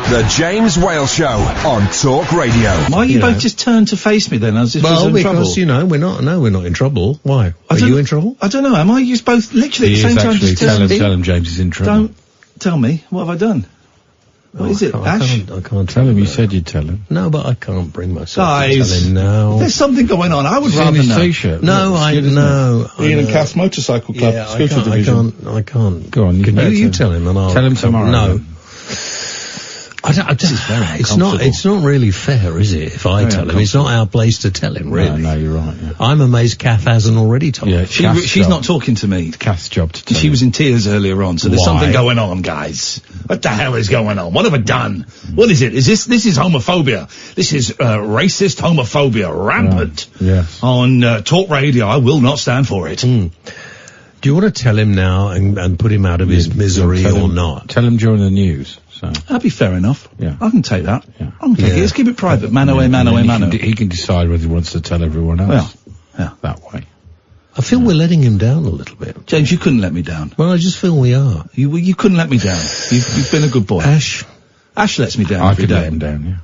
The James Wales Show on Talk Radio. Why you both just turned to face me then? As if well, in trouble? because, we're not in trouble. Why? Are you in trouble? I don't know. Am I? You both literally at the same time just tell him James is in trouble. Don't tell me. What have I done? What is it, Ash? I can't tell him. You said you'd tell him. No, but I can't bring myself to Guys, tell him now. There's something going on. I would rather know. T-shirt. No, I know. Iain and Kath Motorcycle Club, Scooter Division. I can't. Go on, you tell him and I'll... Tell him tomorrow. No. It's not really fair, is it, if I tell him? It's not our place to tell him, really. No, you're right. Yeah. I'm amazed Kath hasn't already told him. She's not talking to me. It's Kath's job to tell She was in tears earlier on, so there's something going on, guys. What the hell is going on? What have I done? What is it? This is homophobia. This is racist homophobia, rampant. Yes. On Talk Radio. I will not stand for it. Do you want to tell him now and put him out of his misery or not? Tell him during the news. So. That'd be fair enough. Yeah. I can take that. Yeah. I can take it. Let's keep it private. Mano. He can decide whether he wants to tell everyone else. Yeah. That way. I feel we're letting him down a little bit. James, you couldn't let me down. Well, I just feel we are. You couldn't let me down. You've been a good boy. Ash lets me down I every could day. let him down, yeah.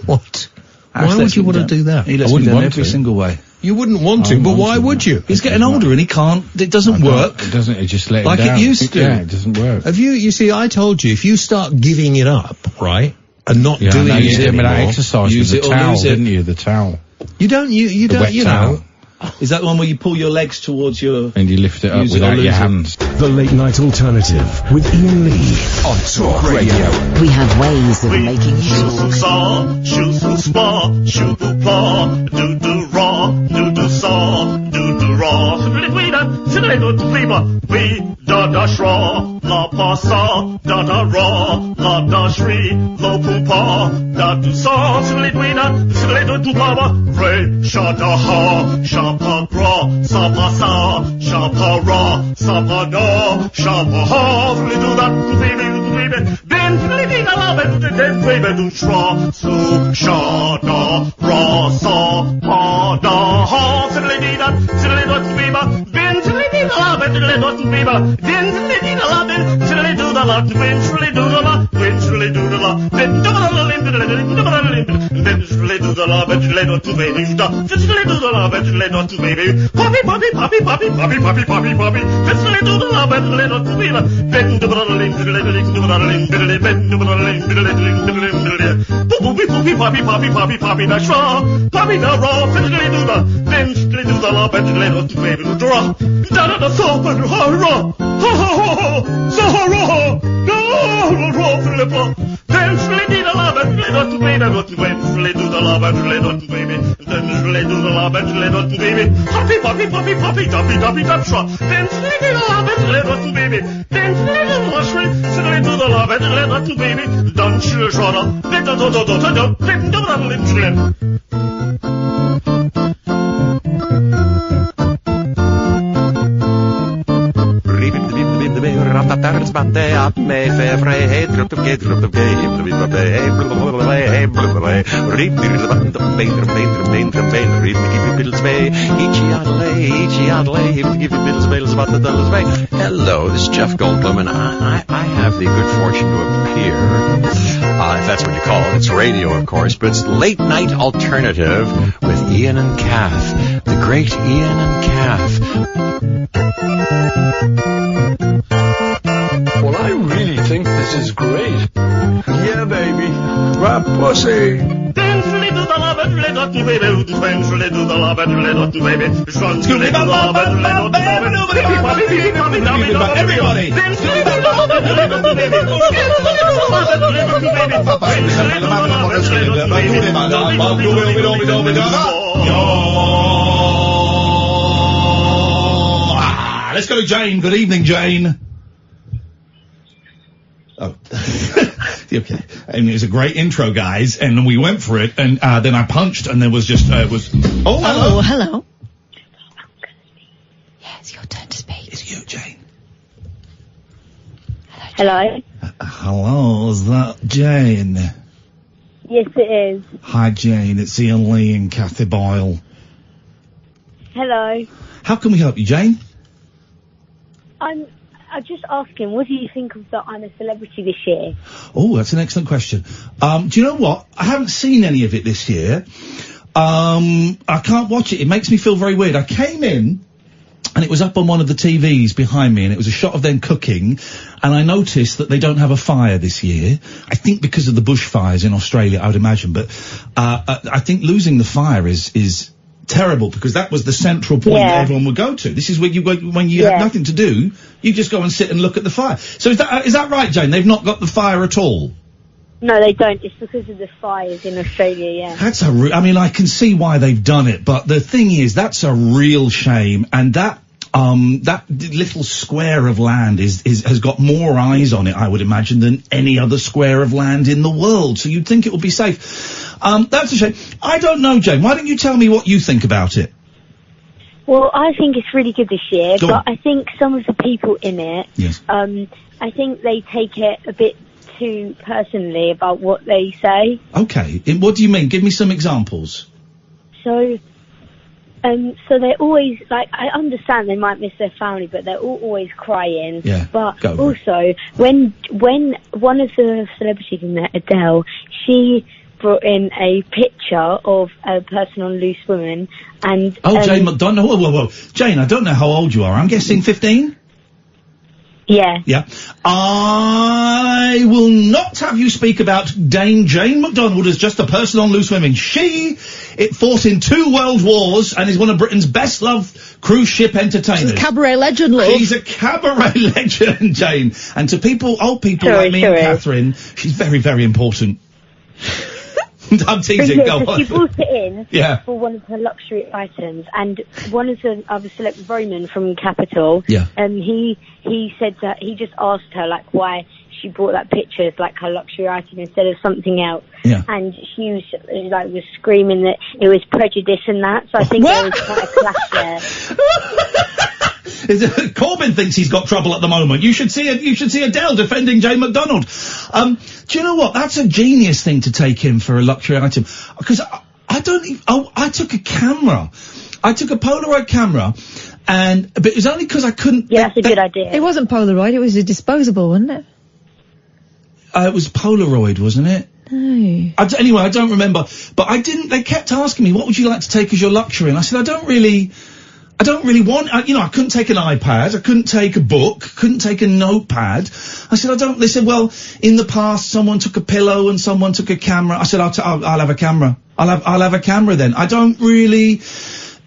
What? Ash Why would you want to do that? He lets me down every single way. You wouldn't want to, but why would you? He's getting older and he can't. It doesn't work. It doesn't. It just let him like down. It used to. Yeah, it doesn't work. You see, I told you, if you start giving it up, right, and not doing it anymore, that exercise use with it the or towel, lose it. didn't you? The towel. You don't. You the don't. Wet You towel. know. Is that the one where you pull your legs towards your... And you lift it up without your hands. The Late Night Alternative with Iain Lee on Talk Radio. We have ways of making Shoot saw, shoot spa, shoot paw, do raw, do saw, do raw. We da shraw, la pa saw, da raw, la da shri, lo poo paw, da do saw, do baba, re sha da ha, sha pa gra, sa pa sa, sha pa ra, sa pa da, sha pa ha, do that, baby, ben, da la, ben, baby, do shraw, so sha da ra, sa pa da ha, da, da, ben, da, ben, Hello, this is Jeff Goldblum, and I have the good fortune to appear, if that's what you call it. It's radio, of course, but it's Late Night Alternative with Iain and Kath, the great Iain and Kath. Well, I really think this is great. Yeah, baby. Rap pussy. Everybody! Let's go to Jane. Good evening, Jane. Oh. Okay. And it was a great intro, guys, and we went for it, and then I punched, and there was just, Oh, hello. Yeah, it's your turn to speak. It's you, Jane. Hello. Hello, is that Jane? Yes, it is. Hi, Jane. It's Iain Lee and Kathy Boyle. Hello. How can we help you, Jane? I'm just asking, what do you think of the I'm a Celebrity this year? Oh, that's an excellent question. Do you know what? I haven't seen any of it this year. I can't watch it. It makes me feel very weird. I came in, and it was up on one of the TVs behind me, and it was a shot of them cooking, and I noticed that they don't have a fire this year. I think because of the bushfires in Australia, I would imagine, but I think losing the fire is terrible, because that was the central point that everyone would go to. This is where you go when you have nothing to do. You just go and sit and look at the fire. So is that right, Jane? They've not got the fire at all? No, they don't. It's because of the fires in Australia, yeah. That's I mean, I can see why they've done it, but the thing is, that's a real shame, and that little square of land has got more eyes on it, I would imagine, than any other square of land in the world, so you'd think it would be safe. That's a shame. I don't know, Jane, why don't you tell me what you think about it? Well, I think it's really good this year, but I think some of the people in it, I think they take it a bit too personally about what they say. Okay, what do you mean? Give me some examples. So they're always, like, I understand they might miss their family, but they're always crying. Yeah. But also, when one of the celebrities in there, Adele, she brought in a picture of a person on Loose Women, and... Oh, Jane McDonald, whoa. Jane, I don't know how old you are. I'm guessing 15? Yeah. Yeah. I will not have you speak about Dame Jane McDonald as just a person on Loose Women. She fought in 2 world wars and is one of Britain's best loved cruise ship entertainers. She's a cabaret legend, love. She's a cabaret legend, Jane. And to old people like me and Catherine, she's very, very important. I'm teasing, go on. She brought it in for one of her luxury items, and one of the other celebrities, Roman from Capital, he said that he just asked her, like, why she brought that picture as, like, her luxury item instead of something else. Yeah. And she was screaming that it was prejudice and that, so I think there was quite a clash there. Corbyn thinks he's got trouble at the moment. You should see Adele defending Jane McDonald. Do you know what? That's a genius thing to take him for a luxury item. Because I took a camera. I took a Polaroid camera, but it was only because I couldn't... Yeah, that's a good idea. It wasn't Polaroid, it was a disposable, wasn't it? It was Polaroid, wasn't it? No. Anyway, I don't remember. But they kept asking me, what would you like to take as your luxury? And I said, I don't really want, I couldn't take an iPad, I couldn't take a book, couldn't take a notepad. I said, they said, well, in the past, someone took a pillow and someone took a camera. I said, I'll have a camera. I'll have a camera then. I don't really,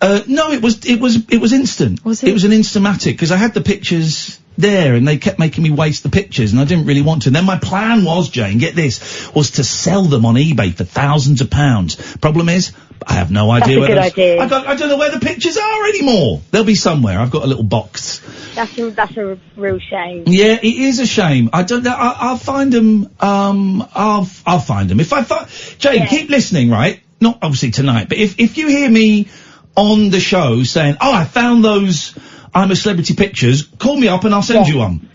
no, it was instant. Was it? It was an Instamatic, because I had the pictures there and they kept making me waste the pictures and I didn't really want to. And then my plan was, Jane, get this, was to sell them on eBay for thousands of pounds. Problem is, I have no idea where That's a good idea. I don't know where the pictures are anymore. They'll be somewhere. I've got a little box. That's a real shame. Yeah, it is a shame. I don't know. I'll find them. I'll find them. If I find, Jane, keep listening, right? Not obviously tonight, but if you hear me on the show saying, oh, I found those I'm a Celebrity pictures, call me up and I'll send you one.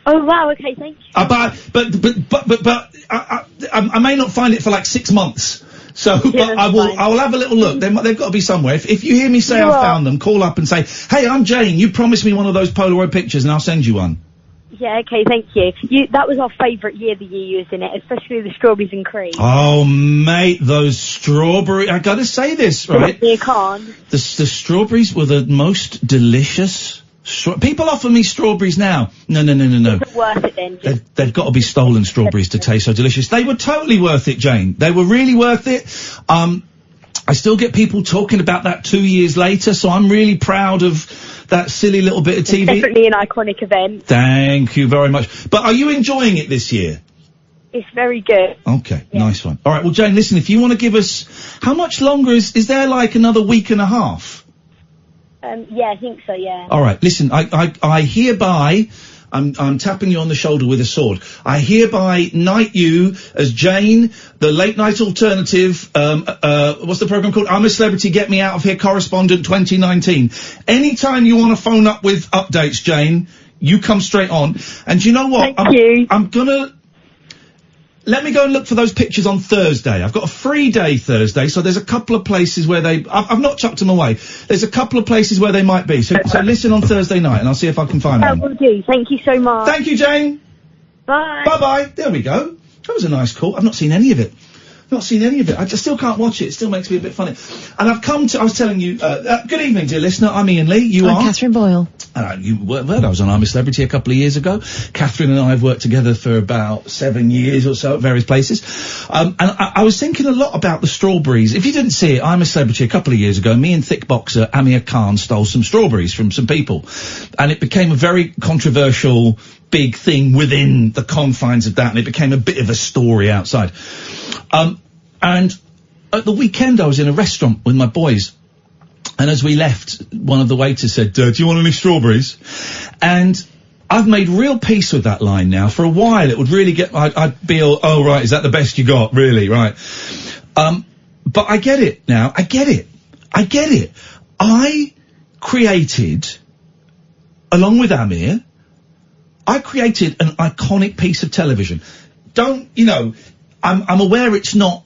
Oh wow, okay, thank you. But I may not find it for like 6 months. So, but I will have a little look. They've got to be somewhere. If you hear me say I found them, call up and say, hey, I'm Jane, you promised me one of those Polaroid pictures and I'll send you one. Yeah, okay, thank you. That was our favourite year, the year you was in it, especially the strawberries and cream. Oh, mate, those strawberry, I gotta say this, right? You can't. The strawberries were the most delicious. People offer me strawberries now. No. Is it worth it then? They've got to be stolen strawberries to taste so delicious. They were totally worth it, Jane. They were really worth it. I still get people talking about that 2 years later, so I'm really proud of that silly little bit of TV. It's definitely an iconic event. Thank you very much. But are you enjoying it this year? It's very good. Okay, nice one. All right, well, Jane, listen, if you want to give us... How much longer is there like another week and a half? Yeah, I think so, yeah. All right, listen, I hereby... I'm tapping you on the shoulder with a sword. I hereby knight you as Jane, the late night alternative, what's the program called? I'm a Celebrity, Get Me Out of Here correspondent 2019. Anytime you want to phone up with updates, Jane, you come straight on. And you know what? Thank you. I'm gonna let me go and look for those pictures on Thursday. I've got a free day Thursday, so there's a couple of places where I've not chucked them away. There's a couple of places where they might be. So listen on Thursday night, and I'll see if I can find them. I will do. Thank you so much. Thank you, Jane. Bye. Bye-bye. There we go. That was a nice call. I've not seen any of it. Not seen any of it. I just still can't watch it. It still makes me a bit funny. And I was telling you, good evening, dear listener. I'm Iain Lee. I'm Catherine Boyle. I was on I'm a Celebrity a couple of years ago. Catherine and I have worked together for about 7 years or so at various places. And I was thinking a lot about the strawberries. If you didn't see it, I'm a Celebrity a couple of years ago. Me and thick boxer Amir Khan stole some strawberries from some people. And it became a very controversial, big thing within the confines of that. And it became a bit of a story outside. And at the weekend I was in a restaurant with my boys. And as we left, one of the waiters said, do you want any strawberries? And I've made real peace with that line now. For a while, it would really I'd be oh, right, is that the best you got? Really, right. But I get it now. I get it. I created, along with Amir, I created an iconic piece of television. I'm aware it's not,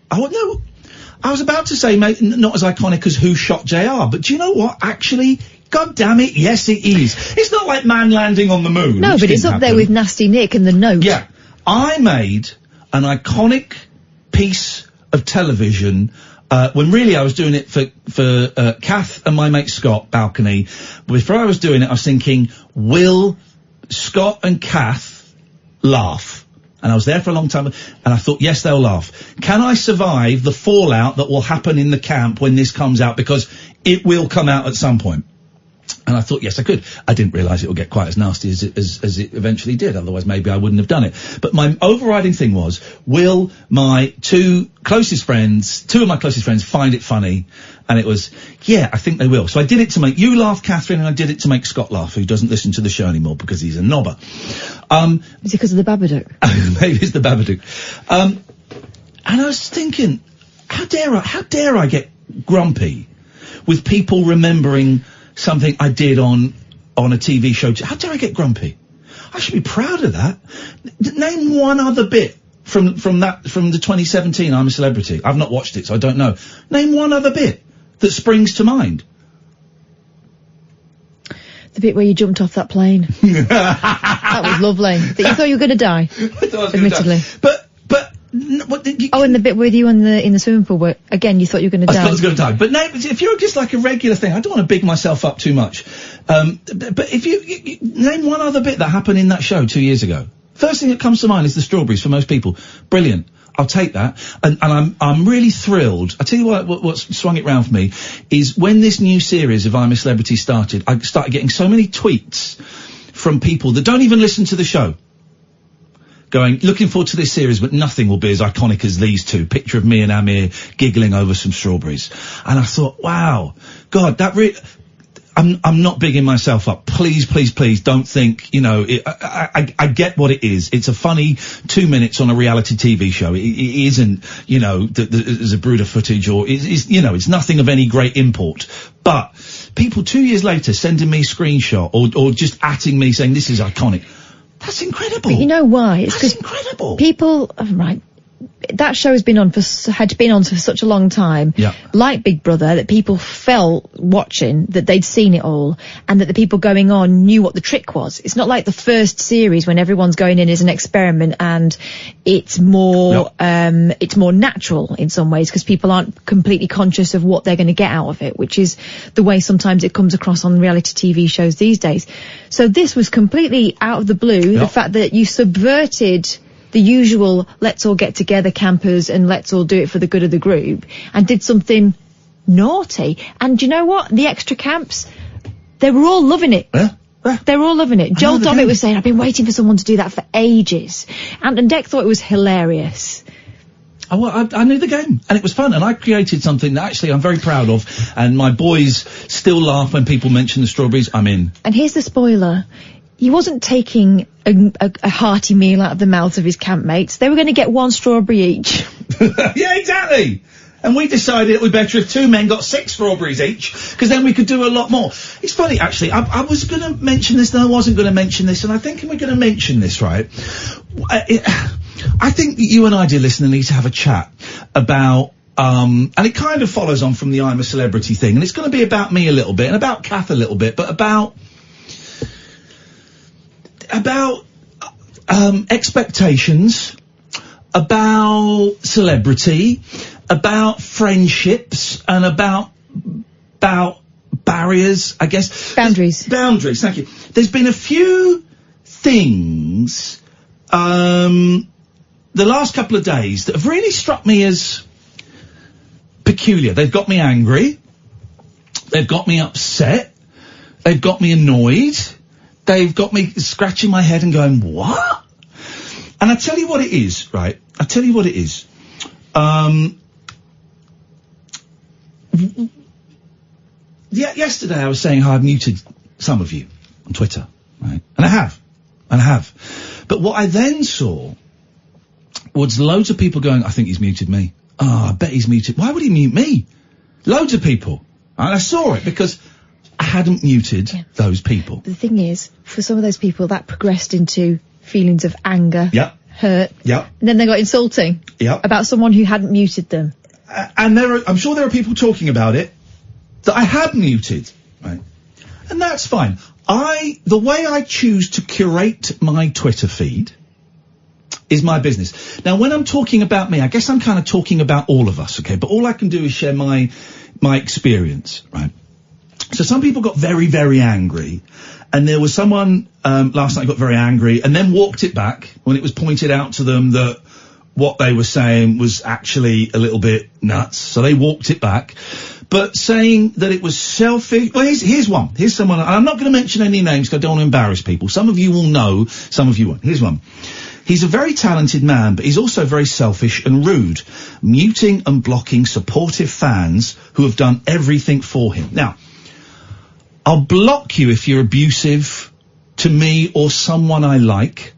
I was about to say, mate, not as iconic as Who Shot JR, but do you know what? Actually, God damn it, yes it is. It's not like man landing on the moon. No, but it's up there with Nasty Nick and The Note. Yeah. I made an iconic piece of television, when really I was doing it for Kath and my mate Scott, Balcony. Before I was doing it, I was thinking, will Scott and Kath laugh? And I was there for a long time, and I thought, yes, they'll laugh. Can I survive the fallout that will happen in the camp when this comes out? Because it will come out at some point. And I thought, yes, I could. I didn't realise it would get quite as nasty as it eventually did. Otherwise, maybe I wouldn't have done it. But my overriding thing was, will my two of my closest friends find it funny? And it was, yeah, I think they will. So I did it to make you laugh, Catherine, and I did it to make Scott laugh, who doesn't listen to the show anymore because he's a knobber. Is it because of the Babadook? Maybe it's the Babadook. And I was thinking, how dare I get grumpy with people remembering something I did on a TV show? How dare I get grumpy? I should be proud of that. Name one other bit from the 2017 I'm a Celebrity. I've not watched it, so I don't know. Name one other bit that springs to mind. The bit where you jumped off that plane. That was lovely. That you thought you were going to die. I thought I was admittedly. But what did you? Oh, and the bit with you in the swimming pool where again you thought you were going to die. I thought I was going to die. But no, if you're just like a regular thing, I don't want to big myself up too much. But if you name one other bit that happened in that show 2 years ago. First thing that comes to mind is the strawberries for most people. Brilliant. I'll take that. And I'm really thrilled. I tell you what swung it round for me is when this new series of I'm a Celebrity started, I started getting so many tweets from people that don't even listen to the show. Going, looking forward to this series, but nothing will be as iconic as these two. Picture of me and Amir giggling over some strawberries. And I thought, wow, God, that really, I'm not bigging myself up. Please, please, please don't think, I get what it is. It's a funny 2 minutes on a reality TV show. It isn't, there's a Zapruder footage or it's nothing of any great import. But people 2 years later sending me a screenshot or just atting me saying this is iconic. That's incredible. But you know why? It's That's incredible. People, right. That show had been on for such a long time. Yeah. Like Big Brother, that people felt watching that they'd seen it all, and that the people going on knew what the trick was. It's not like the first series when everyone's going in as an experiment and it's more natural in some ways because people aren't completely conscious of what they're going to get out of it, which is the way sometimes it comes across on reality TV shows these days. So this was completely out of the blue. The fact that you subverted the usual let's all get together campers and let's all do it for the good of the group and did something naughty. And do you know what? The extra camps, they were all loving it. They were all loving it. Joel Dommett was saying, I've been waiting for someone to do that for ages. And Dec thought it was hilarious. Oh, well, I knew the game, and it was fun, and I created something that actually I'm very proud of, and my boys still laugh when people mention the strawberries. I'm in. And here's the spoiler. He wasn't taking a hearty meal out of the mouths of his campmates. They were going to get one strawberry each. Yeah, exactly. And we decided it would be better if two men got 6 strawberries each, because then we could do a lot more. It's funny, actually. I was going to mention this, then I wasn't going to mention this, and I think we're going to mention this, right? I think that you and I, dear listener, need to have a chat about, and it kind of follows on from the I'm a Celebrity thing, and it's going to be about me a little bit, and about Kath a little bit, but about expectations, about celebrity, about friendships, and about barriers, I guess. Boundaries. Boundaries, thank you. There's been a few things, the last couple of days that have really struck me as peculiar. They've got me angry. They've got me upset. They've got me annoyed. They've got me scratching my head and going, what? And I tell you what it is, right? I tell you what it is. Yesterday I was saying how I've muted some of you on Twitter, right? And I have. But what I then saw was loads of people going, I think he's muted me. Oh, I bet he's muted. Why would he mute me? Loads of people. And I saw it because I hadn't muted those people. The thing is, for some of those people, that progressed into feelings of anger, hurt, and then they got insulting about someone who hadn't muted them. And I'm sure there are people talking about it that I had muted, right? And that's fine. The way I choose to curate my Twitter feed is my business. Now, when I'm talking about me, I guess I'm kind of talking about all of us, okay? But all I can do is share my experience, right? So some people got very, very angry, and there was someone last night got very angry and then walked it back when it was pointed out to them that what they were saying was actually a little bit nuts. So they walked it back, but saying that it was selfish. Well, here's one. Here's someone. And I'm not going to mention any names because I don't want to embarrass people. Some of you will know, some of you won't. Here's one. He's a very talented man, but he's also very selfish and rude, muting and blocking supportive fans who have done everything for him. Now, I'll block you if you're abusive to me or someone I like,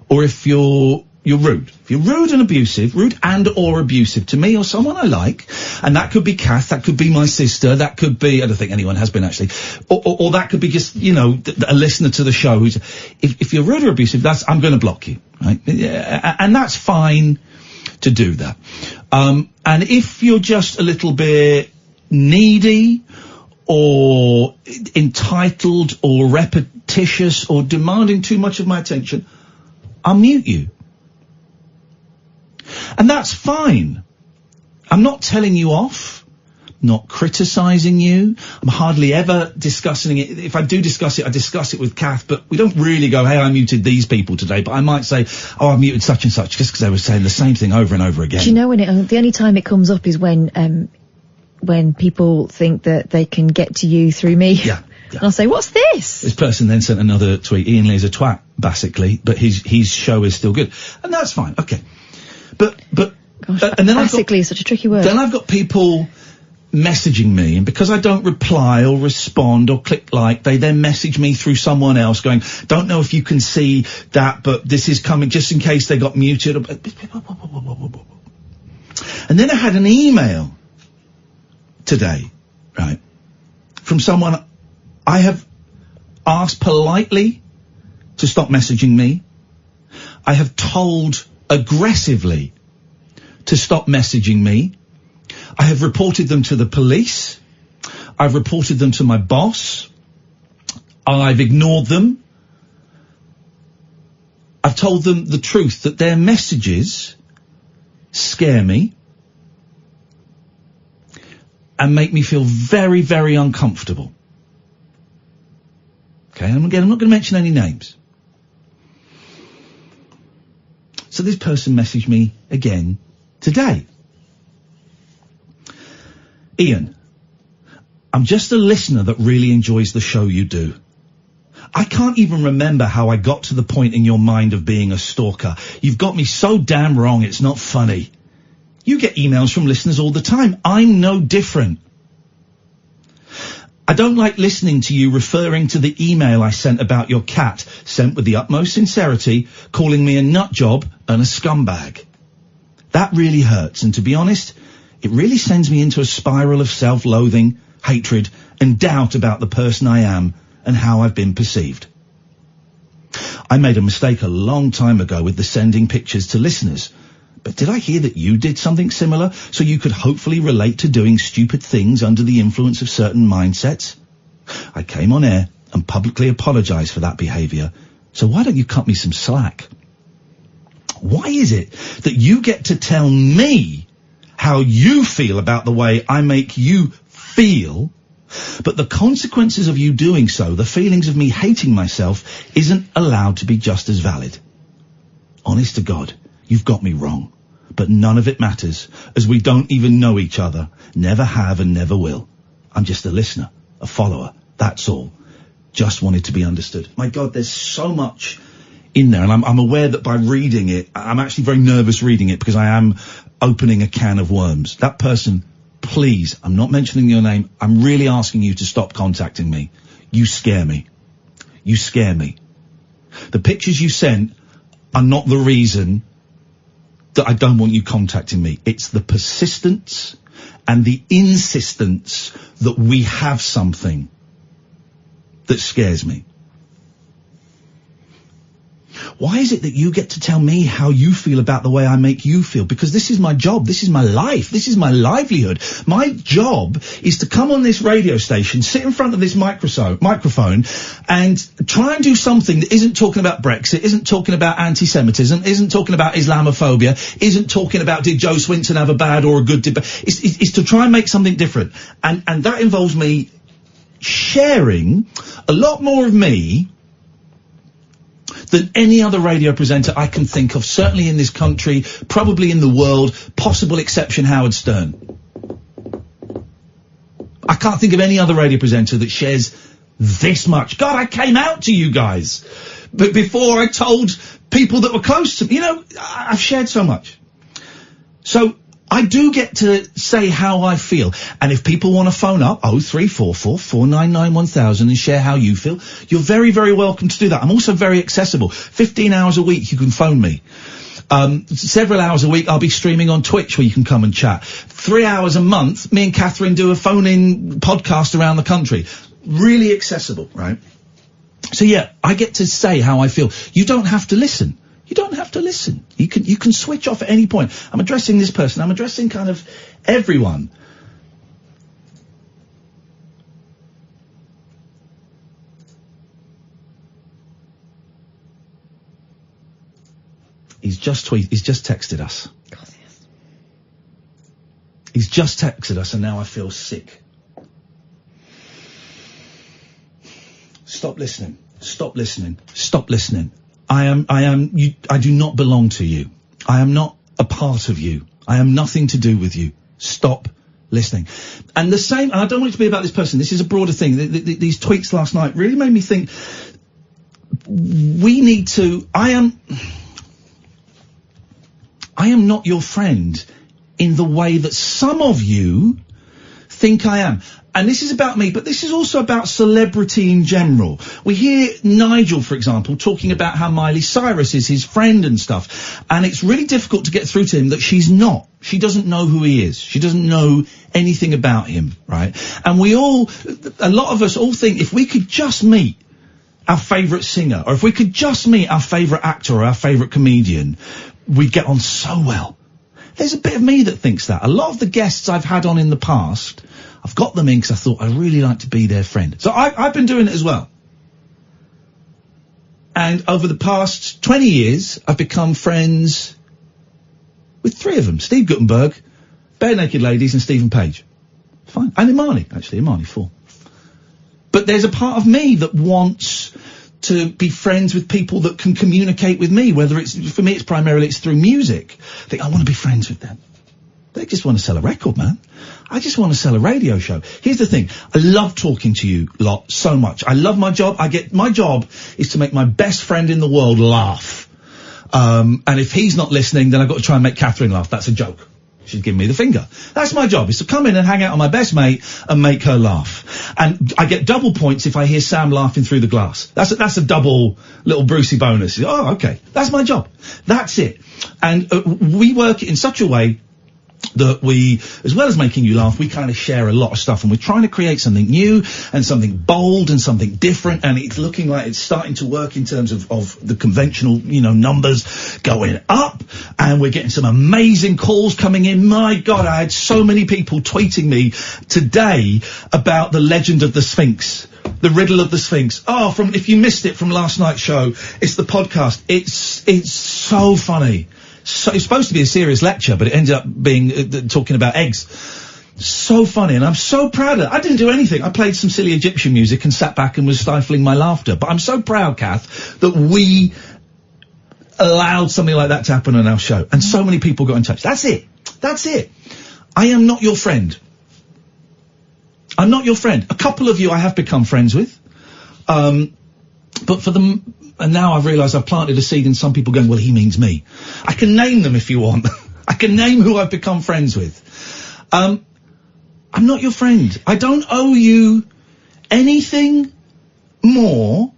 or if you're rude. If you're rude and or abusive to me or someone I like, and that could be Kath, that could be my sister, that could be, I don't think anyone has been actually, or that could be just, you know, a listener to the show who's, if you're rude or abusive, I'm going to block you, right? And that's fine to do that. And if you're just a little bit needy, or entitled, or repetitious, or demanding too much of my attention, I'll mute you. And that's fine. I'm not telling you off, not criticising you. I'm hardly ever discussing it. If I do discuss it, I discuss it with Kath, but we don't really go, hey, I muted these people today. But I might say, oh, I've muted such and such, just because they were saying the same thing over and over again. Do you know when the only time it comes up is when people think that they can get to you through me. Yeah. And I'll say, what's this? This person then sent another tweet. Iain Lee's a twat, basically, but his show is still good. And that's fine. Okay. But, gosh, and then basically is such a tricky word. Then I've got people messaging me, and because I don't reply or respond or click like, they then message me through someone else going, don't know if you can see that, but this is coming just in case they got muted. And then I had an email today, right, from someone I have asked politely to stop messaging me. I have told aggressively to stop messaging me. I have reported them to the police. I've reported them to my boss. I've ignored them. I've told them the truth, that their messages scare me and make me feel very, very uncomfortable. Okay, and again, I'm not going to mention any names. So this person messaged me again today. Iain, I'm just a listener that really enjoys the show you do. I can't even remember how I got to the point in your mind of being a stalker. You've got me so damn wrong, it's not funny. You get emails from listeners all the time. I'm no different. I don't like listening to you referring to the email I sent about your cat, sent with the utmost sincerity, calling me a nut job and a scumbag. That really hurts, and to be honest, it really sends me into a spiral of self-loathing, hatred, and doubt about the person I am and how I've been perceived. I made a mistake a long time ago with the sending pictures to listeners. But did I hear that you did something similar so you could hopefully relate to doing stupid things under the influence of certain mindsets? I came on air and publicly apologised for that behaviour. So why don't you cut me some slack? Why is it that you get to tell me how you feel about the way I make you feel, but the consequences of you doing so, the feelings of me hating myself, isn't allowed to be just as valid? Honest to God, you've got me wrong. But none of it matters, as we don't even know each other, never have and never will. I'm just a listener, a follower, that's all. Just wanted to be understood. My God, there's so much in there, and I'm aware that by reading it, I'm actually very nervous reading it because I am opening a can of worms. That person, please, I'm not mentioning your name, I'm really asking you to stop contacting me. You scare me. You scare me. The pictures you sent are not the reason that I don't want you contacting me. It's the persistence and the insistence that we have something that scares me. Why is it that you get to tell me how you feel about the way I make you feel? Because this is my job. This is my life. This is my livelihood. My job is to come on this radio station, sit in front of this microphone and try and do something that isn't talking about Brexit, isn't talking about anti-Semitism, isn't talking about Islamophobia, isn't talking about did Joe Swinton have a bad or a good debate. It's to try and make something different. And that involves me sharing a lot more of me than any other radio presenter I can think of, certainly in this country, probably in the world, possible exception Howard Stern. I can't think of any other radio presenter that shares this much. God, I came out to you guys, but before I told people that were close to me, you know, I've shared so much. So I do get to say how I feel. And if people want to phone up 0344 499 1000 and share how you feel, you're very, very welcome to do that. I'm also very accessible. 15 hours a week you can phone me. Several hours a week I'll be streaming on Twitch where you can come and chat. 3 hours a month, me and Catherine do a phone-in podcast around the country. Really accessible, right? So yeah, I get to say how I feel. You don't have to listen. You don't have to listen. You can switch off at any point. I'm addressing this person. I'm addressing kind of everyone. He's just texted us. He's just texted us and now I feel sick. Stop listening. Stop listening. Stop listening. I do not belong to you. I am not a part of you. I am nothing to do with you. Stop listening. And the same, and I don't want it to be about this person, this is a broader thing. These tweets last night really made me think, we need to, I am not your friend in the way that some of you think I am. And this is about me, but this is also about celebrity in general. We hear Nigel, for example, talking about how Miley Cyrus is his friend and stuff. And it's really difficult to get through to him that she's not. She doesn't know who he is. She doesn't know anything about him, right? And a lot of us all think if we could just meet our favourite singer, or if we could just meet our favourite actor or our favourite comedian, we'd get on so well. There's a bit of me that thinks that. A lot of the guests I've had on in the past, I've got them in because I thought I'd really like to be their friend. So I've been doing it as well. And over the past 20 years, I've become friends with 3 of them. Steve Guttenberg, Bare Naked Ladies and Stephen Page. Fine. And Imani, 4. But there's a part of me that wants to be friends with people that can communicate with me, whether for me it's primarily through music. I think I want to be friends with them. They just want to sell a record, man. I just want to sell a radio show. Here's the thing. I love talking to you lot so much. I love my job. My job is to make my best friend in the world laugh. And if he's not listening, then I've got to try and make Catherine laugh. That's a joke. She's giving me the finger. That's my job, is to come in and hang out with my best mate and make her laugh. And I get double points if I hear Sam laughing through the glass. That's a double little Brucey bonus. Oh, okay. That's my job. That's it. And we work it in such a way that we, as well as making you laugh, we kind of share a lot of stuff, and we're trying to create something new and something bold and something different, and it's looking like it's starting to work in terms of the conventional, numbers going up, and we're getting some amazing calls coming in. My God, I had so many people tweeting me today about the legend of the Sphinx. The riddle of the Sphinx. Oh, if you missed it from last night's show, it's the podcast. It's so funny. So it's supposed to be a serious lecture, but it ended up being talking about eggs. So funny, and I'm so proud of it. I didn't do anything. I played some silly Egyptian music and sat back and was stifling my laughter. But I'm so proud, Kath, that we allowed something like that to happen on our show. And so many people got in touch. That's it. That's it. I am not your friend. I'm not your friend. A couple of you I have become friends with. But for them, and now I've realised I've planted a seed in some people going, well, he means me. I can name them if you want. I can name who I've become friends with. I'm not your friend. I don't owe you anything more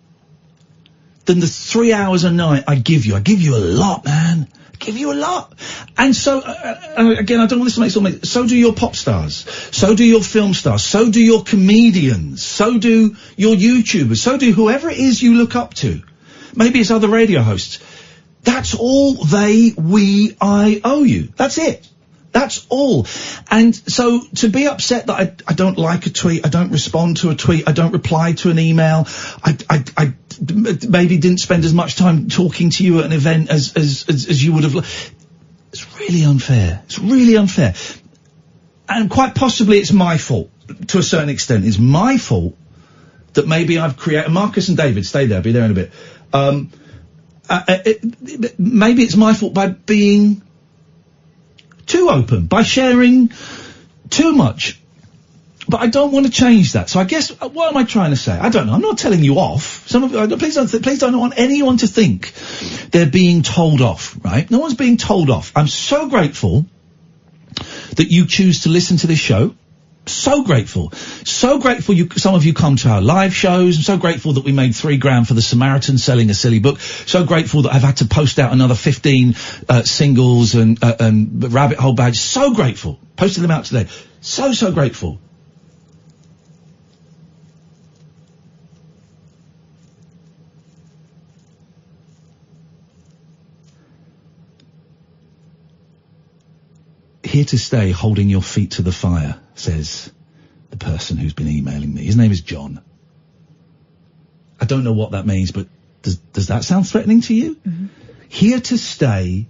than the 3 hours a night I give you. I give you a lot, man. I give you a lot. And so, again, I don't want this to make something. So do your pop stars. So do your film stars. So do your comedians. So do your YouTubers. So do whoever it is you look up to. Maybe it's other radio hosts. That's all I owe you. That's it. That's all. And so to be upset that I don't like a tweet, I don't respond to a tweet, I don't reply to an email, I maybe didn't spend as much time talking to you at an event as you would have. It's really unfair. It's really unfair. And quite possibly it's my fault to a certain extent. It's my fault that maybe I've created. Marcus and David, stay there, be there in a bit. Maybe it's my fault by being too open, by sharing too much. But I don't want to change that. So I guess, what am I trying to say? I don't know. I'm not telling you off. Please don't want anyone to think they're being told off, right? No one's being told off. I'm so grateful that you choose to listen to this show. So grateful. So grateful some of you come to our live shows. I'm so grateful that we made $3,000 for the Samaritan selling a silly book. So grateful that I've had to post out another 15 singles and rabbit hole badges. So grateful. Posted them out today. So grateful. Here to stay, holding your feet to the fire, says the person who's been emailing me. His name is John. I don't know what that means, but does that sound threatening to you? Mm-hmm. Here to stay,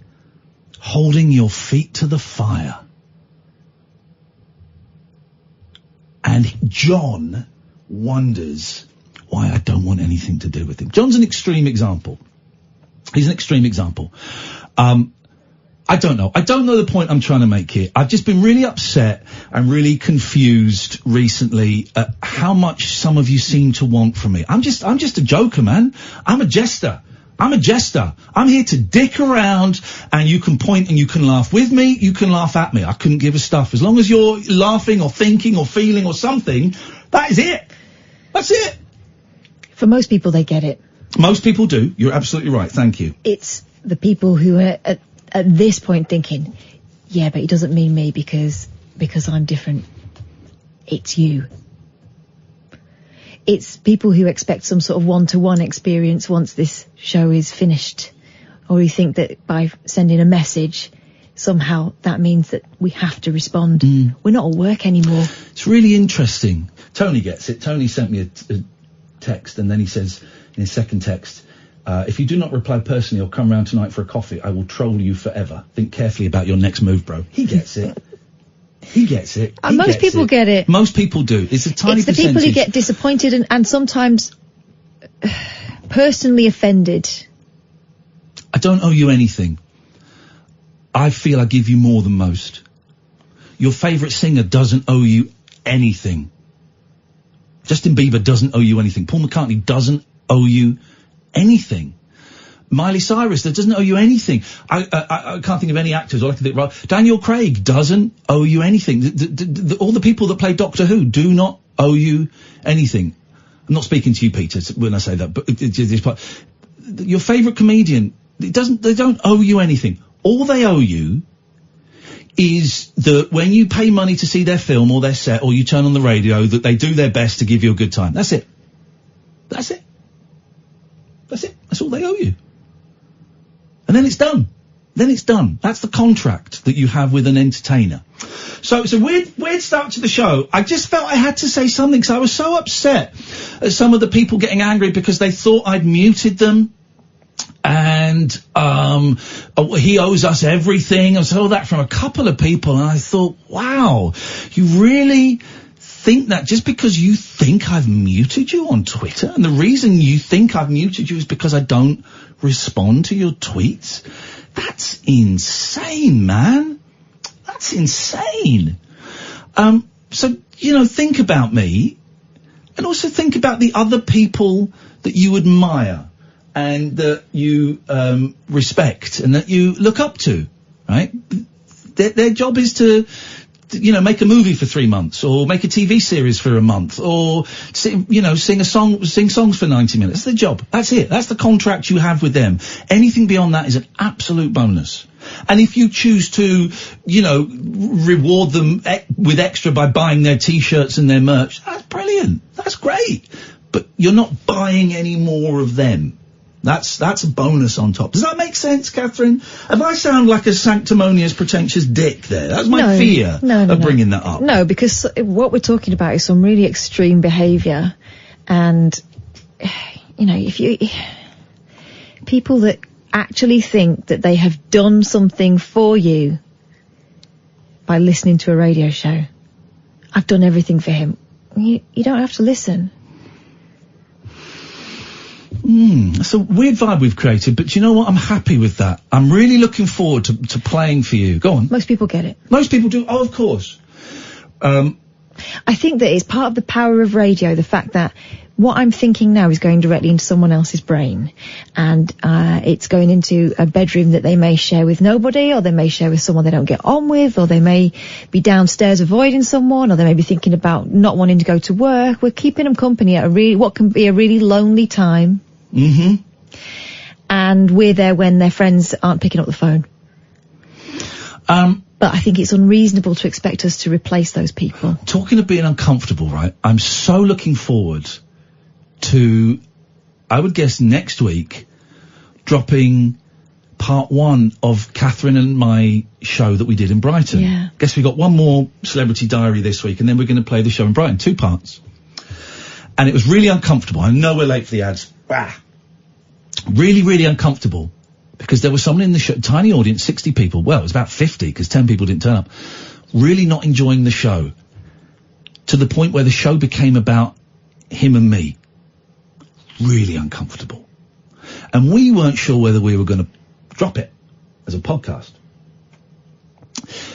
holding your feet to the fire. And John wonders why I don't want anything to do with him. John's an extreme example. He's an extreme example. I don't know. I don't know the point I'm trying to make here. I've just been really upset and really confused recently at how much some of you seem to want from me. I'm just a joker, man. I'm a jester. I'm here to dick around, and you can point and you can laugh with me, you can laugh at me. I couldn't give a stuff. As long as you're laughing or thinking or feeling or something, that is it. That's it. For most people, they get it. Most people do. You're absolutely right. Thank you. It's the people who are at this point thinking, yeah, but he doesn't mean me because I'm different. It's you. It's people who expect some sort of one-to-one experience once this show is finished. Or who think that by sending a message, somehow that means that we have to respond. Mm. We're not at work anymore. It's really interesting. Tony gets it. Tony sent me a text, and then he says in his second text, if you do not reply personally or come round tonight for a coffee, I will troll you forever. Think carefully about your next move, bro. He gets it. He gets it. And most people get it. Most people do. It's a tiny percentage. It's the people who get disappointed and sometimes personally offended. I don't owe you anything. I feel I give you more than most. Your favourite singer doesn't owe you anything. Justin Bieber doesn't owe you anything. Paul McCartney doesn't owe you anything. Miley Cyrus, that doesn't owe you anything. I can't think of any actors. All I can think, right? Daniel Craig doesn't owe you anything. All the people that play Doctor Who do not owe you anything. I'm not speaking to you, Peter, when I say that, but your favourite comedian, they don't owe you anything. All they owe you is that when you pay money to see their film or their set, or you turn on the radio, that they do their best to give you a good time. That's it. That's it. That's it. That's all they owe you. And then it's done. Then it's done. That's the contract that you have with an entertainer. So it's a weird start to the show. I just felt I had to say something because I was so upset at some of the people getting angry because they thought I'd muted them. And he owes us everything. I saw that from a couple of people, and I thought, wow, you really think that just because you think I've muted you on Twitter, and the reason you think I've muted you is because I don't respond to your tweets? That's insane, man. That's insane. So, you know, think about me, and also think about the other people that you admire and that you respect and that you look up to, right? Their job is to, you know, make a movie for 3 months, or make a TV series for a month, or sing songs for 90 minutes. That's their job. That's it. That's the contract you have with them. Anything beyond that is an absolute bonus. And if you choose to, you know, reward them with extra by buying their T-shirts and their merch, that's brilliant. That's great. But you're not buying any more of them. That's a bonus on top. Does that make sense, Catherine? If I sound like a sanctimonious, pretentious dick there, that's my fear of bringing that up. No, because what we're talking about is some really extreme behaviour, and you know, people that actually think that they have done something for you by listening to a radio show. I've done everything for him. You don't have to listen. It's a weird vibe we've created, but you know what? I'm happy with that. I'm really looking forward to playing for you. Go on. Most people get it. Most people do. Oh, of course. I think that it's part of the power of radio, the fact that what I'm thinking now is going directly into someone else's brain, and it's going into a bedroom that they may share with nobody, or they may share with someone they don't get on with, or they may be downstairs avoiding someone, or they may be thinking about not wanting to go to work. We're keeping them company at what can be a really lonely time. Mm-hmm. And we're there when their friends aren't picking up the phone. But I think it's unreasonable to expect us to replace those people. Talking of being uncomfortable, right? I'm so looking forward to, I would guess next week, dropping part 1 of Catherine and my show that we did in Brighton. Yeah. Guess we got one more Celebrity Diary this week, and then we're going to play the show in Brighton, 2 parts. And it was really uncomfortable. I know we're late for the ads. Really, really uncomfortable. Because there was someone in the show, tiny audience, 60 people. Well, it was about 50, because 10 people didn't turn up. Really not enjoying the show. To the point where the show became about him and me. Really uncomfortable. And we weren't sure whether we were going to drop it as a podcast.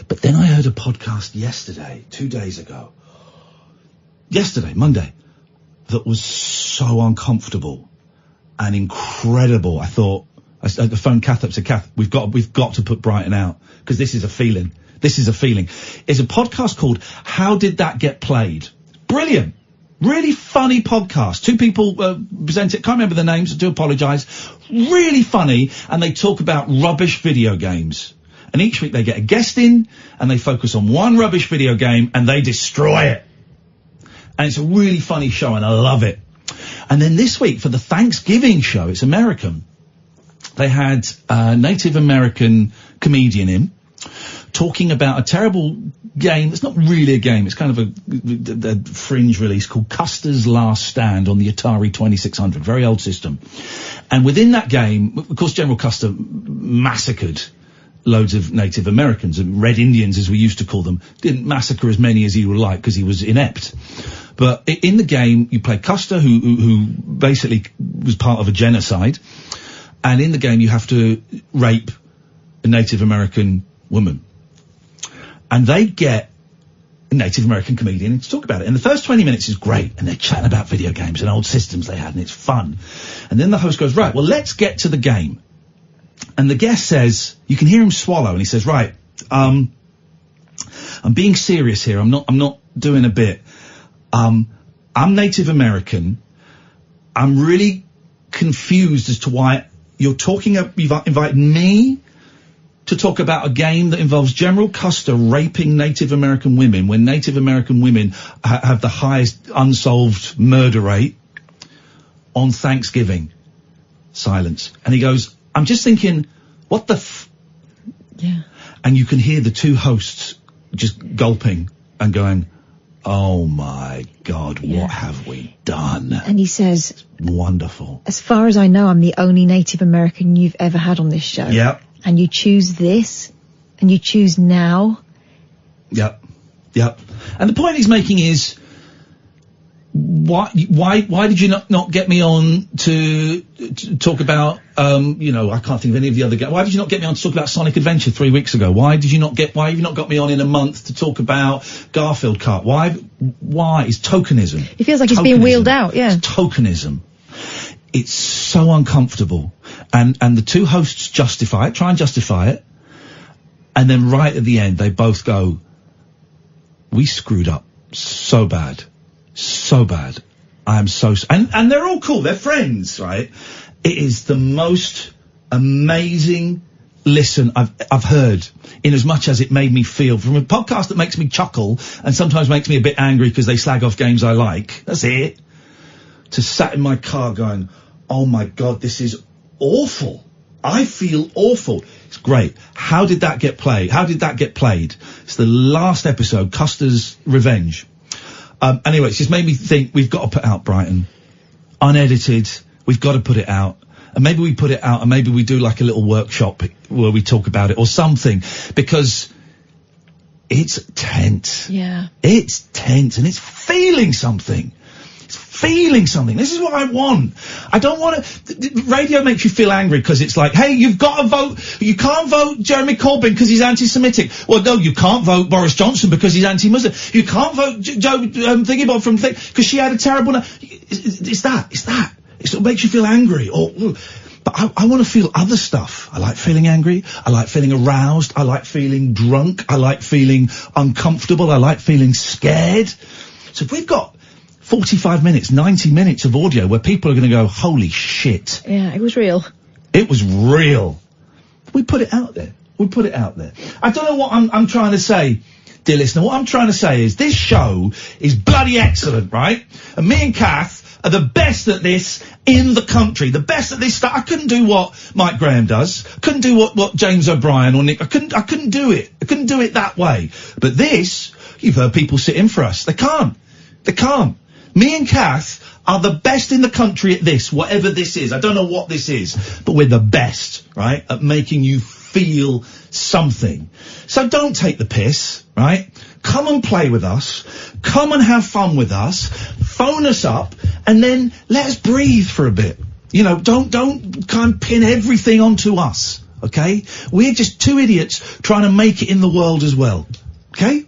But then I heard a podcast yesterday, 2 days ago. Yesterday, Monday. That was so uncomfortable and incredible. I thought, I phoned Kath up, said, Kath, we've got to put Brighton out, because this is a feeling. This is a feeling. It's a podcast called How Did That Get Played? Brilliant. Really funny podcast. 2 people present it. Can't remember the names. I do apologise. Really funny. And they talk about rubbish video games. And each week they get a guest in, and they focus on one rubbish video game, and they destroy it. And it's a really funny show, and I love it. And then this week, for the Thanksgiving show, it's American, they had a Native American comedian in, talking about a terrible game. It's not really a game. It's kind of a fringe release called Custer's Last Stand on the Atari 2600. Very old system. And within that game, of course, General Custer massacred loads of Native Americans, and Red Indians, as we used to call them. Didn't massacre as many as he would like, because he was inept. But in the game, you play Custer, who basically was part of a genocide. And in the game, you have to rape a Native American woman. And they get a Native American comedian to talk about it. And the first 20 minutes is great. And they're chatting about video games and old systems they had, and it's fun. And then the host goes, right, well, let's get to the game. And the guest says, you can hear him swallow, and he says, right, I'm being serious here. I'm not doing a bit. I'm Native American. I'm really confused as to why you've invited me to talk about a game that involves General Custer raping Native American women when Native American women have the highest unsolved murder rate on Thanksgiving. Silence. And he goes, I'm just thinking, what the Yeah. And you can hear the two hosts just gulping and going, oh my God, what have we done? And he says, wonderful. As far as I know, I'm the only Native American you've ever had on this show. Yep. And you choose this, and you choose now. Yep. And the point he's making is, why did you not get me on to talk about, I can't think of any of the other guys. Why did you not get me on to talk about Sonic Adventure 3 weeks ago? Why have you not got me on in a month to talk about Garfield Kart? Why? It's tokenism. It feels like he's being wheeled out, yeah. It's tokenism. It's so uncomfortable. And the two hosts try and justify it. And then right at the end, they both go, we screwed up so bad. So bad. I am so... And they're all cool. They're friends, right? It is the most amazing listen I've heard, in as much as it made me feel, from a podcast that makes me chuckle and sometimes makes me a bit angry because they slag off games I like. That's it. To sat in my car going, oh my God, this is awful. I feel awful. It's great. How did that get played? It's the last episode, Custer's Revenge. Anyway, it's just made me think we've got to put out Brighton. Unedited. We've got to put it out. And maybe we put it out and maybe we do like a little workshop where we talk about it or something, because it's tense. Yeah. It's tense and it's feeling something. This is what I want. I don't want to... Radio makes you feel angry because it's like, hey, you've got to vote. You can't vote Jeremy Corbyn because he's anti-Semitic. Well, no, you can't vote Boris Johnson because he's anti-Muslim. You can't vote Joe Thingybob from Thing because she had a terrible... It's that. It's what makes you feel angry. But I want to feel other stuff. I like feeling angry. I like feeling aroused. I like feeling drunk. I like feeling uncomfortable. I like feeling scared. So if we've got 45 minutes, 90 minutes of audio where people are going to go, holy shit. Yeah, it was real. It was real. We put it out there. I don't know what I'm trying to say, dear listener. What I'm trying to say is this show is bloody excellent, right? And me and Kath are the best at this in the country. The best at this stuff. I couldn't do what Mike Graham does. I couldn't do what James O'Brien or Nick. I couldn't do it. I couldn't do it that way. But this, you've heard people sit in for us. They can't. Me and Kath are the best in the country at this, whatever this is. I don't know what this is, but we're the best, right, at making you feel something. So don't take the piss, right? Come and play with us. Come and have fun with us. Phone us up, and then let us breathe for a bit. Don't kind of pin everything onto us, okay? We're just two idiots trying to make it in the world as well, okay?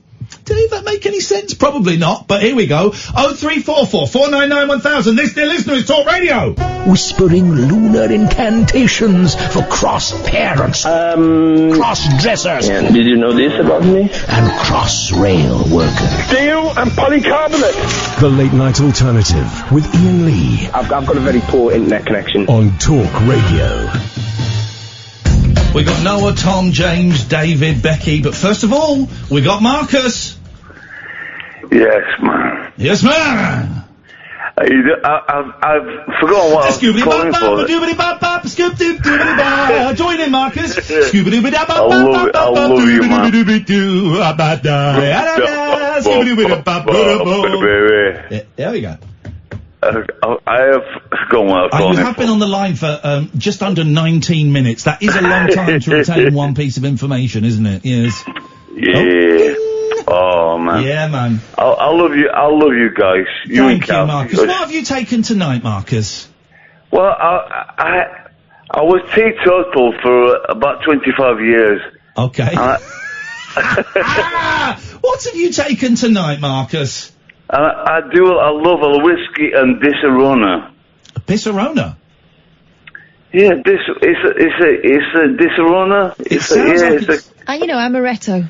Did that make any sense? Probably not, but here we go. 0344 499 1000. This, dear listener, is Talk Radio. Whispering lunar incantations for cross-parents, cross-dressers. Yeah. Did you know this about me? And cross-rail workers. Steel and polycarbonate. The Late Night Alternative with Iain Lee. I've got a very poor internet connection. On Talk Radio. We got Noah, Tom, James, David, Becky, but first of all, we got Marcus. Yes, man. Yes, man. I've forgotten what I was calling for. Join in, Marcus. I love you, man. There we go. I have forgotten what I was calling You have been on the line for just under 19 minutes. That is a long time to retain one piece of information, isn't it? Yes. Yeah. Oh man. Yeah, man. I love you. I love you guys. Thank you, Marcus. What have you taken tonight, Marcus? Well, I was teetotal for about 25 years. Okay. What have you taken tonight, Marcus? I love a whiskey and Disaronno. Disaronno? Yeah, it's a Disaronno. Amaretto.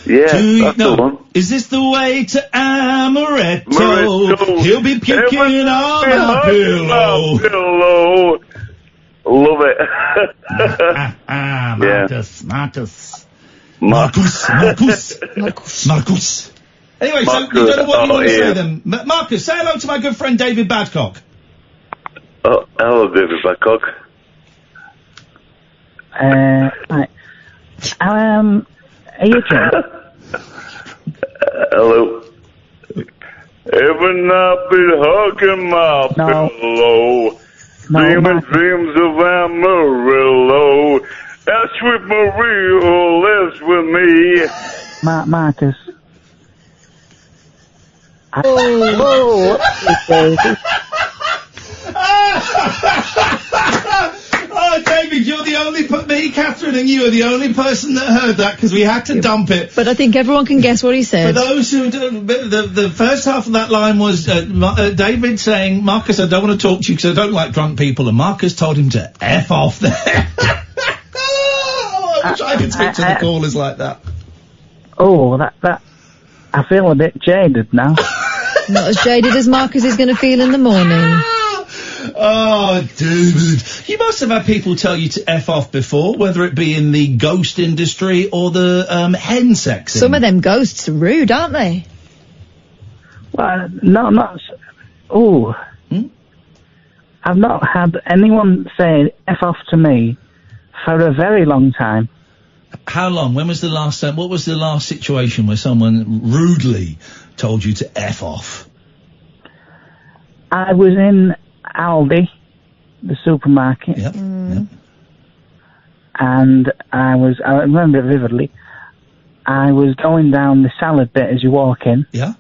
Yeah, that's the one. Is this the way to Amaretto? He'll be puking on my pillow. Love it. Marcus. Anyway, so you don't know what you want to say then. Marcus, say hello to my good friend David Babcock. Oh, hello, David Babcock. Right. Are you drunk? Hello. Even I've been hugging my pillow. Dreams of Amarillo. That's with Marie who lives with me. Marcus. Oh, David, you're the only, me, Catherine and you are the only person that heard that because we had to dump it. But I think everyone can guess what he said. For those who don't, the first half of that line was David saying, Marcus, I don't want to talk to you because I don't like drunk people, and Marcus told him to F off there. I wish I could speak to the callers like that. Oh, that, I feel a bit jaded now. Not as jaded as Marcus is going to feel in the morning. Oh, David. You must have had people tell you to F off before, whether it be in the ghost industry or the hen sex. Some of them ghosts are rude, aren't they? Well, no, not... Oh. I've not had anyone say F off to me for a very long time. How long? When was the last time? What was the last situation where someone rudely told you to F off? I was in Aldi, the supermarket. Yep. Yep. And I remember it vividly, I was going down the salad bit as you walk in. Yeah.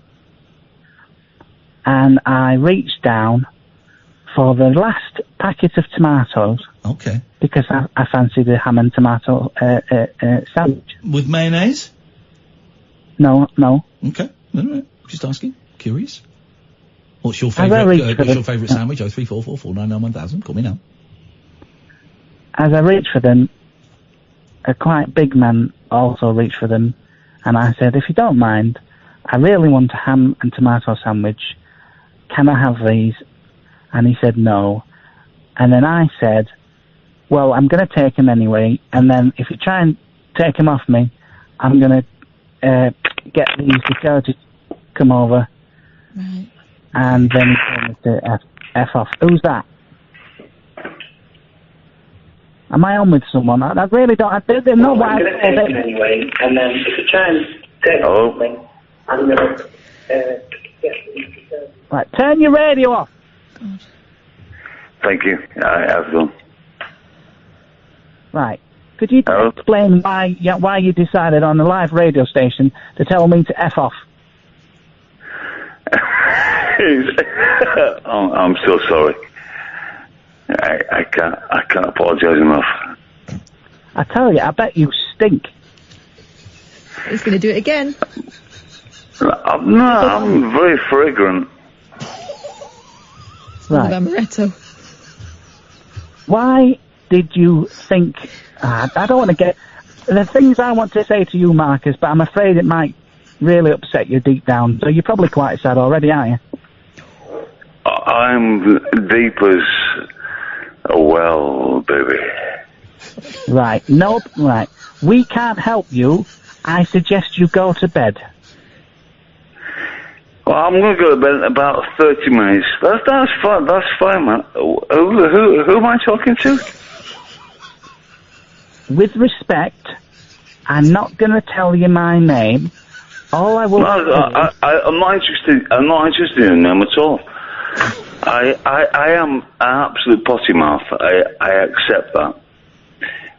And I reached down for the last packet of tomatoes. Okay. Because I fancied a ham and tomato sandwich. With mayonnaise? No. Okay. No. Just asking. Curious. What's your favourite sandwich? 03444991000. Call me now. As I reached for them, a quite big man also reached for them, and I said, if you don't mind, I really want a ham and tomato sandwich. Can I have these? And he said no. And then I said, well, I'm going to take them anyway, and then if you try and take them off me, I'm going to get the security to come over. Right. And then he told me to F off. Who's that? Am I on with someone? I really don't. I didn't know why I said it. Anyway, and then if you try and take me, I'm going to get the security. Right, turn your radio off. God. Thank you. I have done. Right. Could you explain why you decided on a live radio station to tell me to F off? I'm so sorry. I can't apologise enough. I tell you, I bet you stink. He's going to do it again. I'm very fragrant. Right. Amaretto. Why did you think... I don't want to get... The things I want to say to you, Marcus, but I'm afraid it might really upset you deep down. So you're probably quite sad already, aren't you? I'm deep as a well, baby. Right. Nope. Right. We can't help you. I suggest you go to bed. Well, I'm going to go to bed in about 30 minutes. That's fine. That's fine, man. Who am I talking to? With respect, I'm not going to tell you my name. All I will say I'm not interested. I'm not interested in them at all. I am an absolute potty mouth. I accept that.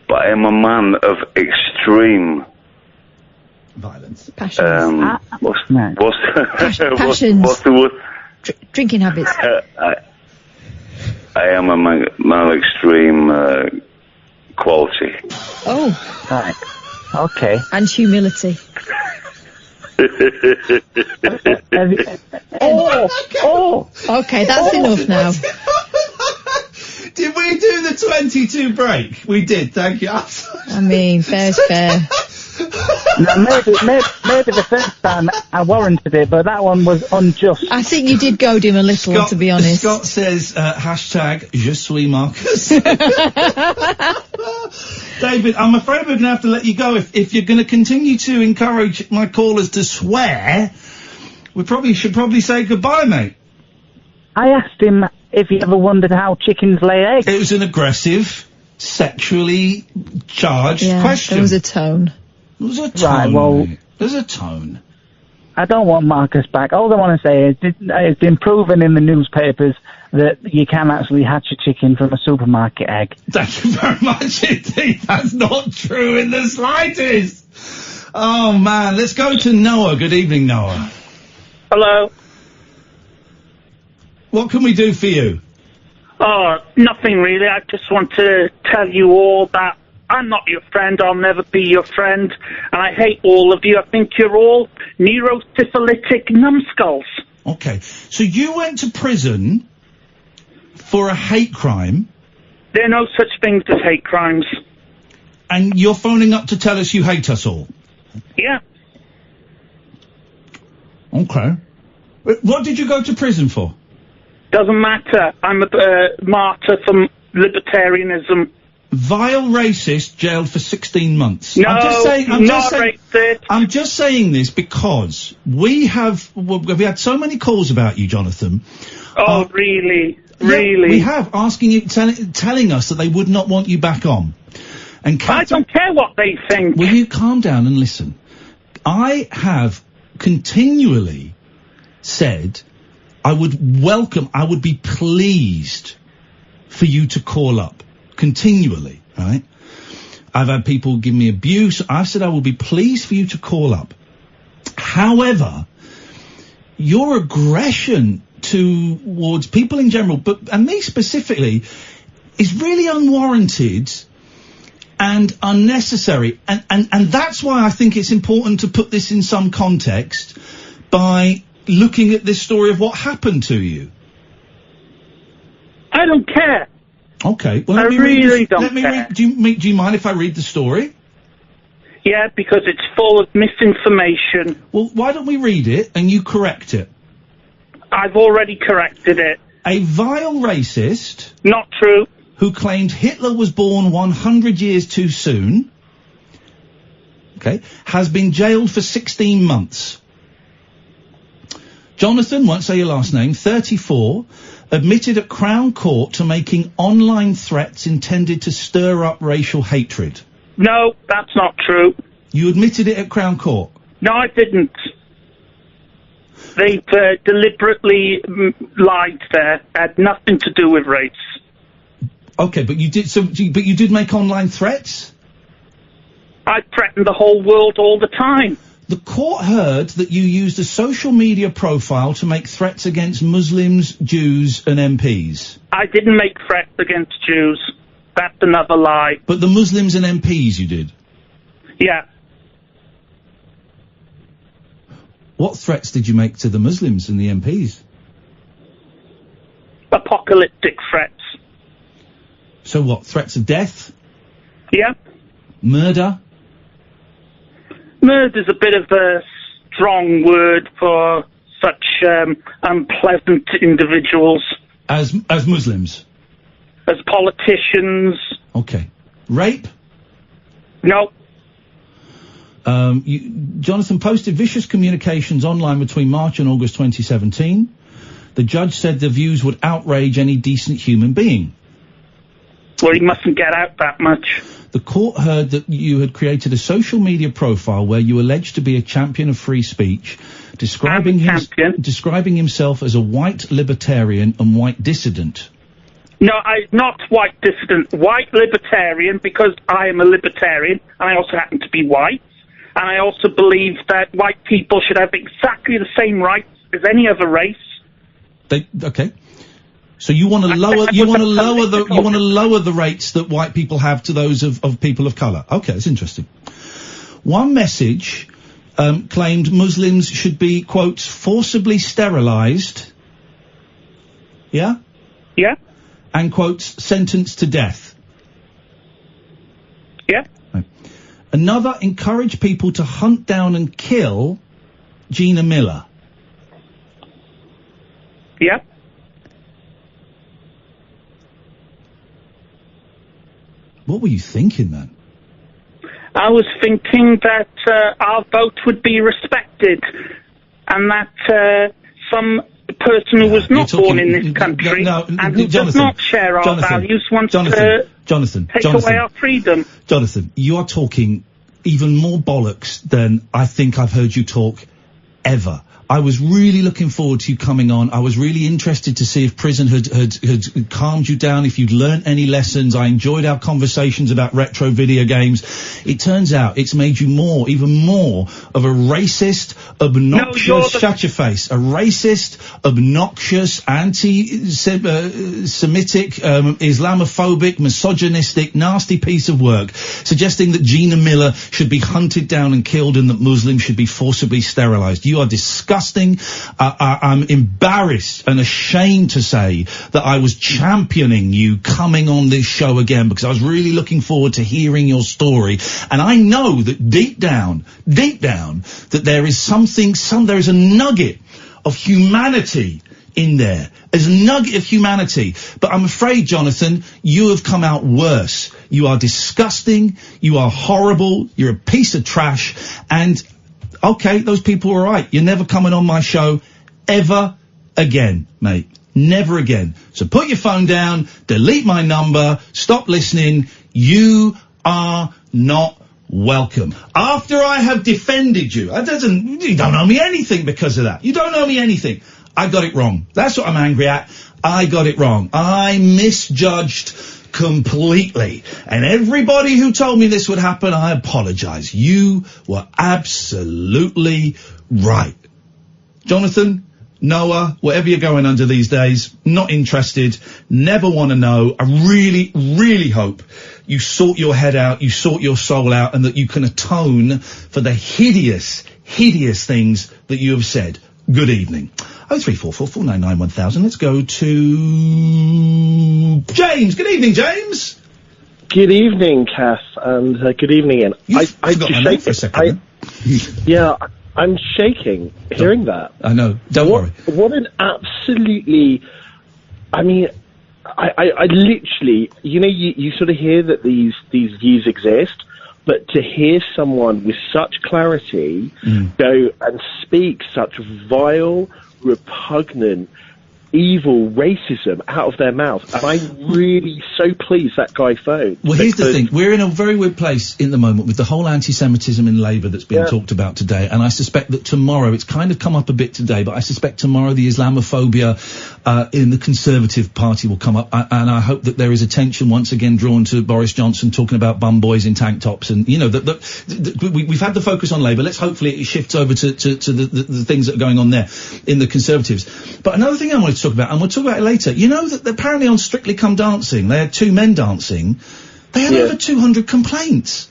But I am a man of extreme violence. Passions. What's the word? Drinking habits. I am a man of extreme quality. Oh. Right. Okay. And humility. Okay, that's enough now. Did we do the 22 break? We did, thank you. I mean, fair's fair. No, maybe the first time I warranted it, but that one was unjust. I think you did goad him a little, to be honest. Scott says, hashtag je suis Marcus. David, I'm afraid we're going to have to let you go. If you're going to continue to encourage my callers to swear, we should probably say goodbye, mate. I asked him if he ever wondered how chickens lay eggs. It was an aggressive, sexually charged question. There was a tone. There was a tone. Right, well, there's a tone. I don't want Marcus back. All I want to say is it's been proven in the newspapers that you can actually hatch a chicken from a supermarket egg. Thank you very much indeed. That's not true in the slightest. Oh, man. Let's go to Noah. Good evening, Noah. Hello. What can we do for you? Oh, nothing really. I just want to tell you all that I'm not your friend. I'll never be your friend. And I hate all of you. I think you're all neurosyphilitic numbskulls. Okay. So you went to prison for a hate crime. There are no such things as hate crimes. And you're phoning up to tell us you hate us all? Yeah. Okay. What did you go to prison for? Doesn't matter. I'm a martyr for libertarianism. Vile racist jailed for 16 months. No, racist. I'm just saying this because we had so many calls about you, Jonathan. Oh, really? Yeah, we have, asking you, telling us that they would not want you back on. And I don't care what they think. Will you calm down and listen? I have continually said I would be pleased for you to call up. Continually, right? I've had people give me abuse. I said I will be pleased for you to call up. However, your aggression towards people in general, and me specifically, is really unwarranted and unnecessary. And that's why I think it's important to put this in some context by looking at this story of what happened to you. I don't care. Okay. Well, I really don't care. Do you mind if I read the story? Yeah, because it's full of misinformation. Well, why don't we read it and you correct it? I've already corrected it. A vile racist... Not true. ...who claimed Hitler was born 100 years too soon, okay, has been jailed for 16 months. Jonathan, won't say your last name, 34... admitted at Crown Court to making online threats intended to stir up racial hatred. No, that's not true. You admitted it at Crown Court? No, I didn't. They've deliberately lied there. Had nothing to do with race. Okay, but you did. But you did make online threats? I threaten the whole world all the time. The court heard that you used a social media profile to make threats against Muslims, Jews and MPs. I didn't make threats against Jews. That's another lie. But the Muslims and MPs you did? Yeah. What threats did you make to the Muslims and the MPs? Apocalyptic threats. So what, threats of death? Yeah. Murder? Murder's a bit of a strong word for such unpleasant individuals. As Muslims? As politicians. Okay. Rape? No. Jonathan posted vicious communications online between March and August 2017. The judge said the views would outrage any decent human being. Well, he mustn't get out that much. The court heard that you had created a social media profile where you alleged to be a champion of free speech, describing himself as a white libertarian and white dissident. No, I'm not white dissident. White libertarian because I am a libertarian and I also happen to be white. And I also believe that white people should have exactly the same rights as any other race. Okay. So you want to lower the rates that white people have to those of people of colour. Okay, that's interesting. One message claimed Muslims should be, quote, forcibly sterilised. Yeah? Yeah. And, quote, sentenced to death. Yeah. Right. Another, encourage people to hunt down and kill Gina Miller. Yep. What were you thinking, man? I was thinking that our vote would be respected, and that some person who was not born in this country and who does not share our values wants to take away our freedom. Jonathan, you are talking even more bollocks than I think I've heard you talk ever. I was really looking forward to you coming on. I was really interested to see if prison had calmed you down, if you'd learnt any lessons. I enjoyed our conversations about retro video games. It turns out it's made you even more of a racist, obnoxious, shut your face, a racist, obnoxious, anti-Semitic, Islamophobic, misogynistic, nasty piece of work, suggesting that Gina Miller should be hunted down and killed and that Muslims should be forcibly sterilised. You are disgusting. I'm embarrassed and ashamed to say that I was championing you coming on this show again, because I was really looking forward to hearing your story. And I know that deep down, that there is there is a nugget of humanity in there. There's a nugget of humanity. But I'm afraid, Jonathan, you have come out worse. You are disgusting. You are horrible. You're a piece of trash. And okay, those people are right. You're never coming on my show ever again, mate. Never again. So put your phone down, delete my number, stop listening. You are not welcome. After I have defended you, you don't owe me anything because of that. You don't owe me anything. I got it wrong. That's what I'm angry at. I got it wrong. I misjudged completely. And everybody who told me this would happen, I apologise. You were absolutely right. Jonathan, Noah, whatever you're going under these days, not interested, never want to know. I really, really hope you sort your head out, you sort your soul out, and that you can atone for the hideous, hideous things that you have said. Good evening. 0344 499 1000. Let's go to James. Good evening, James. Good evening, Kath, and good evening, Ian. I just shake for a second. Yeah, I'm shaking hearing that. I know. Don't worry. What an absolutely. I mean, I literally, you sort of hear that these views exist, but to hear someone with such clarity go and speak such vile, repugnant, evil racism out of their mouth, and I'm really so pleased that guy phoned. Well, here's the thing. We're in a very weird place in the moment with the whole anti-Semitism in Labour that's being talked about today, and I suspect that tomorrow, it's kind of come up a bit today, but I suspect tomorrow the Islamophobia in the Conservative Party will come up, and I hope that there is attention once again drawn to Boris Johnson talking about bum boys in tank tops, and, we've had the focus on Labour. Let's hopefully it shifts over to the things that are going on there in the Conservatives. But another thing I wanted to talk about, and we'll talk about it later, you know that apparently on Strictly Come Dancing, they had two men dancing, they had over 200 complaints.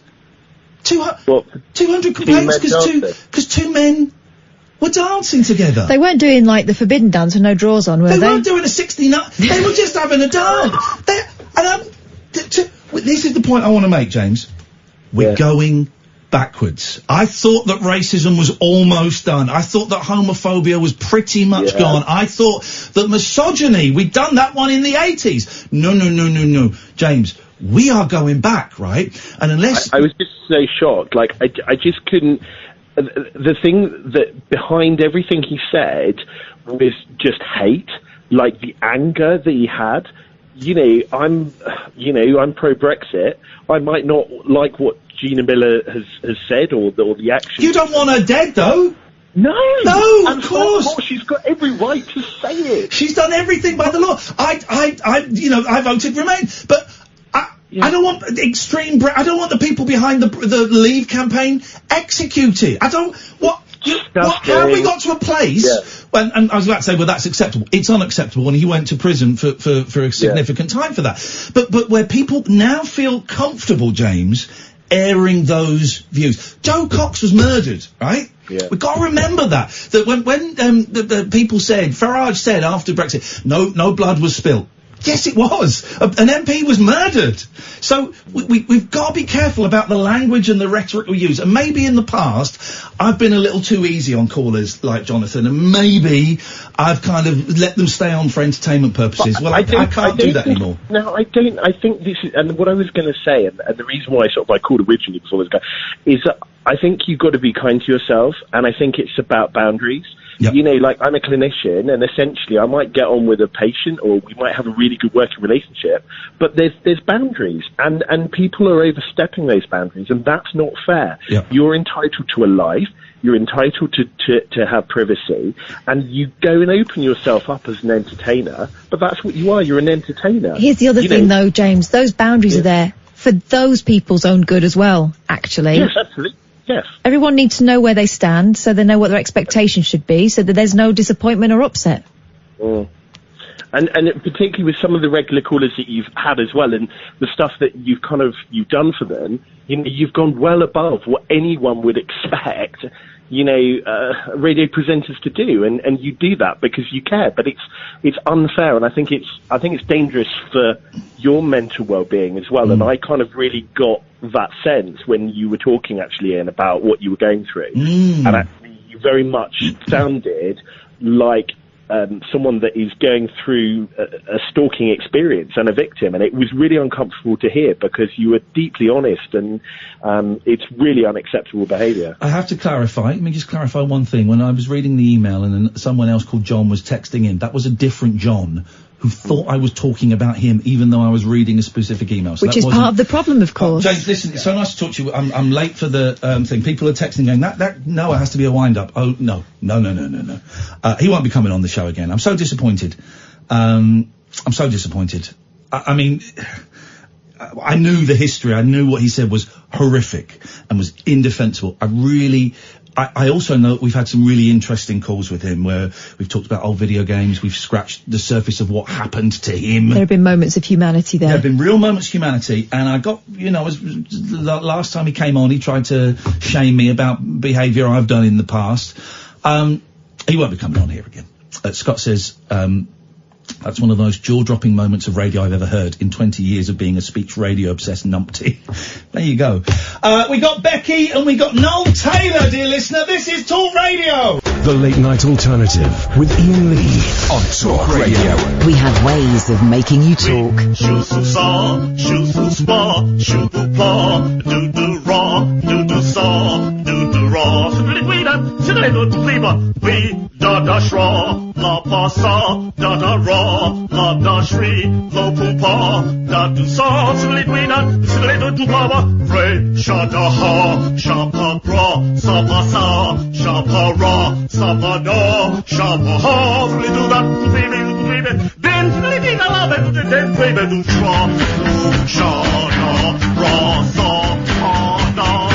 200 complaints because two men were dancing together. They weren't doing like the forbidden dance with no drawers on, were they? They weren't doing a 69. They were just having a dance. This is the point I want to make, James. We're going backwards. I thought that racism was almost done. I thought that homophobia was pretty much gone. I thought that misogyny, we'd done that one in the 80s. No. James, we are going back, right? And unless... I was just so shocked. Like, I just couldn't... The thing that behind everything he said was just hate, like the anger that he had. I'm pro-Brexit. I might not like what Gina Miller has said or the action. You don't want her dead, though. No, of course. She's got every right to say it. She's done everything by the law. I voted Remain, but I don't want extreme. I don't want the people behind the Leave campaign executed. I don't. How have we got to a place and I was about to say, well, that's acceptable. It's unacceptable, and he went to prison for a significant time for that. But where people now feel comfortable, James, airing those views. Joe Cox was murdered, right? Yeah. We've got to remember that when the people said, Farage said after Brexit, no blood was spilt. Yes, it was. An MP was murdered. So we've got to be careful about the language and the rhetoric we use. And maybe in the past, I've been a little too easy on callers like Jonathan, and maybe I've kind of let them stay on for entertainment purposes. Well, I can't do that anymore. No, I don't. I think this is, and what I was going to say, and the reason why I called originally before this guy, is that I think you've got to be kind to yourself, and I think it's about boundaries. Yep. You know, like, I'm a clinician, and essentially I might get on with a patient, or we might have a really good working relationship, but there's boundaries, and people are overstepping those boundaries, and that's not fair. Yep. You're entitled to a life, you're entitled to have privacy, and you go and open yourself up as an entertainer, but that's what you are, you're an entertainer. Here's the other thing, though, James, those boundaries are there for those people's own good as well, actually. Yes, absolutely. Yes. Everyone needs to know where they stand, so they know what their expectations should be, so that there's no disappointment or upset. Mm. And particularly with some of the regular callers that you've had as well, and the stuff that you've done for them, you know, you've gone well above what anyone would expect, you know, radio presenters to do, and you do that because you care. But it's unfair, and I think it's dangerous for your mental well-being as well. And I kind of really got that sense when you were talking, actually, Ian, about what you were going through, and actually you very much sounded like someone that is going through a stalking experience and a victim, and it was really uncomfortable to hear because you were deeply honest, and it's really unacceptable behaviour. I have to clarify. Let me just clarify one thing. When I was reading the email and then someone else called John was texting in, that was a different John who thought I was talking about him, even though I was reading a specific email. So which is part of the problem, of course. James, listen, it's so nice to talk to you. I'm late for the thing. People are texting going, that Noah has to be a wind-up. Oh, no. He won't be coming on the show again. I'm so disappointed. I mean, I knew the history. I knew what he said was horrific and was indefensible. I also know we've had some really interesting calls with him where we've talked about old video games. We've scratched the surface of what happened to him. There have been moments of humanity there. There have been real moments of humanity. And I got, you know, the last time he came on, he tried to shame me about behaviour I've done in the past. He won't be coming on here again. Scott says, that's one of the most jaw-dropping moments of radio I've ever heard in 20 years of being a speech radio-obsessed numpty. There you go. We got Becky and we got Noel Taylor, dear listener. This is Talk Radio. The Late Night Alternative with Iain Lee on Talk Radio. We have ways of making you talk. Shoo-soo-saw, shoo-soo-spa, shoo-poo-paw, do-do-raw, do-do-saw, do-do-raw, shoo-do-do-da, shoo-do-do-do-do-do-do, we-da-da-shraw, la-pa-saw, da-da-raw, la-da-shri, lo-poo-paw, da-do-saw, shoo-do-do-da, shoo-do-do-do-do-do-do, re-sha-da-ha, sha-pa-pra, sa-pa-sa, sha-pa-ra, sa-pa-da, sha-pa-ha, shoo-do-do-da, baby, then, then, baby, do-shra, sha-da, sa-pa-da,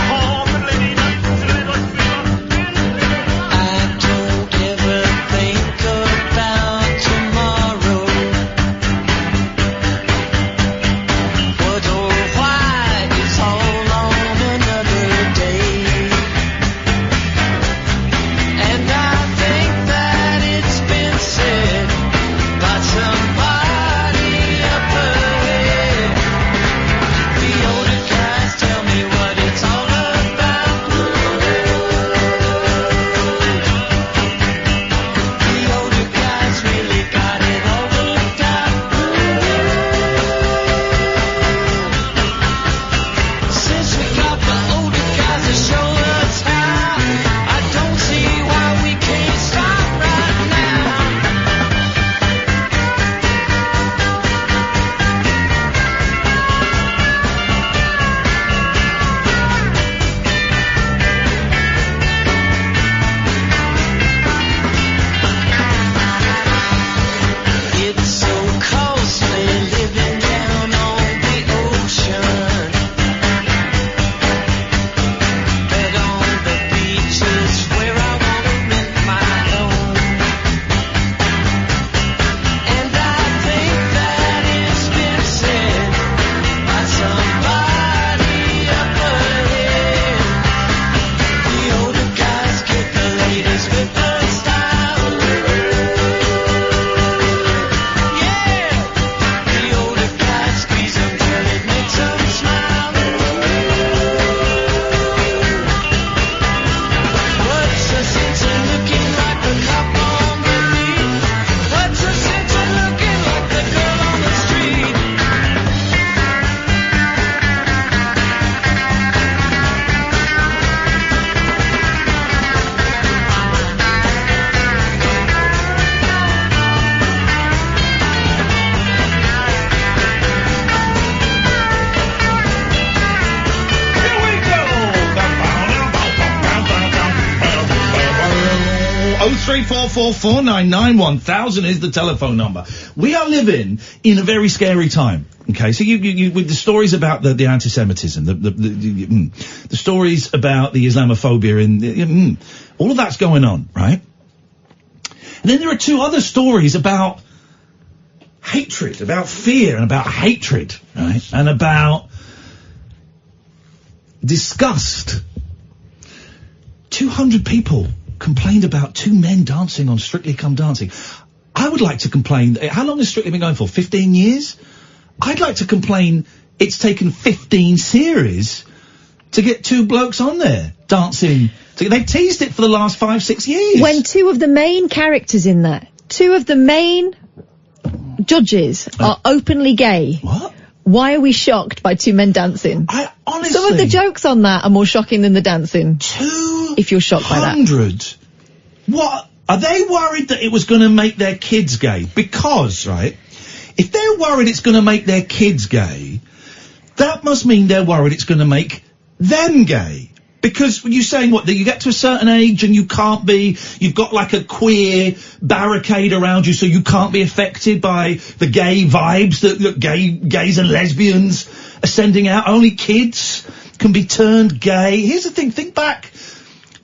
03444991000 is the telephone number. We are living in a very scary time. Okay, so you with the stories about the anti-Semitism, the stories about the Islamophobia, and all of that's going on, right? And then there are two other stories about hatred, about fear, and about hatred, right? And about disgust. 200 people complained about two men dancing on Strictly Come Dancing. I would like to complain. How long has Strictly been going for? 15 years? I'd like to complain it's taken 15 series to get two blokes on there dancing. They've teased it for the last 5-6 years. When two of the main characters in that, two of the main judges are openly gay. What? Why are we shocked by two men dancing? Honestly, some of the jokes on that are more shocking than the dancing. If you're shocked by that. 200? What? Are they worried that it was going to make their kids gay? Because, right, if they're worried it's going to make their kids gay, that must mean they're worried it's going to make them gay. Because you're saying what, that you get to a certain age and you can't be, you've got like a queer barricade around you so you can't be affected by the gay vibes that gays and lesbians are sending out. Only kids can be turned gay. Here's the thing, think back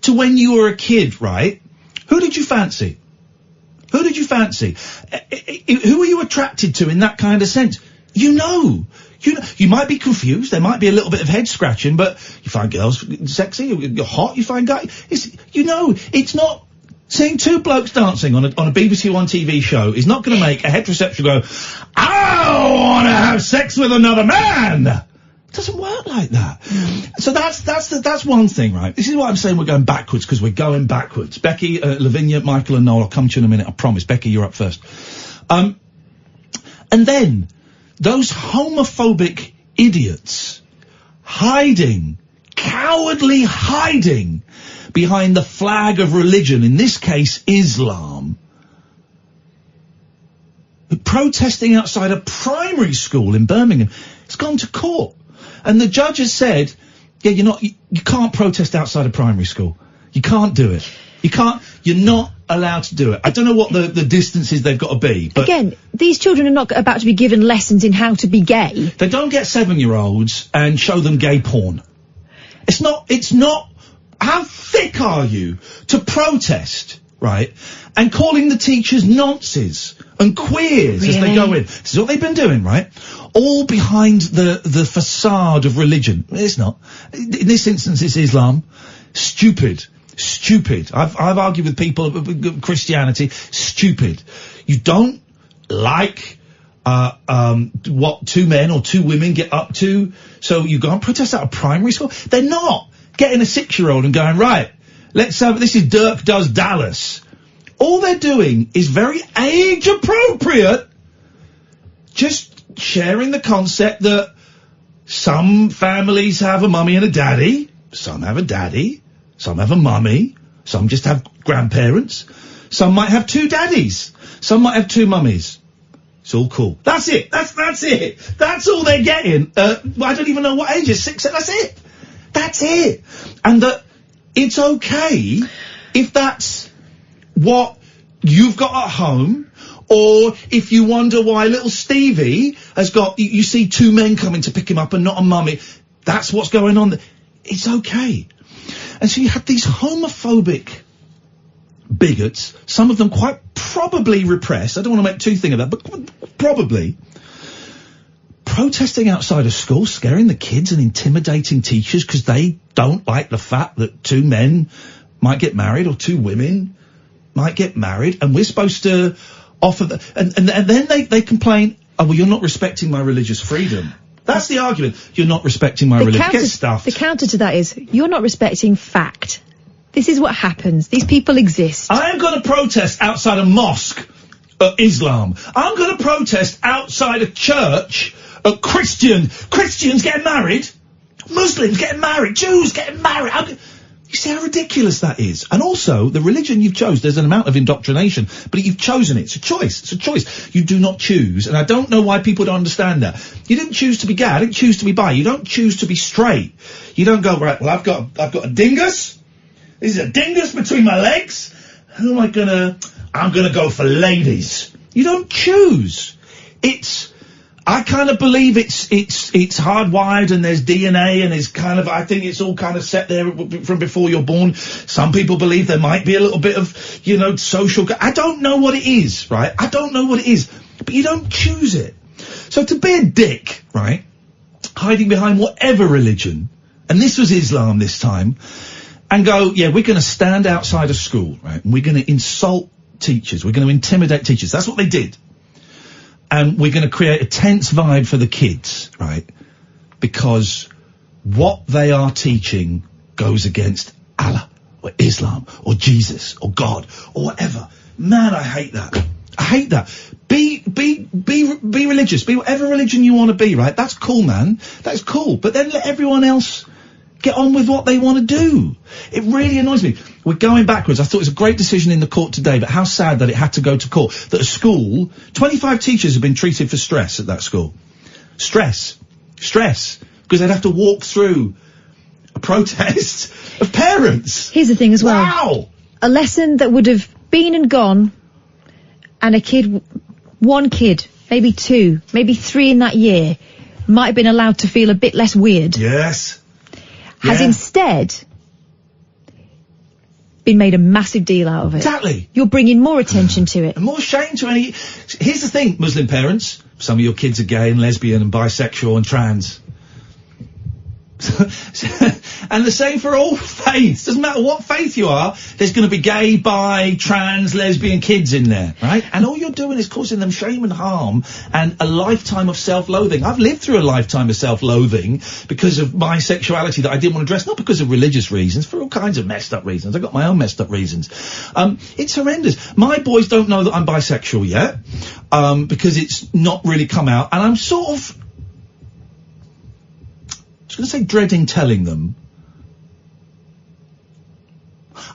to when you were a kid, right? Who did you fancy? Who did you fancy? Who were you attracted to in that kind of sense? You know, you might be confused. There might be a little bit of head scratching, but you find girls sexy, you're hot, you find guys. It's not seeing two blokes dancing on a BBC One TV show is not going to make a heterosexual go, I want to have sex with another man. It doesn't work like that. So that's one thing, right? This is why I'm saying we're going backwards, because we're going backwards. Becky, Lavinya, Michael and Noel, I'll come to you in a minute, I promise. Becky, you're up first. And then those homophobic idiots cowardly hiding behind the flag of religion, in this case Islam, protesting outside a primary school in Birmingham. It's gone to court. And the judge has said, yeah, you can't protest outside a primary school. You can't do it. You're not allowed to do it. I don't know what the distances they've got to be, but again, these children are not about to be given lessons in how to be gay. They don't get 7-year-olds and show them gay porn. It's not, how thick are you to protest, right? And calling the teachers nonces and queers as they go in. This is what they've been doing, right? All behind the facade of religion. It's not. In this instance, it's Islam. Stupid. I've argued with people of Christianity. Stupid. You don't like what two men or two women get up to, so you go and protest out of primary school. They're not getting a 6-year-old and going, right, let's have, this is Dirk Does Dallas. All they're doing is very age appropriate, just sharing the concept that some families have a mummy and a daddy, some have a daddy, some have a mummy, some just have grandparents, some might have two daddies, some might have two mummies. It's all cool. That's it. That's it. That's all they're getting. I don't even know what age is, 6, that's it. That's it. And that it's okay if that's what you've got at home, or if you wonder why little Stevie has got, you see two men coming to pick him up and not a mummy. That's what's going on. It's okay. And so you have these homophobic bigots, some of them quite probably repressed. I don't want to make too thing of that, but probably protesting outside of school, scaring the kids and intimidating teachers because they don't like the fact that two men might get married or two women might get married, and we're supposed to offer and then they complain, oh, well, you're not respecting my religious freedom. That's the argument. You're not respecting my religion. Get stuffed. The counter to that is, you're not respecting fact. This is what happens. These people exist. I am going to protest outside a mosque, Islam. I'm going to protest outside a church, Christians getting married, Muslims getting married, Jews getting married. You see how ridiculous that is? And also, the religion you've chose, there's an amount of indoctrination, but you've chosen it. It's a choice. It's a choice. You do not choose. And I don't know why people don't understand that. You didn't choose to be gay. I didn't choose to be bi. You don't choose to be straight. You don't go, right, well, I've got a dingus. This is a dingus between my legs. Who am I I'm gonna go for ladies. You don't choose. I kind of believe it's hardwired, and there's DNA, and it's kind of, I think it's all kind of set there from before you're born. Some people believe there might be a little bit of, social, I don't know what it is, right? I don't know what it is, but you don't choose it. So to be a dick, right, hiding behind whatever religion, and this was Islam this time, and go, yeah, we're gonna stand outside a school, right, and we're gonna insult teachers, we're gonna intimidate teachers, that's what they did. And we're going to create a tense vibe for the kids, right? Because what they are teaching goes against Allah, or Islam, or Jesus, or God, or whatever. Man, I hate that. I hate that. Be religious. Be whatever religion you want to be, right? That's cool, man. That's cool. But then let everyone else get on with what they want to do. It really annoys me. We're going backwards. I thought it was a great decision in the court today, but how sad that it had to go to court. That a school, 25 teachers have been treated for stress at that school. Stress. Because they'd have to walk through a protest of parents. Here's the thing as well. Wow! A lesson that would have been and gone, and one kid, maybe 2, maybe 3 in that year, might have been allowed to feel a bit less weird. Yes. Has instead been made a massive deal out of it. Exactly. You're bringing more attention to it. And more shame to any... Here's the thing, Muslim parents. Some of your kids are gay and lesbian and bisexual and trans. And the same for all faiths. Doesn't matter what faith you are, there's going to be gay, bi, trans, lesbian kids in there, right? And all you're doing is causing them shame and harm and a lifetime of self-loathing. I've lived through a lifetime of self-loathing because of my sexuality that I didn't want to dress, not because of religious reasons, for all kinds of messed up reasons. I've got my own messed up reasons. It's horrendous. My boys don't know that I'm bisexual yet, because it's not really come out, and I'm sort of... I was going to say dreading telling them.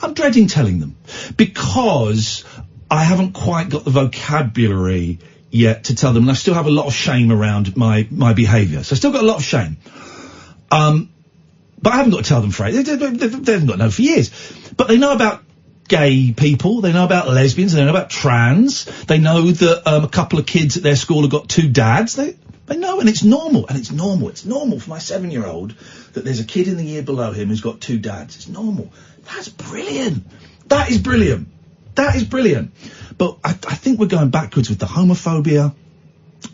I'm dreading telling them because I haven't quite got the vocabulary yet to tell them, and I still have a lot of shame around my behaviour. So I still got a lot of shame. But I haven't got to tell them for it. They haven't got to know for years. But they know about gay people, they know about lesbians, they know about trans, they know that a couple of kids at their school have got 2 dads. They know, and it's normal, It's normal for my 7-year-old that there's a kid in the year below him who's got 2 dads. It's normal. That's brilliant. That is brilliant. But I think we're going backwards with the homophobia,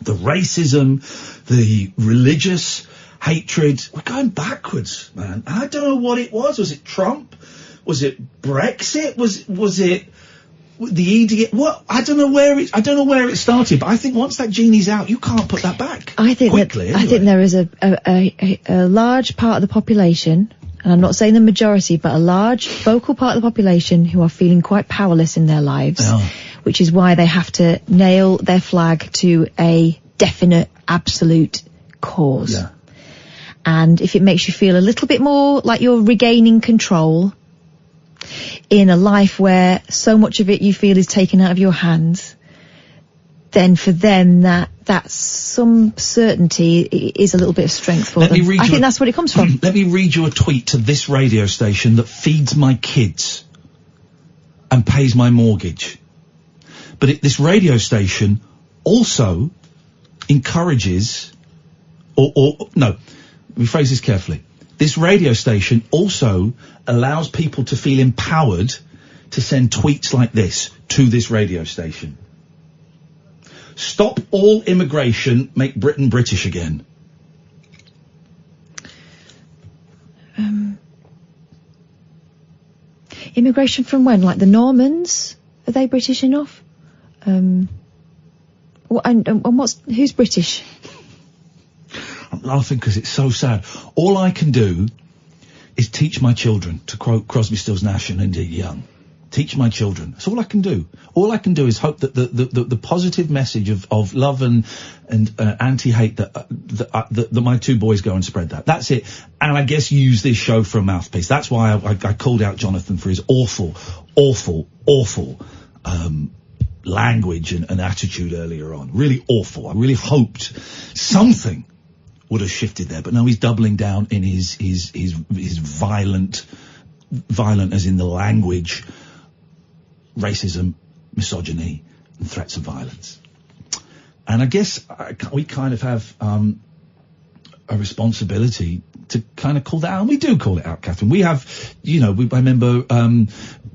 the racism, the religious hatred. We're going backwards, man. And I don't know what it was. Was it Trump? Was it Brexit? Was it the ED? What? I don't know where it started, but I think once that genie's out, you can't put that back. I think there is a large part of the population, and I'm not saying the majority, but a large vocal part of the population who are feeling quite powerless in their lives, which is why they have to nail their flag to a definite, absolute cause. Yeah. And if it makes you feel a little bit more like you're regaining control in a life where so much of it you feel is taken out of your hands, then for them that's some certainty is a little bit of strength for them. I think that's what it comes from. Let me read you a tweet to this radio station that feeds my kids and pays my mortgage. But this radio station also encourages, no, rephrase this carefully. This radio station also allows people to feel empowered to send tweets like this to this radio station. Stop all immigration, make Britain British again. Immigration from when? Like the Normans? Are they British enough? And who's British? I'm laughing because it's so sad. All I can do is teach my children, to quote Crosby, Stills, Nash and indeed Young. Teach my children. That's all I can do. All I can do is hope that the positive message of love and anti-hate that my 2 boys go and spread that. That's it. And I guess use this show for a mouthpiece. That's why I called out Jonathan for his awful language and attitude earlier on. Really awful. I really hoped something would have shifted there, but no, he's doubling down in his violent as in the language racism, misogyny, and threats of violence. And I guess we kind of have a responsibility to kind of call that out. And we do call it out, Catherine. We have, I remember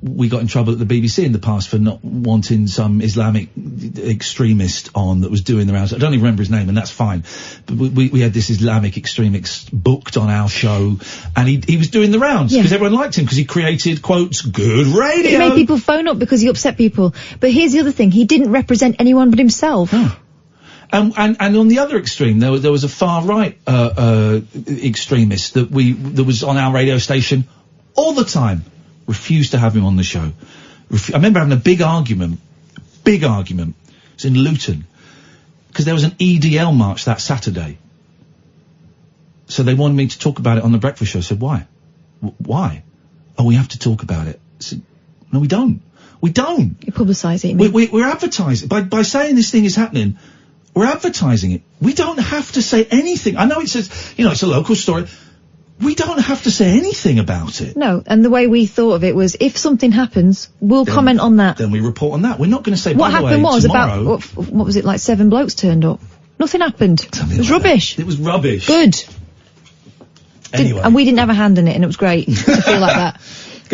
we got in trouble at the BBC in the past for not wanting some Islamic extremist on that was doing the rounds. I don't even remember his name, and that's fine. But we had this Islamic extremist booked on our show, and he was doing the rounds because everyone liked him because he created, quotes, good radio. He made people phone up because he upset people. But here's the other thing. He didn't represent anyone but himself. Oh. And on the other extreme, there was a far right extremist that was on our radio station all the time. Refused to have him on the show. I remember having a big argument. It was in Luton because there was an EDL march that Saturday. So they wanted me to talk about it on the breakfast show. I said, why? Why? Oh, we have to talk about it. I said, no, we don't. We don't. You publicise it. We're advertising by saying this thing is happening. We're advertising it. We don't have to say anything. I know it says, it's a local story. We don't have to say anything about it. No, and the way we thought of it was, if something happens, we'll comment on that. Then we report on that. We're not going to say, what by the way, happened was tomorrow, about, what was it, like 7 blokes turned up? Nothing happened. It was rubbish. It was rubbish. Good. Anyway. And we didn't have a hand in it, and it was great to feel like that.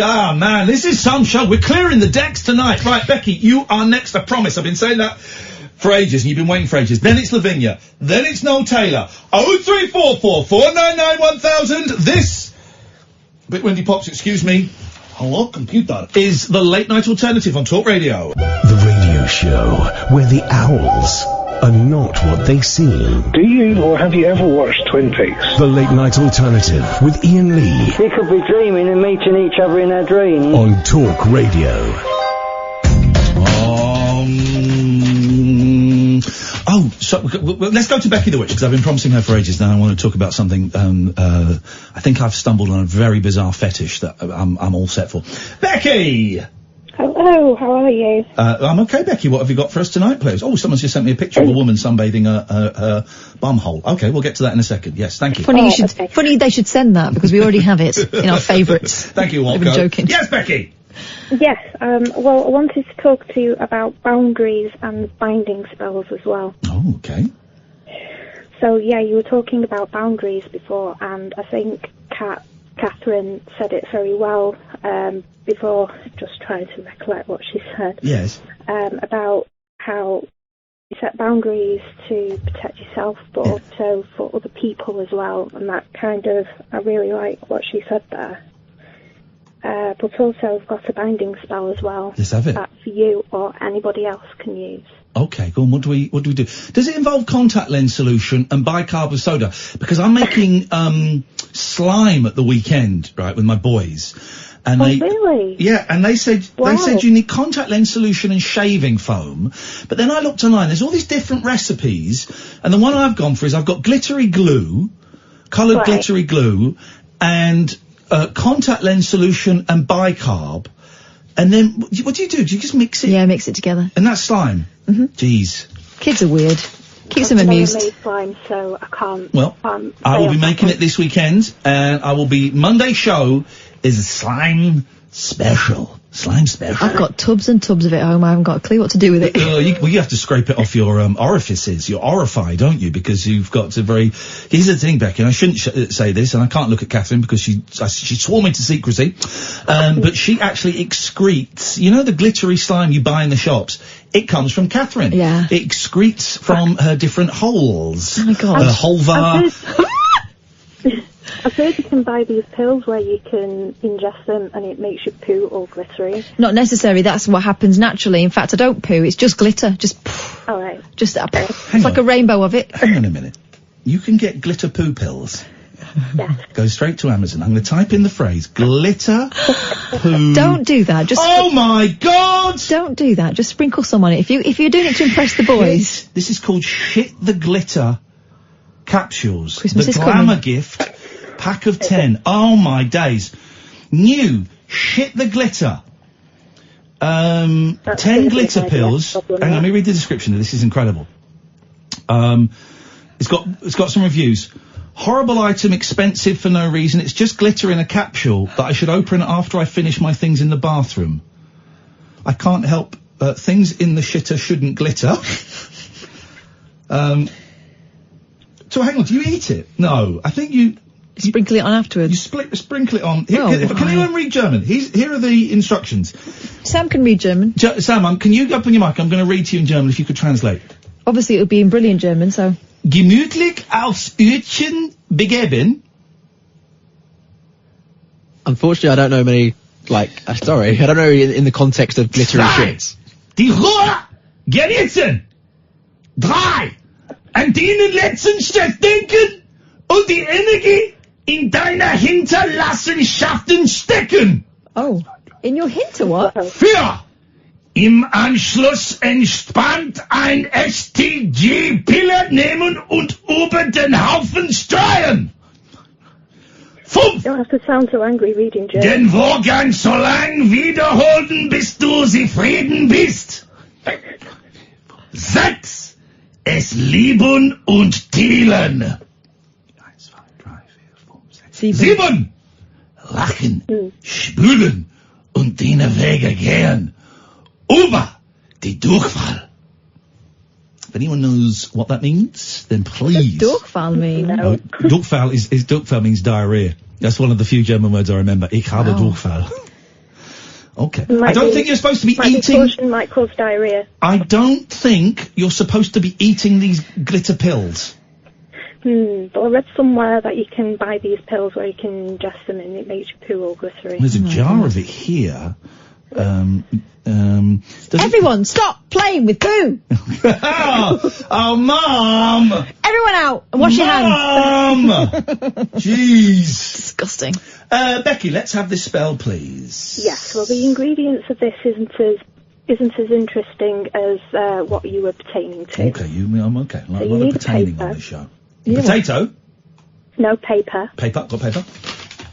Ah, man, this is some show. We're clearing the decks tonight. Right, Becky, you are next, I promise. I've been saying that for ages, and you've been waiting for ages. Then it's Lavinya. Then it's Noel Taylor. 03444 499 1000. This, bit windy pops, excuse me. Hello, computer. Is the late night alternative on Talk Radio. The radio show where the owls are not what they seem. Do you or have you ever watched Twin Peaks? The late night alternative with Iain Lee. We could be dreaming and meeting each other in our dreams. On Talk Radio. So let's go to Becky the Witch, because I've been promising her for ages now. I want to talk about something, I think I've stumbled on a very bizarre fetish that I'm all set for. Becky! Hello, how are you? I'm okay, Becky. What have you got for us tonight, please? Oh, someone's just sent me a picture of a woman sunbathing her bum hole. Okay, we'll get to that in a second. Yes, thank you. Funny they should send that, because we already have it in our favourites. Thank you, Walco. I'm joking. Yes, Becky! Yes, well, I wanted to talk to you about boundaries and binding spells as well. Oh, okay. So, yeah, you were talking about boundaries before, and I think Catherine said it very well before, just trying to recollect what she said. Yes. About how you set boundaries to protect yourself, but also for other people as well, and that kind of, I really like what she said there. But also I've got a binding spell as well. Yes, have it. That for you or anybody else can use. Okay, go on. What do we do? Does it involve contact lens solution and bicarb of soda? Because I'm making slime at the weekend, right, with my boys. And really? Yeah, and they said you need contact lens solution and shaving foam. But then I looked online. There's all these different recipes, and the one I've gone for is I've got glittery glue, coloured glittery glue, and contact lens solution and bicarb, and then what do? Do you just mix it? Yeah, mix it together. And that's slime? Mm-hmm. Jeez. Kids are weird. Keeps them amused. I've made slime, so I can't. Well, I will be making it this weekend, and I will be, Monday show is a slime special. Slime special. I've got tubs and tubs of it at home. I haven't got a clue what to do with it. You have to scrape it off your orifices. You're orified, don't you? Because you've got to Here's the thing, Becky, and I shouldn't say this, and I can't look at Catherine because she swore me to secrecy. But she actually excretes. You know the glittery slime you buy in the shops? It comes from Catherine. Yeah. It excretes from her different holes. Oh my God. Her vulva. I've heard you can buy these pills where you can ingest them and it makes your poo all glittery. Not necessary. That's what happens naturally. In fact, I don't poo. It's just glitter. Just. All right. Just it's like a rainbow of it. Hang on a minute. You can get glitter poo pills. Yes. Go straight to Amazon. I'm going to type in the phrase glitter poo. Don't do that. Just. Oh my God! Don't do that. Just sprinkle some on it. If you're doing it to impress the boys. This is called Shit the Glitter capsules. Christmas is glamour coming. gift. Pack of 10. Oh my days. New Shit the Glitter. 10 glitter pills. Hang on, let me read the description. This is incredible. It's got some reviews. Horrible item, expensive for no reason. It's just glitter in a capsule that I should open after I finish my things in the bathroom. I can't help, things in the shitter shouldn't glitter. So hang on, do you eat it? No, I think you sprinkle it on afterwards. You sprinkle it on. Can anyone read German? Here are the instructions. Sam can read German. Sam, can you open your mic? I'm going to read to you in German if you could translate. Obviously, it would be in brilliant German, so. Gemütlich aufs Örtchen begeben. Unfortunately, I don't know many, sorry, I don't know in the context of glittery shits. Die Ruhe genießen. 3. An den letzten denken und die Energie in deiner Hinterlassenschaften stecken. Oh, in your hinter what? 4. Im Anschluss entspannt ein STG-Pille nehmen und über den Haufen streuen. 5. You don't have to sound so angry reading German. Den Vorgang so lang wiederholen, bis du zufrieden bist. 6. Es lieben und teilen. 1, 2, 3, 4, 5, 6, 7. Lachen, spülen und deine Wege gehen. Über die Durchfall. If anyone knows what that means, then please. Durchfall mean? No. Durchfall means diarrhea. That's one of the few German words I remember. Ich habe Durchfall. Okay. I don't think you're supposed to be eating. Might cause diarrhea. I don't think you're supposed to be eating these glitter pills. But I read somewhere that you can buy these pills where you can ingest them and it makes your poo all glittery. There's a jar of it here. Everyone, stop playing with poo! Oh, Mum! Everyone out and wash your hands. Mum! Jeez. Disgusting. Becky, let's have this spell, please. Yes, well, the ingredients of this isn't as interesting as what you were pertaining to. Okay, okay. So you need pertaining paper. on this show. Potato? No, paper. Paper? Got paper?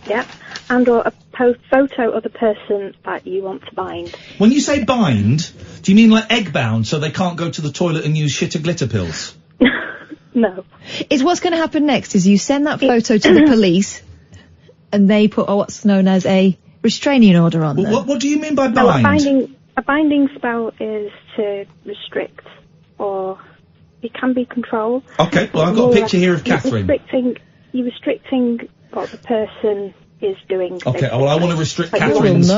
Yeah. And/or a photo of the person that you want to bind. When you say bind, do you mean like egg bound so they can't go to the toilet and use shit or glitter pills? No. It's what's going to happen next is you send that photo to the police and they put what's known as a restraining order on them. What do you mean by No, bind? a binding spell is to restrict, or it can be control. Okay, well, I've got a picture here of Catherine. You're restricting what the person is doing. Okay, well, I want to restrict Catherine's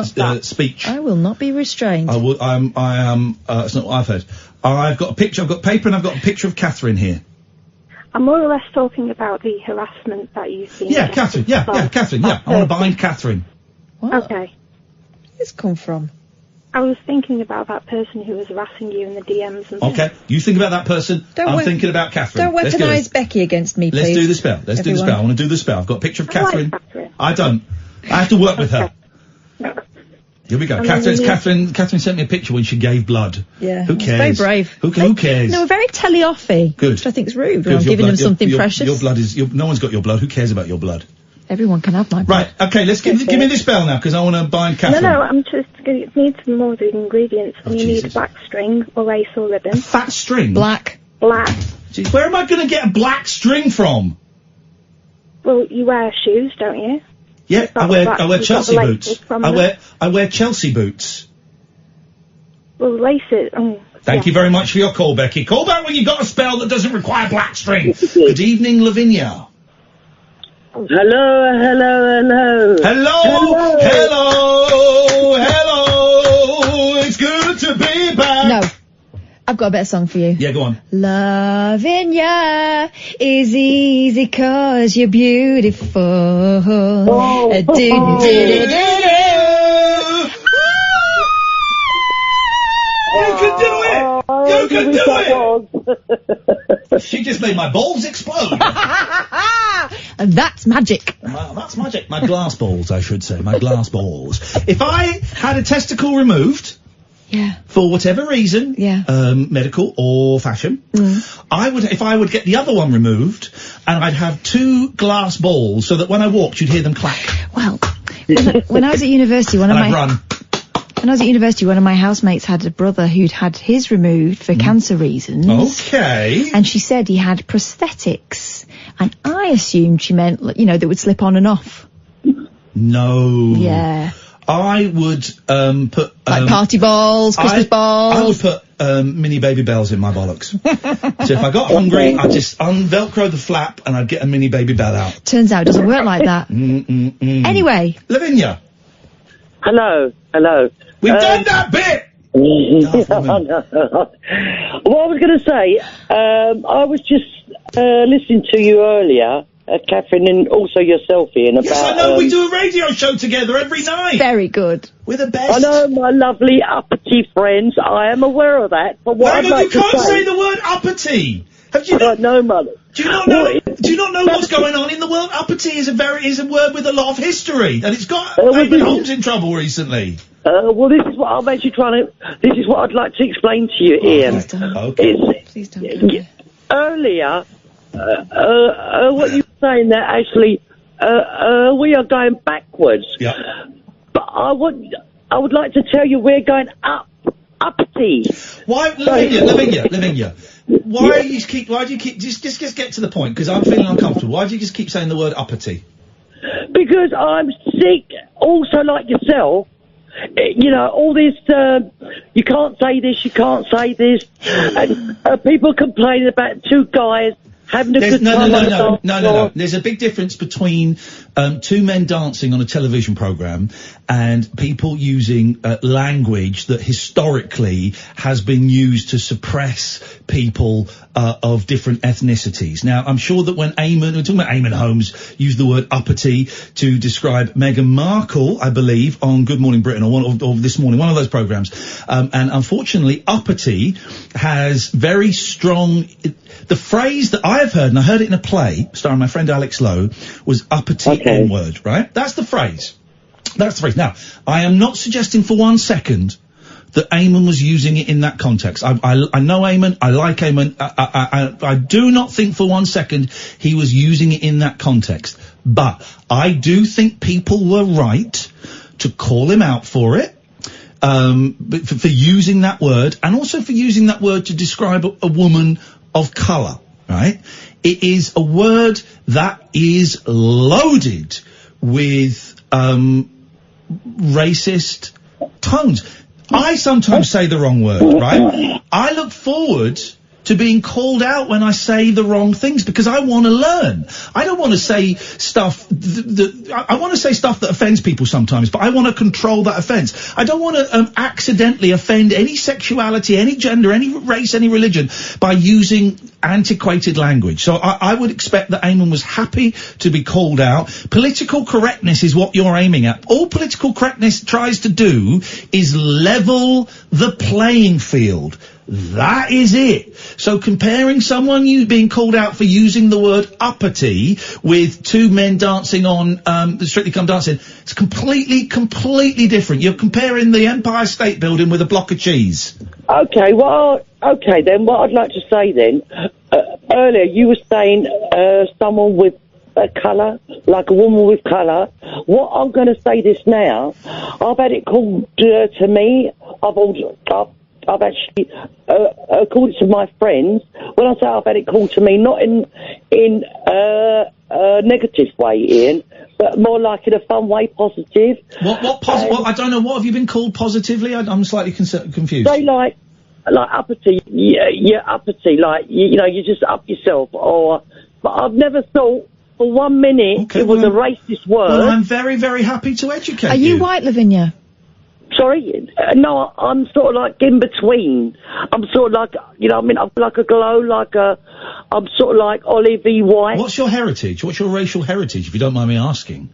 speech. I will not be restrained. I am, that's not what I've heard. I've got a picture, I've got paper and I've got a picture of Catherine here. I'm more or less talking about the harassment that you've seen. Yeah, Catherine, Catherine, I want to bind Catherine. What? Okay. Where did this come from? I was thinking about that person who was harassing you in the DMs and Okay, you think about that person, I'm thinking about Catherine. Don't weaponise Becky against me, please. Let's do the spell, do the spell. I want to do the spell. I've got a picture of Catherine. I don't. I have to work with her. Here we go. Catherine sent me a picture when she gave blood. Yeah. Who cares? Very brave. Who cares? No, very telly-offy. Good. Which I think is rude when I'm giving them something precious. Your blood is, no one's got your blood. Who cares about your blood? Everyone can have my blood. Right, okay, give me the spell now, because I want to bind Catherine. No, I'm just going to need some more of the ingredients. You need black string, or lace, or ribbon. A fat string? Black. Jeez, where am I going to get a black string from? Well, you wear shoes, don't you? Yeah, I wear Chelsea boots. I wear Chelsea boots. Well, lace it. Thank you very much for your call, Becky. Call back when you've got a spell that doesn't require black string. Good evening, Lavinya. Hello. It's good to be back. No. I've got a better song for you. Yeah, go on. Lavinya is easy 'cause you're beautiful. You can do it! You can do it! She just made my balls explode. And that's magic. Well, that's magic. My glass balls, I should say. My glass balls. If I had a testicle removed... Yeah. For whatever reason, yeah, medical or fashion, if I would get the other one removed, and I'd have 2 glass balls so that when I walked, you'd hear them clack. Well, when I was at university, one of my housemates had a brother who'd had his removed for cancer reasons. Okay. And she said he had prosthetics, and I assumed she meant, that would slip on and off. No. Yeah. I would put like party balls, Christmas balls. I would put mini baby bells in my bollocks. So if I got hungry, I'd just unvelcro the flap and I'd get a mini baby bell out. Turns out it doesn't work like that. Anyway, Lavinya. Hello. We've done that bit. Well, I was going to say, I was just listening to you earlier, Catherine, and also yourself, Ian, about... Yes, I know, we do a radio show together every night. Very good. We're the best. I know, my lovely uppity friends, I am aware of that, but what I'd like you can't to say the word uppity. Have you no, Mother. Do you not know? Do you not know what's going on in the world? Uppity is a word with a lot of history, and it's got Eamon Holmes in trouble recently. Well, this is what I'm actually this is what I'd like to explain to you, Ian. Okay. Please don't. Earlier, what you were saying there, actually, we are going backwards. Yeah. But I would like to tell you we're going uppity. Why, Lavinya? Why do you keep, just get to the point, because I'm feeling uncomfortable. Why do you just keep saying the word uppity? Because I'm sick, also like yourself. You know, all this, you can't say this, you can't say this. And people complaining about two guys having a good time. No. There's a big difference between two men dancing on a television programme and people using language that historically has been used to suppress people of different ethnicities. Now, I'm sure that when we're talking about Eamon Holmes used the word uppity to describe Meghan Markle, I believe, on Good Morning Britain or this morning, one of those programmes. And unfortunately, uppity has very strong... The phrase that I have heard, and I heard it in a play starring my friend Alex Lowe, was uppity N-word, right? That's the phrase. Now, I am not suggesting for 1 second that Eamon was using it in that context. I know Eamon, I like Eamon, I do not think for 1 second he was using it in that context. But I do think people were right to call him out for it, for using that word, and also for using that word to describe a woman of colour, right? It is a word that is loaded with racist tones. I sometimes say the wrong word, right? I look forward to being called out when I say the wrong things because I want to learn. I don't want to say stuff I want to say stuff that offends people sometimes, but I want to control that offence. I don't want to accidentally offend any sexuality, any gender, any race, any religion by using antiquated language. So I would expect that Eamon was happy to be called out. Political correctness is what you're aiming at. All political correctness tries to do is level the playing field. That is it. So comparing someone being called out for using the word uppity with two men dancing on the Strictly Come Dancing, it's completely different. You're comparing the Empire State Building with a block of cheese. Okay, well, okay then, what I'd like to say then, earlier you were saying someone with a colour, like a woman with colour. What I'm going to say this now, I've had it called to me, I've actually called it to my friends. When I say I've had it called to me, not in a negative way, Ian, but more like in a fun way, positive. What I don't know. What have you been called positively? I'm slightly confused. They like uppity. Yeah, uppity. Like you know, you just up yourself. But I've never thought for 1 minute it was a racist word. Well, I'm very, very happy to educate you. Are you white, Lavinya? Sorry? No, I'm sort of like in between. I'm sort of like, you know, I mean, I'm like a glow, I'm sort of like olivey white. What's your heritage? What's your racial heritage, if you don't mind me asking?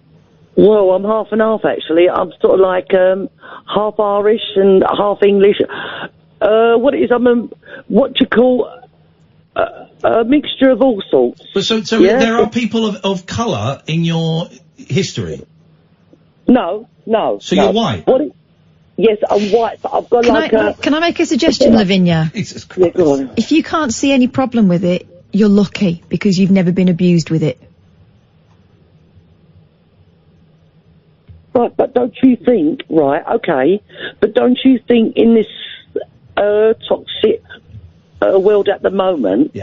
Well, I'm half and half, actually. I'm sort of like half Irish and half English. What it is, I'm what you call a mixture of all sorts. But so yeah? There are people of colour in your history? No. So you're white? Yes, I'm white, but I've got Can I make a suggestion, Lavinya? Jesus Christ. Yeah, go on. If you can't see any problem with it, you're lucky, because you've never been abused with it. Right, but don't you think, but don't you think in this toxic world at the moment,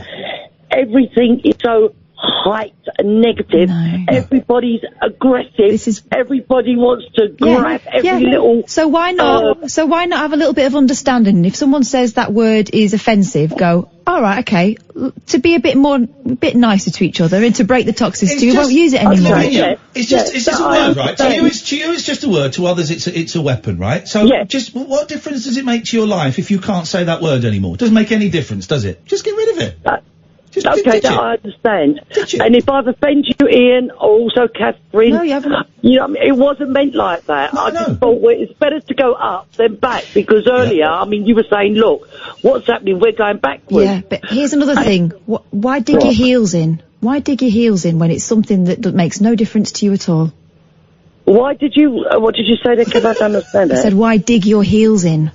everything is so hyped and negative. Everybody's aggressive. Everybody wants to grab every little... So why not have a little bit of understanding? If someone says that word is offensive, go, all right, okay, to be a bit nicer to each other and to break the toxicity, we won't use it anymore. It's just a word, right? To you, it's just a word. To others, it's a weapon, right? So, just what difference does it make to your life if you can't say that word anymore? Doesn't make any difference, does it? Just get rid of it. Okay, that I understand. And if I've offended you, Ian, or also Catherine, no, you haven't. You know, it wasn't meant like that. I just thought it's better to go up than back, because earlier, I mean, you were saying, look, what's happening? We're going backwards. Yeah, but here's another thing. Why dig your heels in? Why dig your heels in when it's something that makes no difference to you at all? What did you say there? Because I don't understand it. I said, why dig your heels in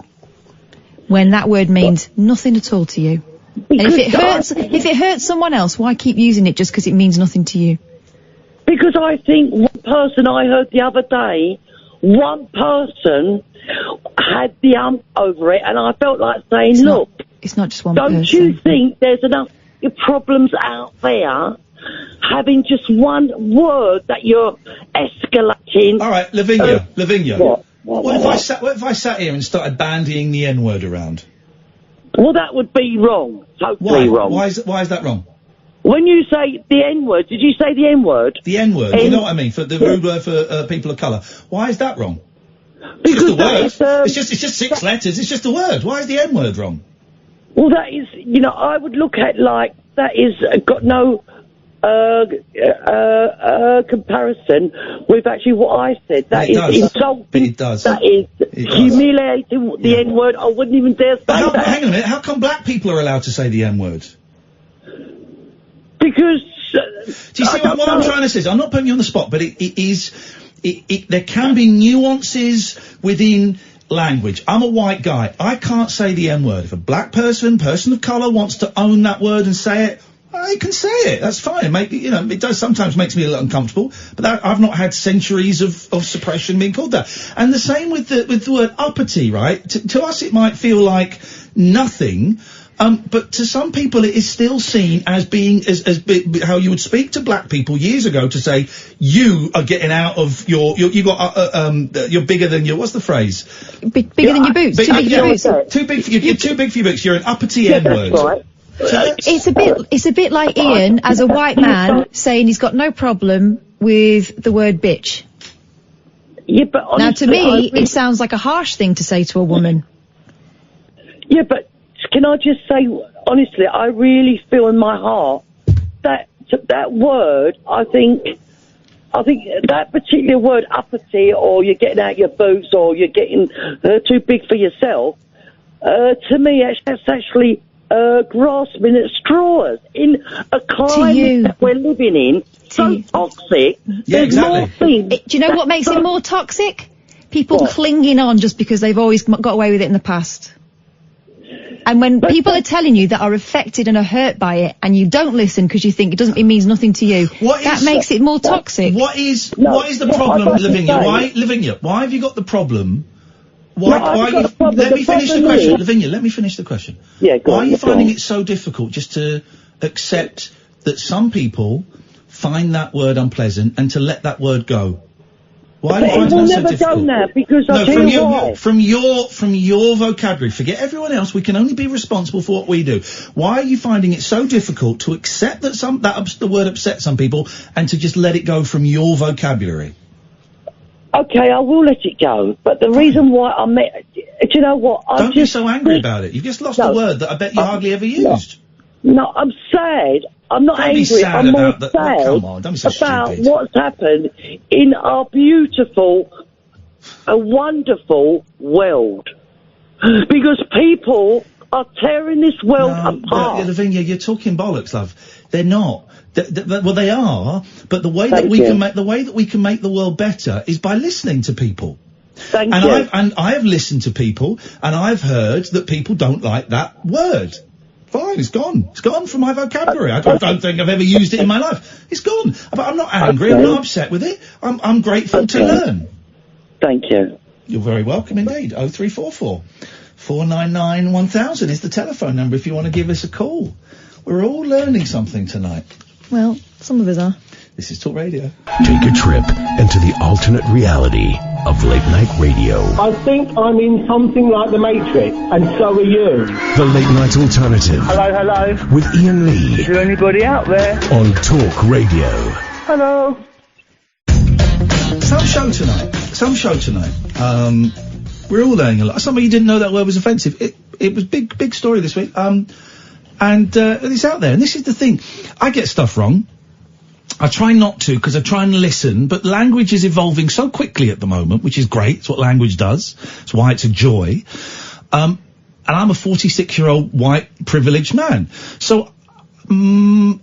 when that word means nothing at all to you? And if it hurts someone else, why keep using it just because it means nothing to you? Because I think one person I heard the other day, one person had the over it, and I felt like saying, look, it's not just one person. Don't you think there's enough problems out there having just one word that you're escalating? All right, Lavinya. What if I sat here and started bandying the N-word around? Well, that would be wrong. Totally wrong. Why is that wrong? When you say the N-word, did you say the N-word? The N-word, you know what I mean? For the rude word for people of colour. Why is that wrong? Because it's just a word. It's just 6 letters. It's just a word. Why is the N-word wrong? Well, that is, I would look at like that is got no comparison with actually what I said. That is insulting. It does. That is humiliating. The N-word. I wouldn't even dare say that. Hang on a minute. How come black people are allowed to say the N-word? Because do you see what I'm trying to say? I'm not putting you on the spot, but there can be nuances within language. I'm a white guy. I can't say the N-word. If a black person of colour wants to own that word and say it, I can say it. That's fine. It does sometimes makes me a little uncomfortable, but I've not had centuries of suppression being called that. And the same with the word uppity, right? To us, it might feel like nothing. But to some people, it is still seen as being how you would speak to black people years ago to say you are getting out of you're bigger than your, what's the phrase? Bigger than your boots. Too big for your boots. You're too big for your boots. You're an uppity N-word. That's right. It's a bit like Ian, as a white man, saying he's got no problem with the word bitch. Yeah, but honestly, now to me, it sounds like a harsh thing to say to a woman. Yeah, but can I just say, honestly, I really feel in my heart that word, I think that particular word, uppity, or you're getting out your boots, or you're getting too big for yourself, to me, that's actually grasping at straws in a climate that we're living in, so toxic. Yeah, exactly. More things. Do you know what makes it more toxic? People clinging on just because they've always got away with it in the past. And when people are telling you that are affected and are hurt by it, and you don't listen because you think it means nothing to you, that makes it more toxic. What is the problem, Lavinya? Why have you got the problem? Let me finish the question, Lavinya. Let me finish the question. Yeah, go on. Why are you finding it so difficult just to accept that some people find that word unpleasant and to let that word go? Why are you finding that so difficult? Go now, because I'll tell you why. From your vocabulary, forget everyone else. We can only be responsible for what we do. Why are you finding it so difficult to accept that the word upsets some people and to just let it go from your vocabulary? Okay, I will let it go, but the reason why do you know what? Don't be so angry about it. You've just lost a word that I bet you hardly ever used. No, I'm sad. I'm not angry. I'm more sad about what's happened in our beautiful, wonderful world. Because people are tearing this world apart. Lavinya, you're talking bollocks, love. They're not. Well, they are, but the way that we can make the world better is by listening to people. Thank you. I have listened to people, and I've heard that people don't like that word. Fine, it's gone. It's gone from my vocabulary. I don't think I've ever used it in my life. It's gone. But I'm not angry. I'm not upset with it. I'm grateful to learn. Thank you. You're very welcome indeed. 0344 499 1000 is the telephone number if you want to give us a call. We're all learning something tonight. Well, some of us are. This is Talk Radio. Take a trip into the alternate reality of late night radio. I think I'm in something like the Matrix, and so are you. The Late Night Alternative. Hello. With Iain Lee. Is there anybody out there? On Talk Radio. Hello. Some show tonight. We're all learning a lot. Some of you didn't know that word was offensive. It was big story this week. And it's out there. And this is the thing. I get stuff wrong. I try not to, because I try and listen, but language is evolving so quickly at the moment, which is great. It's what language does. It's why it's a joy. And I'm a 46-year-old white privileged man. So, my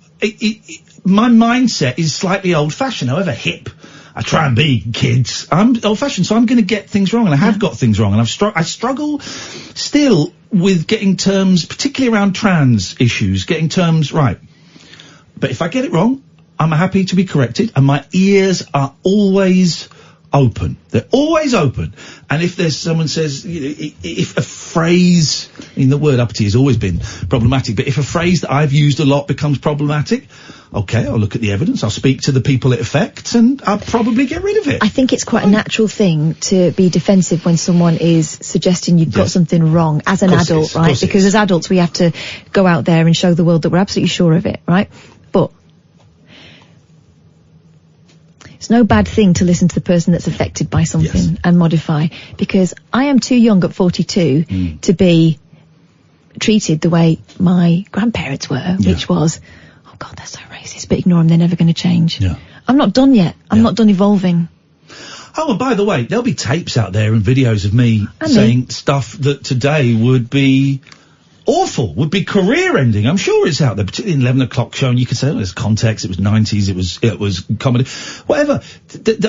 mindset is slightly old-fashioned, however hip I try and be, kids. I'm old-fashioned, so I'm going to get things wrong, and I have got things wrong, and I struggle still with getting terms, particularly around trans issues, getting terms right. But if I get it wrong, I'm happy to be corrected, and my ears are always open. They're always open. And if there's someone says, if a phrase, the word uppity has always been problematic, but if a phrase that I've used a lot becomes problematic, okay, I'll look at the evidence, I'll speak to the people it affects, and I'll probably get rid of it. I think it's quite a natural thing to be defensive when someone is suggesting you've got something wrong as an adult, right? Because as adults we have to go out there and show the world that we're absolutely sure of it, right? But it's no bad thing to listen to the person that's affected by something and modify, because I am too young at 42 to be treated the way my grandparents were, which was, oh God, they're so racist, but ignore them, they're never going to change. I'm not done yet. I'm not done evolving. Oh, and by the way, there'll be tapes out there and videos of me saying stuff that today would be awful, would be career-ending. I'm sure it's out there, particularly in 11 o'clock show, and you could say, oh, there's context, it was 90s, it was comedy, whatever.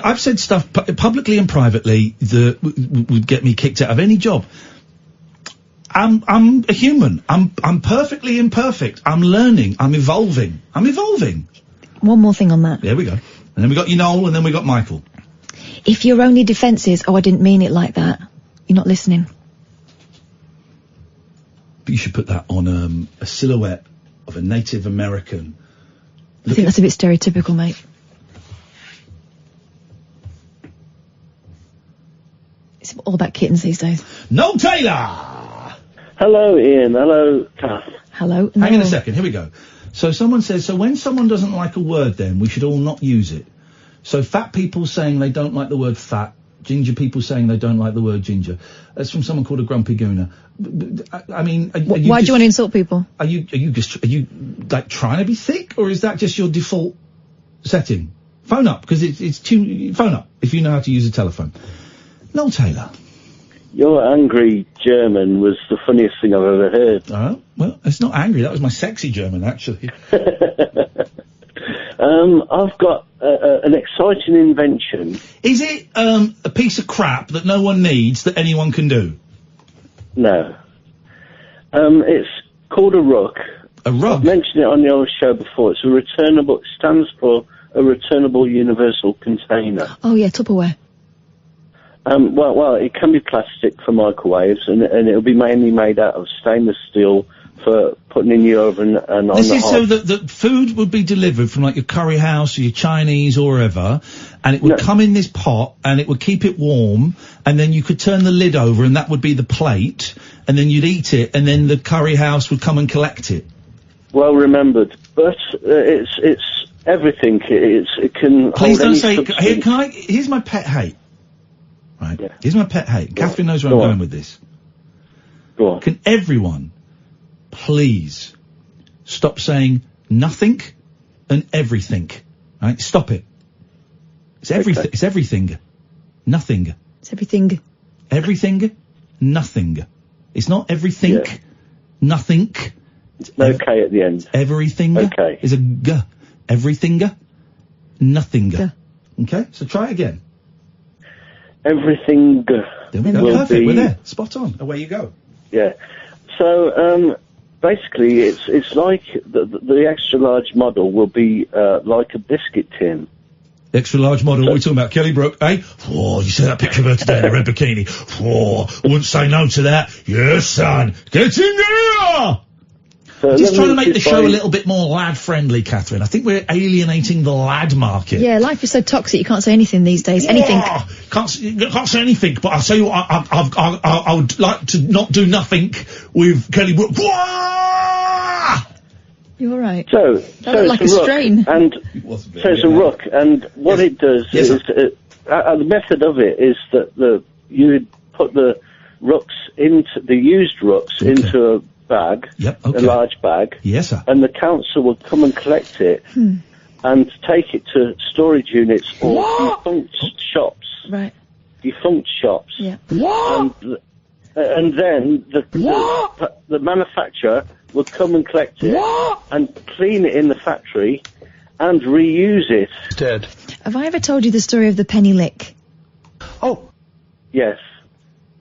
I've said stuff publicly and privately that would get me kicked out of any job. I'm a human. I'm perfectly imperfect. I'm learning. I'm evolving. One more thing on that. There we go. And then we got Noel, and then we got Michael. If your only defence is, oh, I didn't mean it like that, you're not listening. But you should put that on a silhouette of a Native American. I think that's a bit stereotypical, mate. It's all about kittens these days. No Taylor! Hello, Ian. Hello, Kath. Hello. Hang on a second. Here we go. So someone says, so when someone doesn't like a word, then we should all not use it. So fat people saying they don't like the word fat. Ginger people saying they don't like the word ginger. That's from someone called a grumpy gooner. I mean, why do you want to insult people? Are you like trying to be thick, or is that just your default setting? Phone up, because phone up if you know how to use a telephone. No, Taylor. Your angry German was the funniest thing I've ever heard. Oh, well, it's not angry. That was my sexy German, actually. I've got an exciting invention. Is it a piece of crap that no one needs that anyone can do? No. It's called a ruck. A ruck? I've mentioned it on the old show before. It stands for a returnable universal container. Oh, yeah, Tupperware. Well, it can be plastic for microwaves, and it'll be mainly made out of stainless steel for putting in your oven and on the hob. This is so that the food would be delivered from like your curry house or your Chinese or wherever, and it would come in this pot, and it would keep it warm, and then you could turn the lid over, and that would be the plate, and then you'd eat it, and then the curry house would come and collect it. Well remembered, but it's everything. It can. Please hold don't any say. substance. Here's my pet hate. Right. Yeah. Here's my pet hate. Catherine knows where I'm going with this. Go on. Can everyone please stop saying nothing and everything? Right? Stop it. It's everything. Okay. It's everything. Nothing. It's everything. Everything. Nothing. It's not everything. Yeah. Nothing. It's no K at the end. Everything. Okay. Is a G. Everything. Nothing. G. Okay. So try it again. Everything. There we go. Perfect. We're there. Spot on. Away you go. Yeah. So basically, it's like the extra large model will be like a biscuit tin. Extra large model. What are we talking about? Kelly Brook, eh? Oh, you saw that picture of her today in a red bikini. Oh, wouldn't say no to that. Yes, son. Get in there. Just trying to make the show a little bit more lad-friendly, Catherine. I think we're alienating the lad market. Yeah, life is so toxic. You can't say anything these days. Anything. Can't say anything. But I'll tell you what, I would like to not do nothing with Kelly Brook. You're all right. So looked like it's a rook, strain. and so it's a rook, and what it does is the method of it is that you would put the used rooks into a bag, a large bag. Yes, sir. And the council will come and collect it and take it to storage units or defunct shops. Right. Defunct shops. Yeah. And then the manufacturer will come and collect it and clean it in the factory and reuse it. Dead. Have I ever told you the story of the penny lick? Oh. Yes.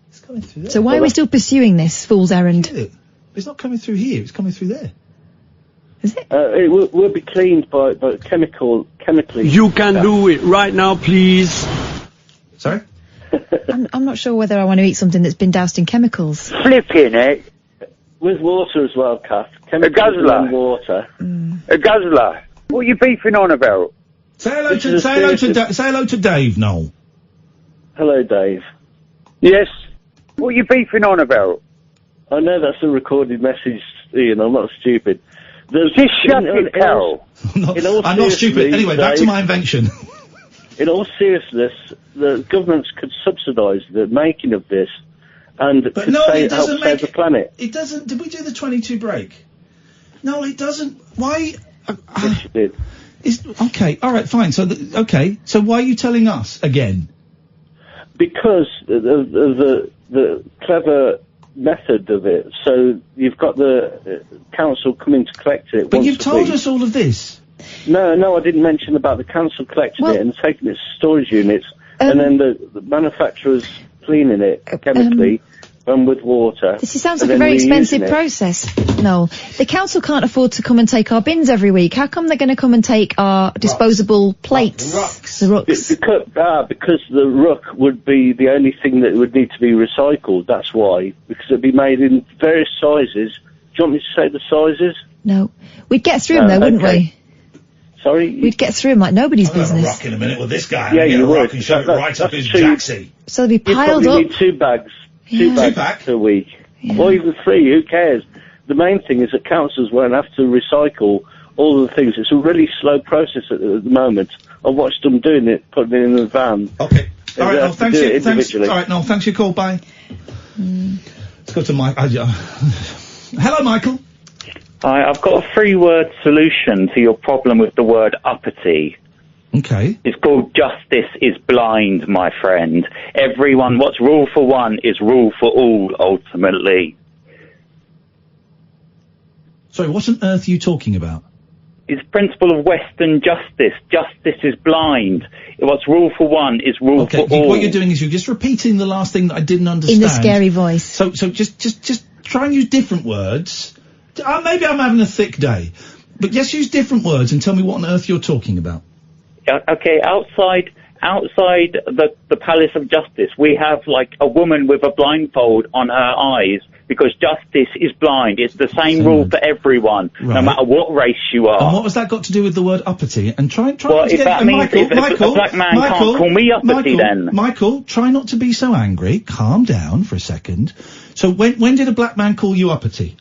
It's coming through there. So why are we still pursuing this fool's errand? It's not coming through here. It's coming through there. Is it? It will be cleaned by chemically. You can do it right now, please. Sorry? I'm not sure whether I want to eat something that's been doused in chemicals. Flipping it. With water as well, Kath. A guzzler. And water. A guzzler. What are you beefing on about? Say hello to Dave, Noel. Hello, Dave. Yes. What are you beefing on about? I know that's a recorded message, Ian. I'm not stupid. Just shut it, Carol. I'm not stupid. Anyway, back to my invention. In all seriousness, the governments could subsidise the making of this and But could no, it help doesn't save the planet. It doesn't. Did we do the 22 break? No, it doesn't. Why? Yes, you did. Okay, all right, fine. So, so why are you telling us again? Because the clever method of it. So you've got the council coming to collect it. But once you've a told week. us all of this. No, I didn't mention about the council collecting it and taking it to storage units, and then the manufacturers cleaning it chemically and with water. This sounds like a very expensive process. No, the council can't afford to come and take our bins every week. How come they're going to come and take our disposable plates? The rooks. Because the rook would be the only thing that would need to be recycled. That's why. Because it'd be made in various sizes. Do you want me to say the sizes? No. We'd get through them though, wouldn't we? Sorry? We'd get through them like nobody's business. Rock in a minute with this guy. Yeah, you would. Rock and shove it right up his jacksie. So they'd be You piled probably up. need 2 bags. 2 bags a week. Or even 3, who cares? The main thing is that councils won't have to recycle all of the things. It's a really slow process at the moment. I watched them doing it, putting it in the van. Okay. All right, no, thanks. Thanks. All All right, no, thanks for your call. Bye. Let's go to Mike. Hello, Michael. Hi, I've got a 3-word solution to your problem with the word uppity. Okay. It's called justice is blind, my friend. Everyone, what's rule for one is rule for all, ultimately. Sorry, what on earth are you talking about? It's principle of Western justice. Justice is blind. What's rule for one is rule for all. What you're doing is you're just repeating the last thing that I didn't understand. In the scary voice. So just try and use different words. Maybe I'm having a thick day, but just use different words and tell me what on earth you're talking about. Okay, outside the Palace of Justice, we have like a woman with a blindfold on her eyes because justice is blind. It's the same rule for everyone, no matter what race you are. And what has that got to do with the word uppity? And try well, not to if get... that means if a black man can't call me uppity, then... Michael, try not to be so angry. Calm down for a second. So when did a black man call you uppity?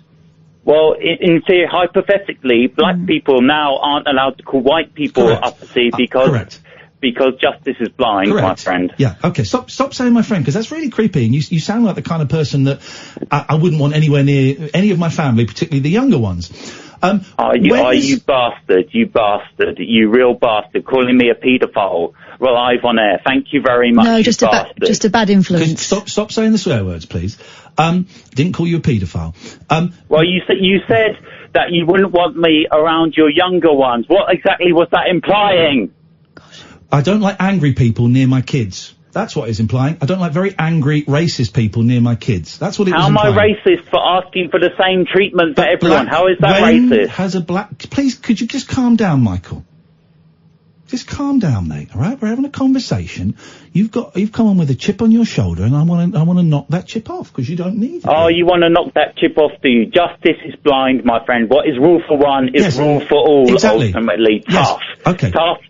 Well, in theory, hypothetically, black people now aren't allowed to call white people uppity because justice is blind, my friend. Yeah, okay, stop saying my friend, because that's really creepy, and you sound like the kind of person that I wouldn't want anywhere near any of my family, particularly the younger ones. You bastard, you real bastard, calling me a paedophile, live on air. Thank you very much, No, just a bad influence. Stop saying the swear words, please. Didn't call you a paedophile. Well, you said that you wouldn't want me around your younger ones. What exactly was that implying? I don't like angry people near my kids. That's what it's implying. I don't like very angry, racist people near my kids. That's what it was How am I implying. racist for asking for the same treatment for everyone? How is that racist? Please, could you just calm down, Michael? just calm down, mate. All right, we're having a conversation. You've come on with a chip on your shoulder, and I want to knock that chip off because you don't need it. Oh, you want to knock that chip off, do you? Justice is blind, my friend. What is rule for one is rule for all. Exactly. Ultimately, tough. Yes. Okay. Tough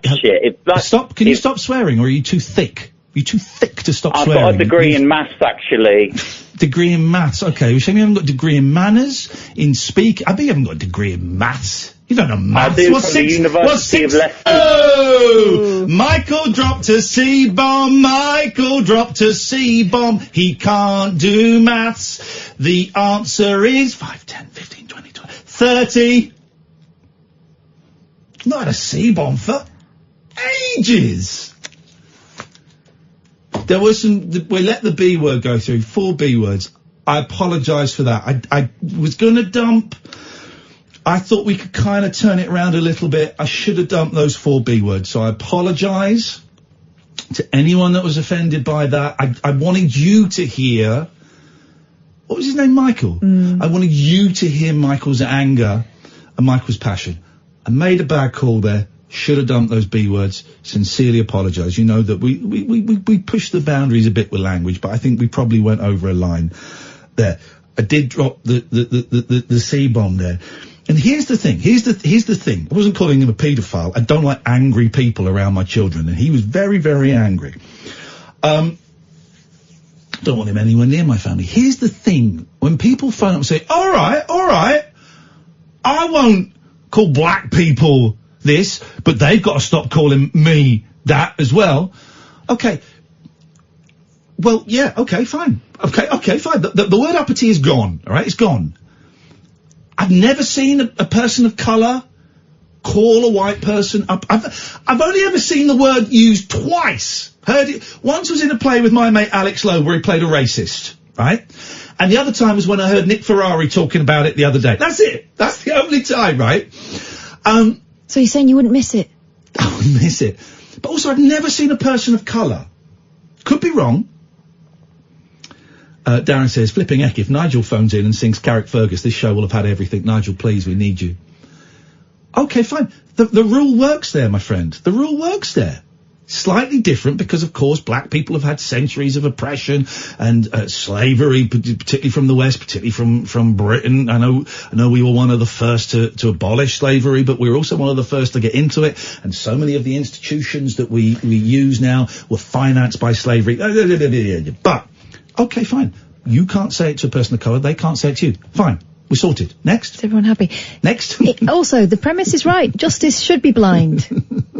shit. Can you stop swearing, or are you too thick? Are you too thick to stop swearing? I've got a degree in maths, actually. Degree in maths. Okay, well, shame you haven't got a degree in manners, in speak. I bet you haven't got a degree in maths. You don't know maths. I do from the University of Leicester. Oh! Michael dropped a C-bomb. Michael dropped a C-bomb. He can't do maths. The answer is 5, 10, 15, 20, 30. Not had a C-bomb for ages. There was we let the B word go through, 4 B words. I apologise for that. I was going to dump. I thought we could kind of turn it around a little bit. I should have dumped those 4 B words. So I apologise to anyone that was offended by that. I wanted you to hear, what was his name, Michael? I wanted you to hear Michael's anger and Michael's passion. I made a bad call there. Should have dumped those B words. Sincerely apologise. You know that we pushed the boundaries a bit with language, but I think we probably went over a line there. I did drop the C-bomb there. And here's the thing. Here's the thing. I wasn't calling him a paedophile. I don't like angry people around my children, and he was very, very angry. Don't want him anywhere near my family. Here's the thing. When people phone up and say, all right, I won't call black people this, but they've got to stop calling me that as well. Okay. Well, yeah, okay, fine. Okay, fine. The word uppity is gone, all right? It's gone. I've never seen a person of colour call a white person up. I've only ever seen the word used twice. Heard it. Once was in a play with my mate Alex Lowe where he played a racist, right? And the other time was when I heard Nick Ferrari talking about it the other day. That's it. That's the only time, right? So you're saying you wouldn't miss it? I wouldn't miss it. But also, I've never seen a person of colour. Could be wrong. Darren says, flipping heck, if Nigel phones in and sings Carrick Fergus, this show will have had everything. Nigel, please, we need you. Okay, fine. The rule works there, my friend. The rule works there. Slightly different because, of course, black people have had centuries of oppression and slavery, particularly from the West, particularly from Britain. I know we were one of the first to abolish slavery, but we were also one of the first to get into it. And so many of the institutions that we use now were financed by slavery. But, okay, fine. You can't say it to a person of colour. They can't say it to you. Fine. We're sorted. Next. Is everyone happy? Next. Also, the premise is right. Justice should be blind.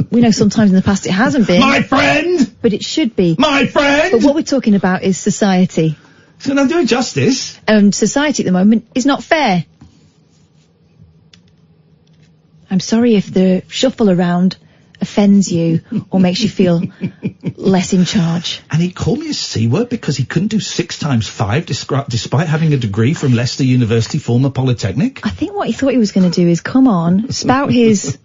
We know sometimes in the past it hasn't been. My friend! But it should be. My friend! But what we're talking about is society. So I'm doing justice. Society at the moment is not fair. I'm sorry if the shuffle around offends you or makes you feel less in charge. And he called me a C-word because he couldn't do 6 times 5 despite having a degree from Leicester University, former Polytechnic. I think what he thought he was going to do is come on, spout his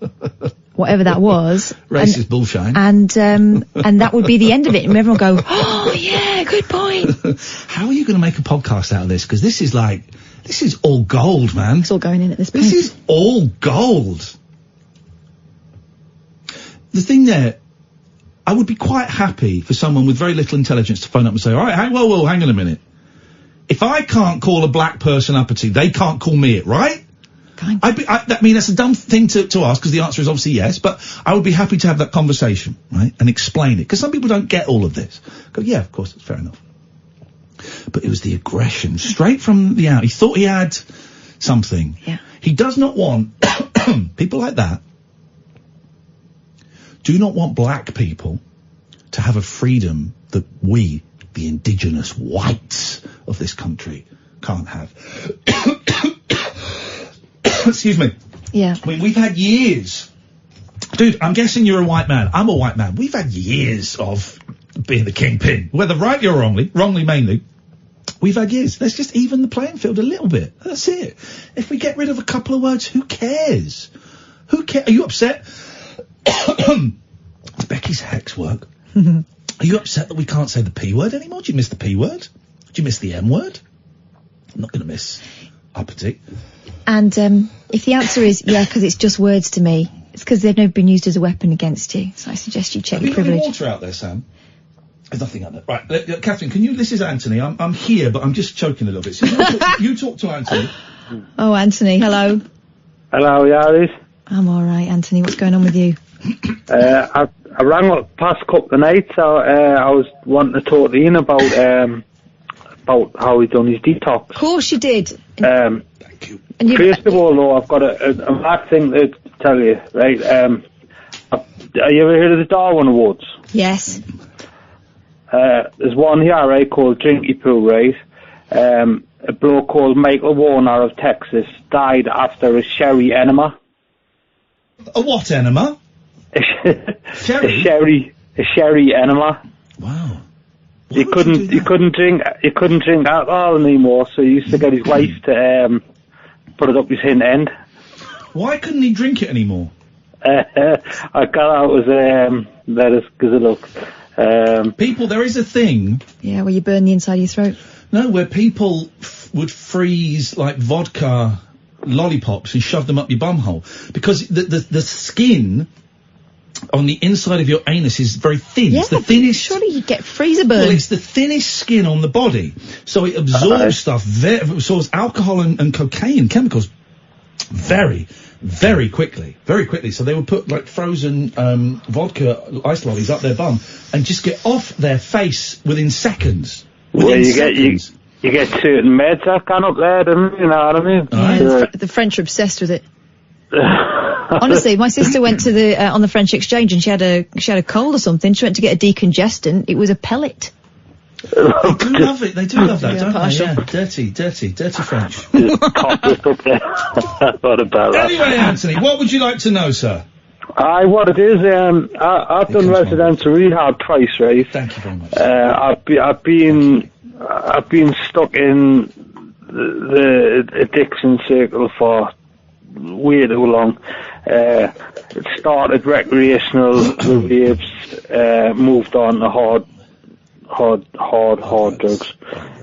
whatever that was. Racist bullshine. And that would be the end of it. And everyone would go, oh yeah, good point. How are you going to make a podcast out of this? Because this is all gold, man. It's all going in at this point. This is all gold. The thing there, I would be quite happy for someone with very little intelligence to phone up and say, all right, hang on a minute. If I can't call a black person uppity, they can't call me it, right? Fine. I mean, that's a dumb thing to ask because the answer is obviously yes, but I would be happy to have that conversation, right, and explain it. Because some people don't get all of this. Go, yeah, of course, that's fair enough. But it was the aggression, straight from the out. He thought he had something. Yeah. He does not want people like that. Do not want black people to have a freedom that we, the indigenous whites of this country, can't have. Excuse me. Yeah. I mean, we've had years. Dude, I'm guessing you're a white man. I'm a white man. We've had years of being the kingpin. Whether rightly or wrongly mainly, we've had years. Let's just even the playing field a little bit. That's it. If we get rid of a couple of words, who cares? Who cares? Are you upset? Becky's hex work. Are you upset that we can't say the P word anymore? Do you miss the P word? Do you miss the M word? I'm not going to miss uppity. And if the answer is yeah, because it's just words to me, It's because they've never been used as a weapon against you. So I suggest you check your Have you got any privilege. water out there, Sam? There's nothing out there. Right, Catherine, can you... This is Anthony. I'm here, but I'm just choking a little bit. So you talk to Anthony. Oh, Anthony, hello. Hello, Yaris. I'm all right, Anthony. What's going on with you? I rang up past couple of nights. So, I was wanting to talk to Ian about how he's done his detox. Of course you did. Thank you. First of all, though, I've got a mad thing to tell you, right? Have you ever heard of the Darwin Awards? Yes. There's one here, right, called Drinky Poo, right? A bloke called Michael Warner of Texas died after a sherry enema. A what enema? Sherry? A sherry enema. Wow. He couldn't drink alcohol anymore, so he used to get his wife to put it up his end. Why couldn't he drink it anymore? I got out as let us because it look. People, there is a thing. Yeah, where you burn the inside of your throat. No, where people would freeze like vodka lollipops and shove them up your bumhole because the skin on the inside of your anus is very thin. Yeah, it's the thinnest. Surely you get freezer burn. Well, it's the thinnest skin on the body, so it absorbs stuff. Absorbs alcohol and cocaine chemicals very, very quickly. Very quickly. So they would put like frozen vodka ice lollies up their bum and just get off their face within seconds. Well, you get certain meds that can up there, you know what I mean? Yeah, the French are obsessed with it. Honestly, my sister went to the on the French exchange and she had a cold or something. She went to get a decongestant. It was a pellet. They do love it. They do love that, Yeah, don't partial. they? Yeah, dirty French. What about that? Anyway, Anthony, what would you like to know, sir? What it is, I've done residential rehab twice, right? Thank you very much. I've been stuck in the addiction circle for way too long. It started recreational raves, moved on to hard drugs.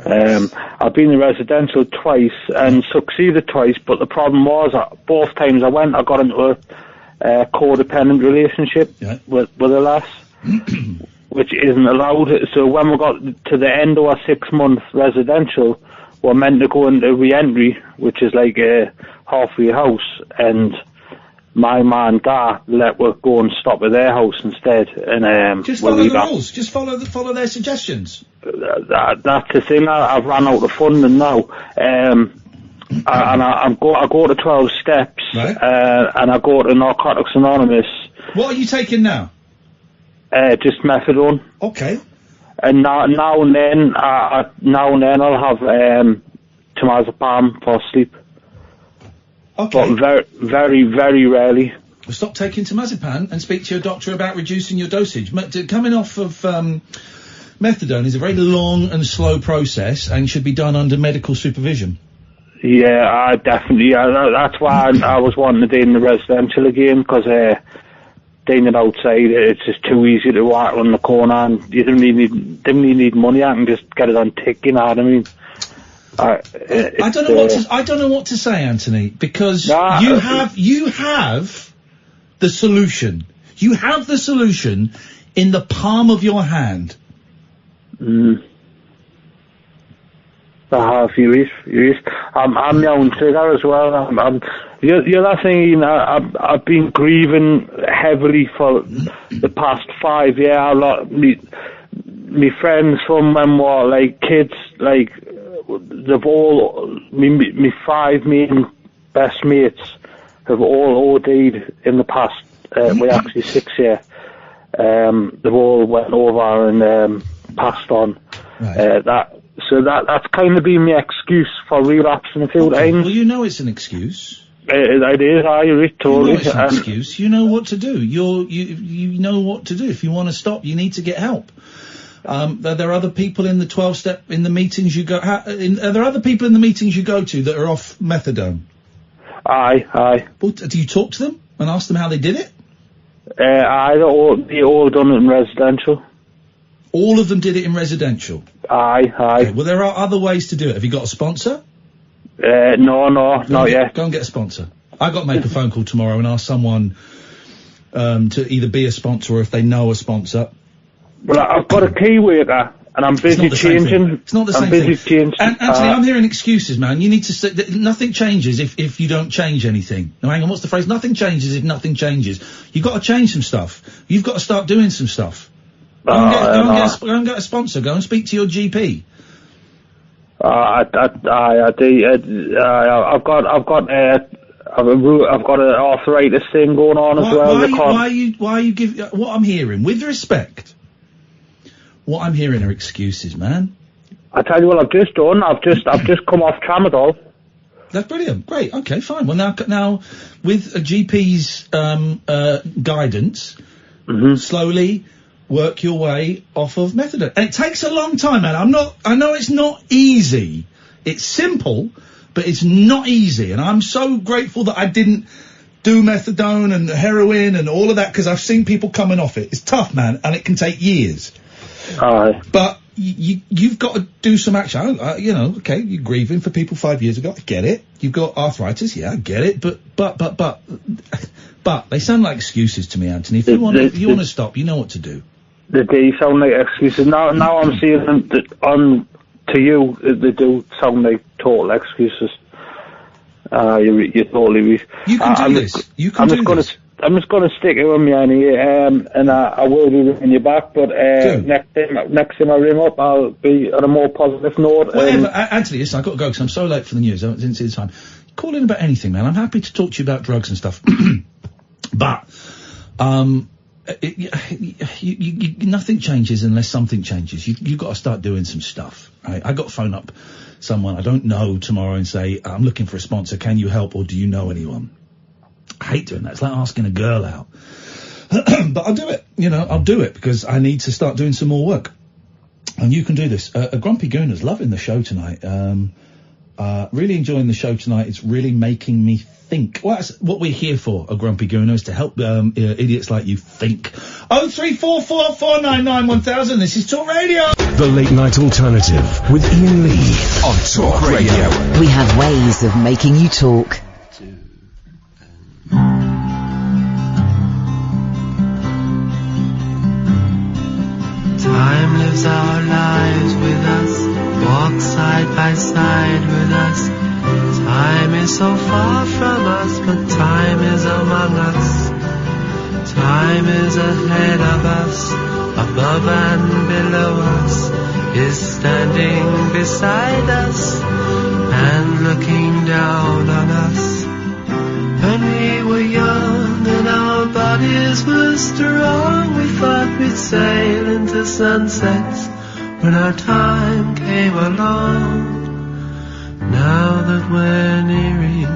I've been in residential twice and succeeded twice, but the problem was both times I went, I got into a codependent relationship with a lass, which isn't allowed. So when we got to the end of our 6-month residential, we're meant to go into re-entry, which is like a halfway house, and my man Dad let us go and stop at their house instead, and just follow the rules. Just follow their suggestions. That's the thing. I've run out of funding now, and I go to 12 steps, right. And I go to Narcotics Anonymous. What are you taking now? Just methadone. Okay. And now and then I'll have temazepam for sleep. Okay. But very, very, very rarely. Well, stop taking temazepam and speak to your doctor about reducing your dosage. Coming off of methadone is a very long and slow process and should be done under medical supervision. Yeah, I definitely. That's why I was wanting to do in the residential again, because doing it outside, it's just too easy to walk around the corner, and you didn't really need money. I can just get it on tick, you know what I mean? I don't know what to say, Anthony, because you have the solution. You have the solution in the palm of your hand. I have you. I'm my own trigger as well. The other thing, I've been grieving heavily for the past 5 years. A lot, me friends from when we were like kids, like they've all, me 5 main best mates have all OD'd in the past. We actually 6 years. They've all went over and passed on. Right. That's kind of been my excuse for relapsing a few times. Well, you know it's an excuse. It is. I totally. You know it's an excuse. You know what to do. You know what to do. If you want to stop, you need to get help. There are other people in the 12-step in the meetings you go. Are there other people in the meetings you go to that are off methadone? Aye. Well, do you talk to them and ask them how they did it? They all done it in residential. All of them did it in residential? Aye. Okay, well, there are other ways to do it. Have you got a sponsor? No, not yet. Go and get a sponsor. I've got to make a phone call tomorrow and ask someone to either be a sponsor or if they know a sponsor. Well, I've got a key worker, and I'm busy changing. It's not the same thing. And Anthony, I'm hearing excuses, man. You need to say that nothing changes if you don't change anything. No, hang on, what's the phrase? Nothing changes if nothing changes. You've got to change some stuff. You've got to start doing some stuff. Go and get a sponsor. Go and speak to your GP. I've got an arthritis thing going on as well. Why are you giving? What I'm hearing, with respect, what I'm hearing are excuses, man. I tell you what I've just done. I've just come off tramadol. That's brilliant. Great. Okay, fine. Well, now with a GP's guidance, slowly work your way off of methadone. And it takes a long time, man. I know it's not easy. It's simple, but it's not easy. And I'm so grateful that I didn't do methadone and heroin and all of that, because I've seen people coming off it. It's tough, man, and it can take years. But you've got to do some action. Okay, you're grieving for people 5 years ago. I get it. You've got arthritis. Yeah, I get it. But they sound like excuses to me, Anthony. If you want to stop, you know what to do. They do sound like excuses. Now I'm seeing them to you. They do sound like total excuses. You totally. You can do this. You can do this. I'm just going to stick it with me, Annie, and I will be ringing you back. But next time I ring up, I'll be on a more positive note. Whatever, Anthony, listen, I've got to go because I'm so late for the news. I didn't see the time. Call in about anything, man. I'm happy to talk to you about drugs and stuff. But nothing changes unless something changes. You've got to start doing some stuff. Right? I got to phone up someone I don't know tomorrow and say, I'm looking for a sponsor. Can you help, or do you know anyone? I hate doing that. It's like asking a girl out. But I'll do it. I'll do it because I need to start doing some more work. And you can do this. A Grumpy Gooner's loving the show tonight. Really enjoying the show tonight. It's really making me think. Well, that's what we're here for, a Grumpy Gooner, is to help idiots like you think. 03444991000. This is Talk Radio. The Late Night Alternative with Iain Lee on Talk Radio. We have ways of making you talk. Time lives our lives with us, walks side by side with us. Time is so far from us, but time is among us. Time is ahead of us, above and below us, is standing beside us and looking down on us. When we were young and our bodies were strong, we thought we'd sail into sunsets when our time came along. Now that we're nearing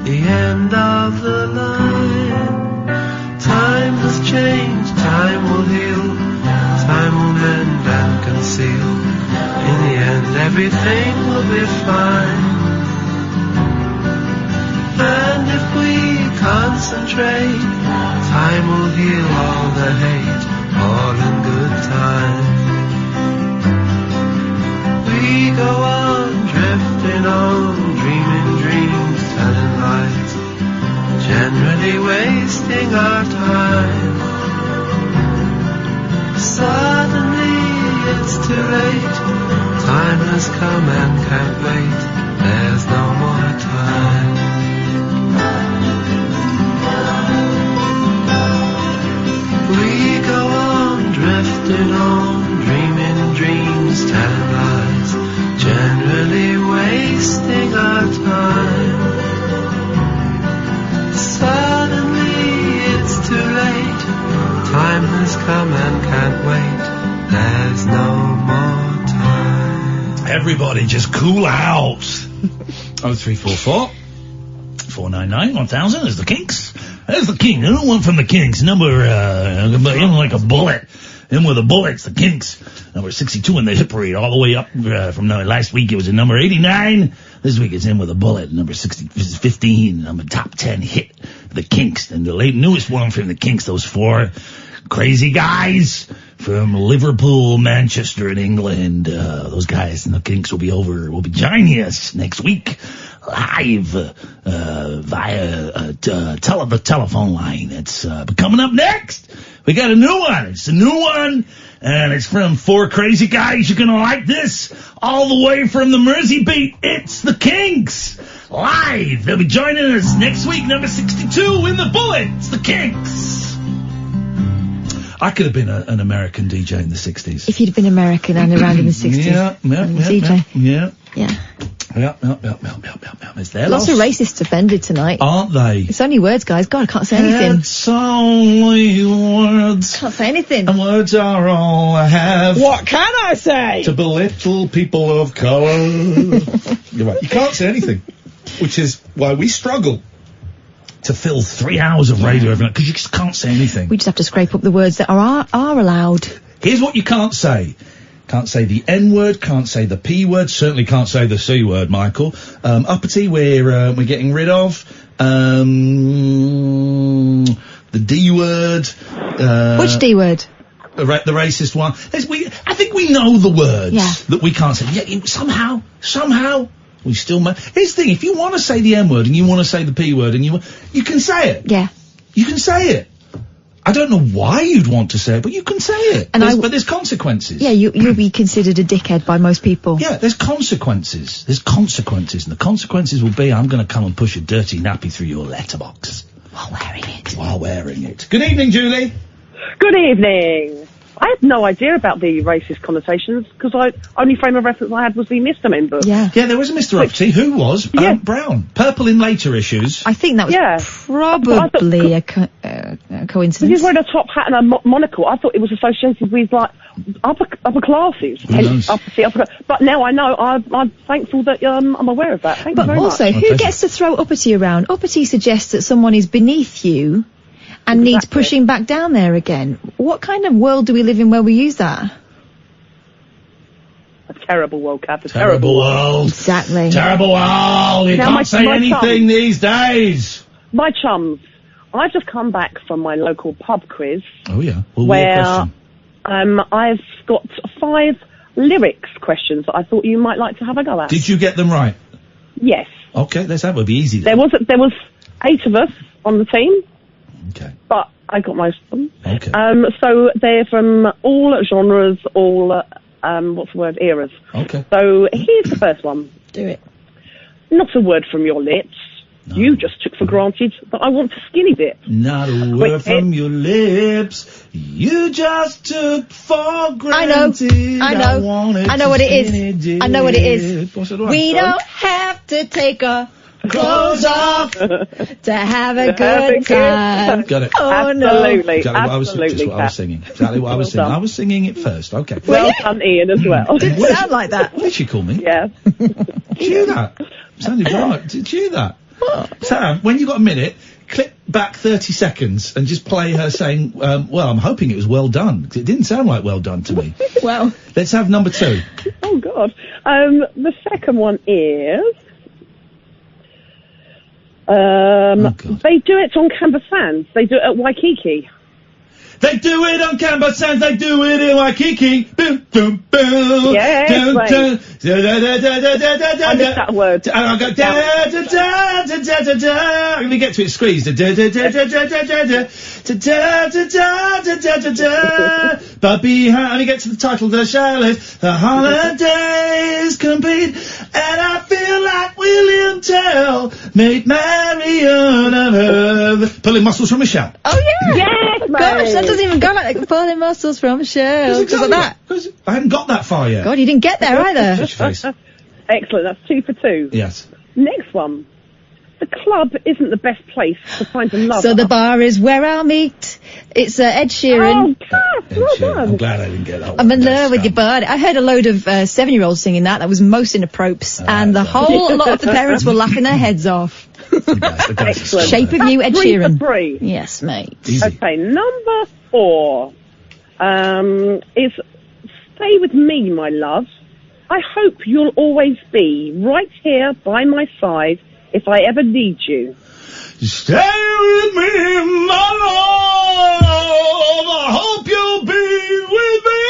the end of the line, time has changed, time will heal, time will mend and conceal. In the end everything will be fine. And if we concentrate, time will heal all the hate, all in good time. We go on, drifting on, dreaming dreams, telling lies, generally wasting our time. Suddenly it's too late, time has come and can't wait, there's no more time. We go on, drifting on, dreaming dreams, telling lies, generally wasting our time. Suddenly it's too late, time has come and can't wait, there's no more time. Everybody just cool out. 0344 499 1000. There's the Kinks. There's the King. Another one from the Kinks. Number, him like a bullet. Him with a bullet. It's the Kinks. Number 62 in the hit parade. All the way up from last week. It was at number 89. This week it's him with a bullet. Number 15. Number top 10 hit. The Kinks. And the newest one from the Kinks. Those four crazy guys from Liverpool, Manchester, and England. Those guys and the Kinks will be joining us next week live via the telephone line. It's coming up next. We got a new one. It's a new one, and it's from 4 crazy guys. You're gonna like this. All the way from the Mersey beat, it's the Kinks. Live. They'll be joining us next week, number 62 in the Bullet. It's the Kinks. I could have been an American DJ in the 60s. If you'd been American and around in the 60s. DJ. Yeah. Yeah. Is there Lots of racists offended tonight. Aren't they? It's only words, guys. God, I can't say anything. It's only words. Can't say anything. And words are all I have. What can I say? To belittle people of colour. You're right. You can't say anything. Which is why we struggle to fill 3 hours of radio every night, because you just can't say anything. We just have to scrape up the words that are allowed. Here's what you can't say. Can't say the N-word, can't say the P-word, certainly can't say the C-word, Michael. Uppity, we're getting rid of. The D-word. Which D-word? The racist one. I think we know the words that we can't say. Yeah, somehow, we still here's the thing, if you want to say the N-word and you want to say the P-word and you can say it. Yeah. You can say it. I don't know why you'd want to say it, but you can say it. But there's consequences. Yeah, you'll be considered a dickhead by most people. Yeah, there's consequences. There's consequences, and the consequences will be I'm going to come and push a dirty nappy through your letterbox. While wearing it. Good evening, Julie. Good evening. I had no idea about the racist connotations, because only frame of reference I had was the Mr. Men book. Yeah, there was a Mr. Uppity who was brown. Purple in later issues. I think that was probably a coincidence. He's wearing a top hat and a monocle. I thought it was associated with, like, upper classes. But now I know. I'm thankful that I'm aware of that. Thank you very much. But also, who gets to throw uppity around? Uppity suggests that someone is beneath you and needs pushing back down there again. What kind of world do we live in where we use that? A terrible world, Kath. Terrible world. Exactly. Terrible world. You can't say anything these days. My chums, I've just come back from my local pub quiz. Oh, yeah. Where I've got 5 lyrics questions that I thought you might like to have a go at. Did you get them right? Yes. Okay, let's have it. It'll be easy then. There was 8 of us on the team. Okay. But I got most of them. Okay. So they're from all genres, all, eras. Okay. So here's the first one. Do it. Not a word from your lips. No. You just took for granted that I want to skinny dip. Not a word from your lips. You just took for granted. I know what it is. I know what it is. We don't have to take our clothes off to have a good time. Got it. Oh, absolutely. No. Absolutely. What I was singing. Exactly what I was singing. I was singing it first. Okay. Well done, Ian, as well. Didn't sound like that. What did she call me? Yeah. Did you hear that? Sounded right. Did you hear that? Sam, when you got a minute, click back 30 seconds and just play her saying, well, I'm hoping it was well done, because it didn't sound like well done to me. Well. Let's have number 2. Oh, God. The second one is... they do it on Canvas Sands. They do it at Waikiki. They do it on Canvas Sands. They do it in Waikiki. Boom, boom, boom. Yes, dun, right. dun, da, da, da, da, da, da, da, da, I missed that word. And I go da, da, da, da, da, da, da. Let me get to it. Squeeze. Da, da, da, da, da, da, da, da, da, da, da, da, da, da, da. But behind, let me get to the title. The chalet, the holidays complete, and I feel like William Tell made Marion of her. Pulling muscles from Michelle. Oh yeah. Yes, mate. Gosh, that doesn't even go like that. Pulling muscles from Michelle. Exactly like that. I haven't got that far yet. God, you didn't get there either. Touch your face. Excellent. That's 2 for 2. Yes. Next one. The club isn't the best place to find a lover. So the bar is where I'll meet. It's Ed Sheeran. Oh, God, well done. I'm glad I didn't get that one. I'm in love with your body. I heard a load of 7-year-olds singing that. That was most inappropriate. And the whole lot of the parents were laughing their heads off. Excellent. Shape of You, Ed Sheeran. 3 for 3. Yes, mate. Easy. Okay, number 4 is Stay With Me, My Love. I hope you'll always be right here by my side if I ever need you. Stay with me, my love. I hope you'll be with me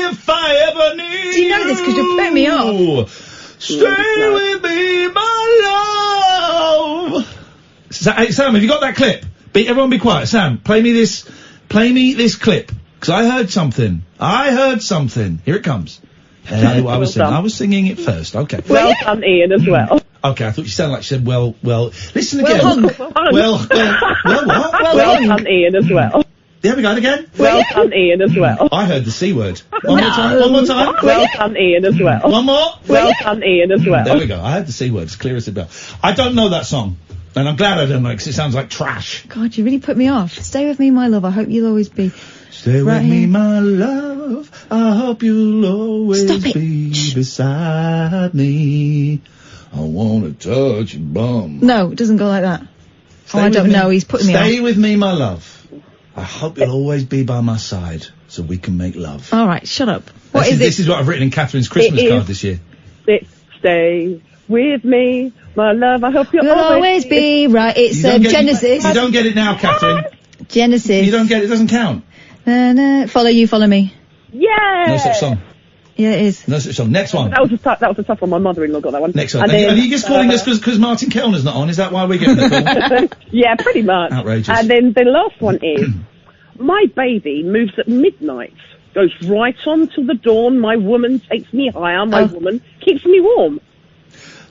if I ever need you. Do you know this? Because you're putting me off. Stay with me, my Hey, Sam, have you got that clip? Everyone be quiet. Sam, play me this clip. Because I heard something. Here it comes. I was singing it first. Okay. Well done, Ian, as well. Okay, I thought you sounded like she said, well, listen again. Well what? Well done, Ian, as well. There we go, again. Well done, Ian, as well. I heard the C word. One more time. Well done, Ian, as well. One more. Well done, Ian, as well. There we go. I heard the C word, as clear as a bell. I don't know that song. And I'm glad I don't know it, because it sounds like trash. God, you really put me off. Stay with me, my love. I hope you'll always be. Stay with me, my love. I hope you'll always be beside me. I wanna touch your bum. No, it doesn't go like that. I don't know. He's putting me off. Stay with me, my love. I hope you'll always be by my side so we can make love. All right, shut up. This is what I've written in Catherine's Christmas card this year. Stay with me, my love. I hope you'll always be right. It's Genesis. You don't get it now, Catherine. Genesis. You don't get it. It doesn't count. Follow you, follow me. Yeah. No such song. Yeah, it is. No such song. Next one. That was a tough one. My mother-in-law got that one. Next one. Are you just calling us because Martin Kellner's not on? Is that why we're getting the call? Yeah, pretty much. Outrageous. And then the last one is, my baby moves at midnight, goes right on till the dawn. My woman takes me higher. My woman keeps me warm.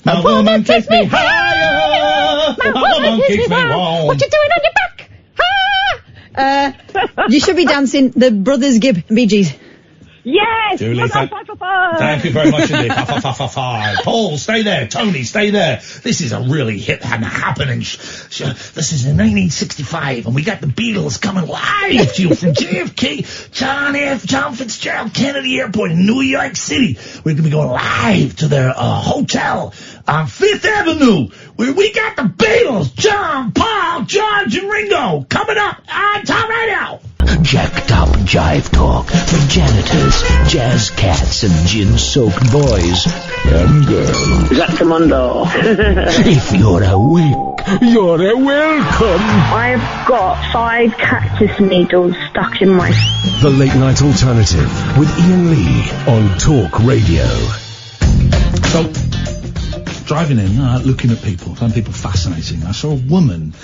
My woman takes me higher. My woman keeps me warm. What you doing on your back? You should be dancing the Brothers Gibb Bee Gees. Yes! Julie, thank you very much indeed. Paul, stay there. Tony, stay there. This is a really hit and happening. This is in 1965, and we got the Beatles coming live to you from JFK, John Fitzgerald Kennedy Airport in New York City. We're going to be going live to their hotel on 5th Avenue, where we got the Beatles, John, Paul, George, and Ringo coming up on Top Radio. Jacked up jive talk for janitors, jazz cats, and gin-soaked boys and girls. Is that Commando? If you're awake, you're welcome. I've got 5 cactus needles stuck in my... The Late Night Alternative with Ian Lee on Talk Radio. So, driving in, looking at people, found people fascinating. I saw a woman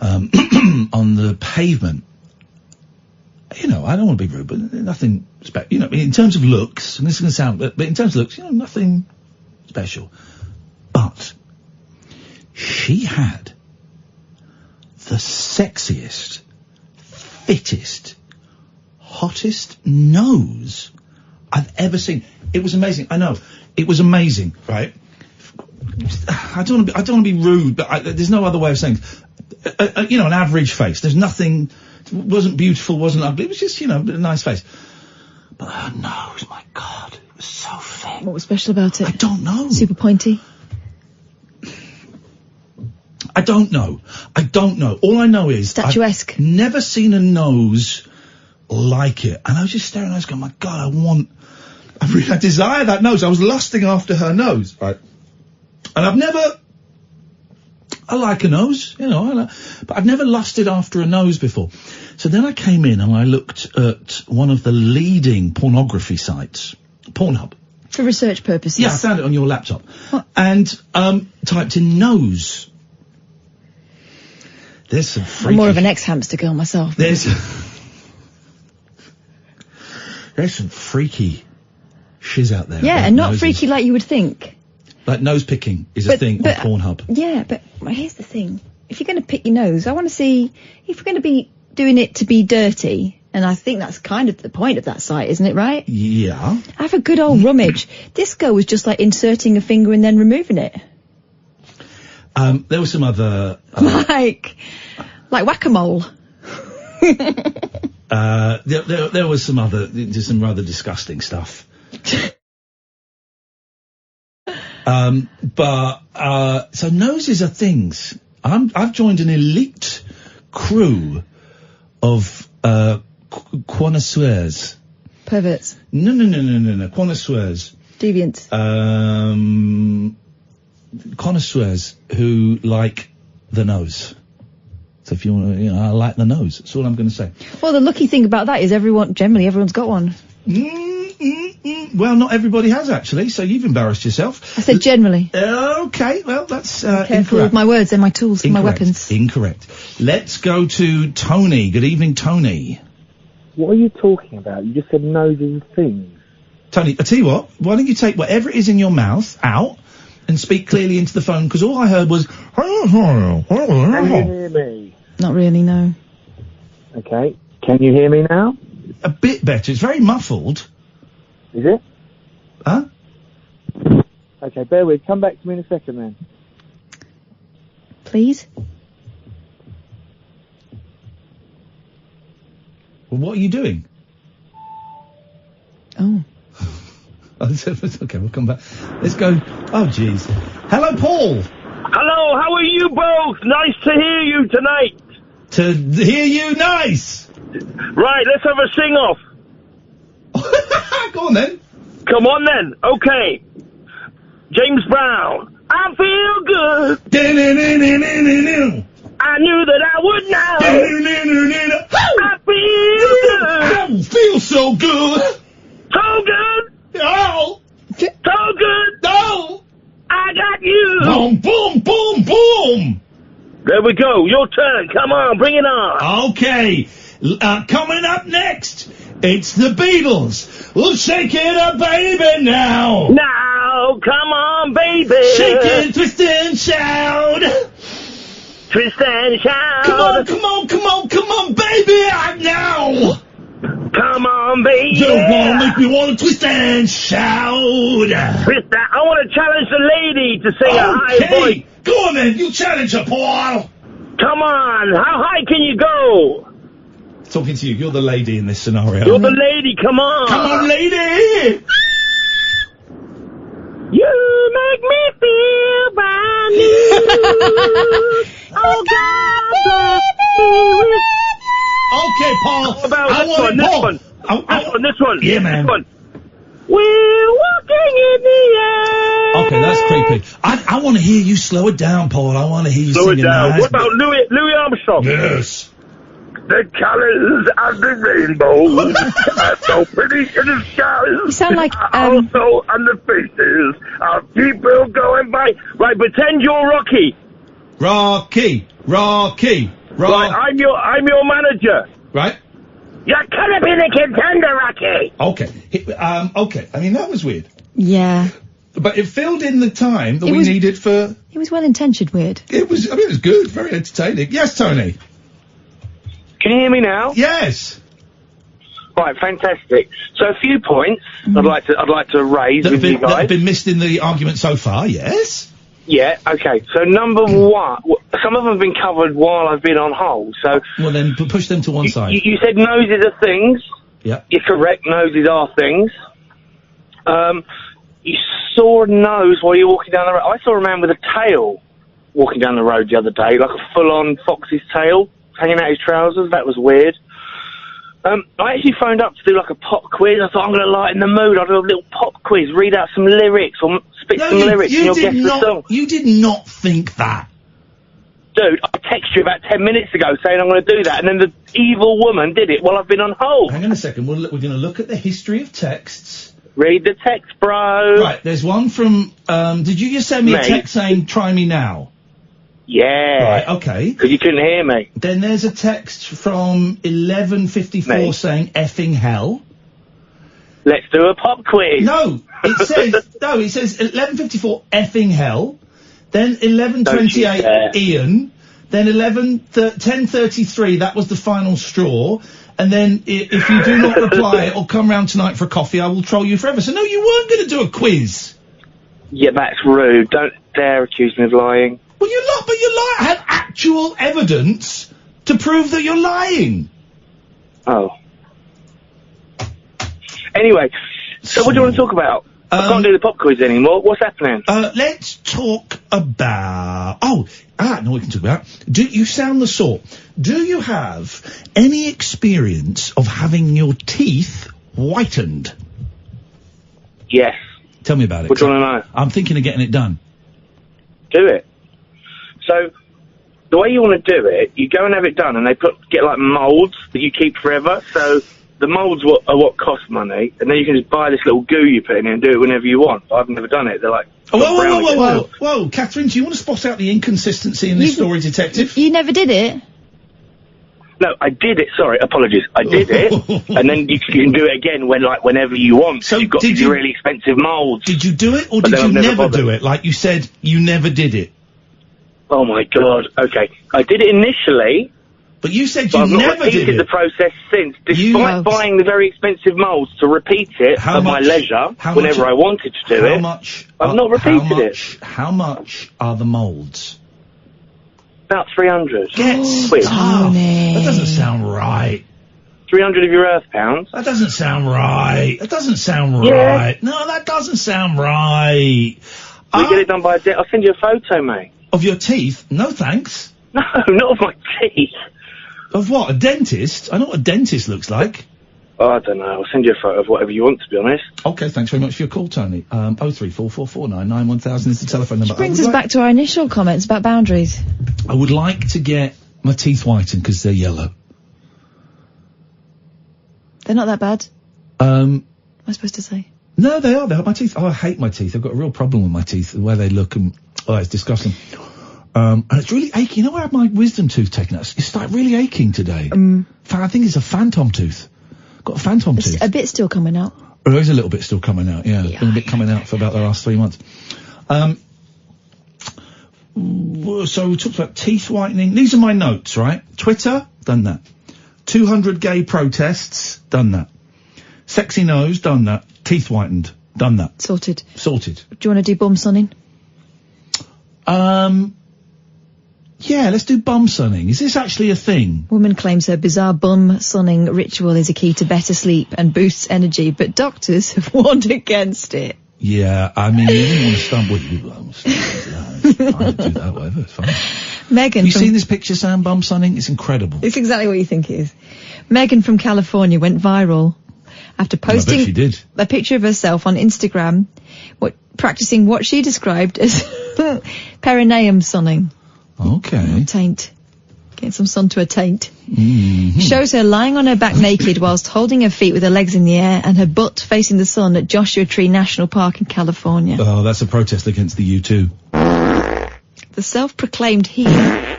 on the pavement. You know, I don't want to be rude, but nothing special. You know, in terms of looks, and this is going to sound, but in terms of looks, you know, nothing special. But she had the sexiest, fittest, hottest nose I've ever seen. It was amazing. I know. It was amazing, right? I don't want to be rude, but there's no other way of saying it. You know, an average face. There's nothing... wasn't beautiful, wasn't ugly. It was just, you know, a nice face. But her nose, my God, it was so thick. What was special about it? I don't know. Super pointy? I don't know. All I know is... statuesque. I've never seen a nose like it. And I was just staring at her going, my God, I desire that nose. I was lusting after her nose. Right. And I like a nose, you know, but I've never lusted after a nose before. So then I came in and I looked at one of the leading pornography sites, Pornhub. For research purposes? Yeah, I found it on your laptop. What? And typed in nose. There's some freaky... I'm more of an ex-hamster girl myself. There's some freaky shiz out there. Yeah, and not freaky like you would think. Like nose picking is a thing on Pornhub. Yeah, but here's the thing. If you're going to pick your nose, I want to see if you're going to be doing it to be dirty. And I think that's kind of the point of that site, isn't it, right? Yeah. Have a good old rummage. This girl was just like inserting a finger and then removing it. There was some other... like whack-a-mole. There was some rather disgusting stuff. So noses are things. I've joined an elite crew of connoisseurs. Perverts. No. Connoisseurs. Deviants. Connoisseurs who like the nose. So if you want to, I like the nose. That's all I'm going to say. Well, the lucky thing about that is everyone's got one. Well, not everybody has, actually, so you've embarrassed yourself. I said generally. Okay, well, that's Careful incorrect. with my words, they're my tools, my weapons. Incorrect. Let's go to Tony. Good evening, Tony. What are you talking about? You just said noses and things. Tony, I tell you what, why don't you take whatever it is in your mouth out and speak clearly into the phone, because all I heard was... Can you hear me? Not really, no. Okay. Can you hear me now? A bit better. It's very muffled. Is it? Huh? Okay, bear with. Come back to me in a second then. Please? Well, what are you doing? Oh. Okay, we'll come back. Let's go. Oh, jeez. Hello, Paul. Hello, how are you both? Nice to hear you tonight. To hear you, nice. Right, let's have a sing-off. Go on, then. Come on, then. Okay. James Brown. I feel good. I knew that I would now. I feel good. Feel so good. So good. Oh. So good. Oh. I got you. Boom, boom, boom, boom. There we go. Your turn. Come on, bring it on. Okay. Coming up next, it's the Beatles. Well, shake it up, baby, now. Now, come on, baby. Shake it, twist and shout. Twist and shout. Come on, come on, come on, come on, baby, now. Come on, baby. You wanna make me wanna twist and shout. Twist that. I want to challenge the lady to sing a high voice. Go on then, you challenge her, Paul. Come on, how high can you go? Talking to you, you're the lady in this scenario. You're the lady, come on. Come on, lady. You make me feel brand new. Oh, God, bless me with... Okay, Paul. How about I this want one, it, this Paul. one? This one. Yeah, man. This one. We're walking in the air. Okay, that's creepy. I want to hear you slow it down, Paul. I want to hear you Slow it singing down. nice. What about Louis Armstrong? Yes. The colours of the rainbow are so pretty in the skies. You sound like, also on the faces of people going by. Right, pretend you're Rocky. Rocky. Right, I'm your manager. Right. You could have been a contender, Rocky. Okay. Okay. I mean, that was weird. Yeah. But it filled in the time that It we was- needed for... It was well-intentioned weird. It was good. Very entertaining. Yes, Tony. Can you hear me now? Yes. Right, fantastic. So a few points I'd like to raise with you That have guys. been missed in the argument so far, yes? Yeah, okay. So number one, some of them have been covered while I've been on hold. So Well, then push them to one side. you said noses are things. Yeah. You're correct. Noses are things. You saw a nose while you're walking down the road. I saw a man with a tail walking down the road the other day, like a full-on fox's tail hanging out his trousers. That was weird. I actually phoned up to do like a pop quiz. I thought, I'm going to lighten the mood. I'll do a little pop quiz, read out some lyrics, or spit some lyrics, and you'll guess the song. You did not think that. Dude, I texted you about 10 minutes ago saying I'm going to do that, and then the evil woman did it while I've been on hold. Hang on a second. We're going to look at the history of texts. Read the text, bro. Right, there's one from... did you just send me a Mate. text saying, try me now? Yeah. Right, okay. Because you couldn't hear me. Then there's a text from 11:54 Mate. saying, effing hell. Let's do a pop quiz. No, it says... no, it says 11:54 effing hell. Then Don't you 11:28 dare. Ian. Then 10:33, that was the final straw. And then if you do not reply or come round tonight for a coffee, I will troll you forever. So no, you weren't going to do a quiz. Yeah, that's rude. Don't dare accuse me of lying. Well, you lie, but you lie. I have actual evidence to prove that you're lying. Oh. Anyway, so what do you want to talk about? I can't do the pop quiz anymore. What's happening? Let's talk about... Oh, no, we can talk about... You sound the sort. Do you have any experience of having your teeth whitened? Yes. Tell me about it. What do you want to know? I'm thinking of getting it done. Do it. So, the way you want to do it, you go and have it done, and they get like moulds that you keep forever. So, the moulds are what cost money, and then you can just buy this little goo you put in it and do it whenever you want. I've never done it. They're like... Whoa, Catherine, do you want to spot out the inconsistency in this story, detective? You never did it? No, I did it. Sorry, apologies. I did it, and then you can do it again whenever you want. So you've got these really expensive moulds. Did you do it, or did you never do it? Like you said, you never did it. Oh my God. Okay, I did it initially. But you said you never did it. I've not repeated the process since, despite buying the very expensive moulds to repeat it at my leisure whenever I wanted to do it. I've not repeated it. How much are the moulds? About 300 quid. That doesn't sound right. 300 of your earth pounds. That doesn't sound right. That doesn't sound Yeah. right. No, that doesn't sound right. We get it done by I'll send you a photo, mate. Of your teeth? No, thanks. No, not of my teeth. Of what? A dentist? I know what a dentist looks like. Oh, I don't know. I'll send you a photo of whatever you want, to be honest. Okay, thanks very much for your call, Tony. 03444991000 is the telephone number. Which brings us back to our initial comments about boundaries. I would like to get my teeth whitened because they're yellow. They're not that bad. What am I supposed to say? No, they are. They are my teeth. Oh, I hate my teeth. I've got a real problem with my teeth, the way they look, and it's disgusting. And it's really achy. You know, I had my wisdom tooth taken out. It's like really aching today. I think it's a phantom tooth. Got a phantom tooth. A bit still coming out. There is a little bit still coming out, yeah. There's been a bit coming out for about the last 3 months. So we talked about teeth whitening. These are my notes, right? Twitter, done that. 200 gay protests, done that. Sexy nose, done that. Teeth whitened, done that. Sorted. Sorted. Do you want to do bum sunning? Yeah, let's do bum sunning. Is this actually a thing? Woman claims her bizarre bum sunning ritual is a key to better sleep and boosts energy, but doctors have warned against it. Yeah, I mean, you didn't want to stumble. I do that, whatever, it's fine. Megan, you seen this picture, Sam, bum sunning? It's incredible. It's exactly what you think it is. Megan from California went viral after posting a picture of herself on Instagram, practicing what she described as perineum sunning. Okay. Taint. Getting some sun to her taint. Shows her lying on her back naked whilst holding her feet with her legs in the air and her butt facing the sun at Joshua Tree National Park in California. Oh, that's a protest against the U2. The self-proclaimed healer,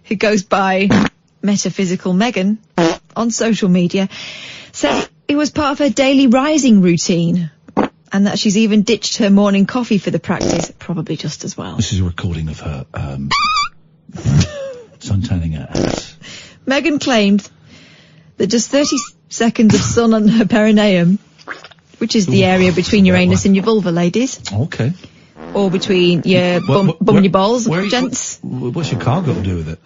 who goes by Metaphysical Megan on social media, said it was part of her daily rising routine and that she's even ditched her morning coffee for the practice, probably just as well. This is a recording of her suntanning her ass. Megan claimed that just 30 seconds of sun on her perineum, which is the area between your anus and your vulva, ladies. Okay. Or between your bum and your balls, gents. What's your car got to do with it?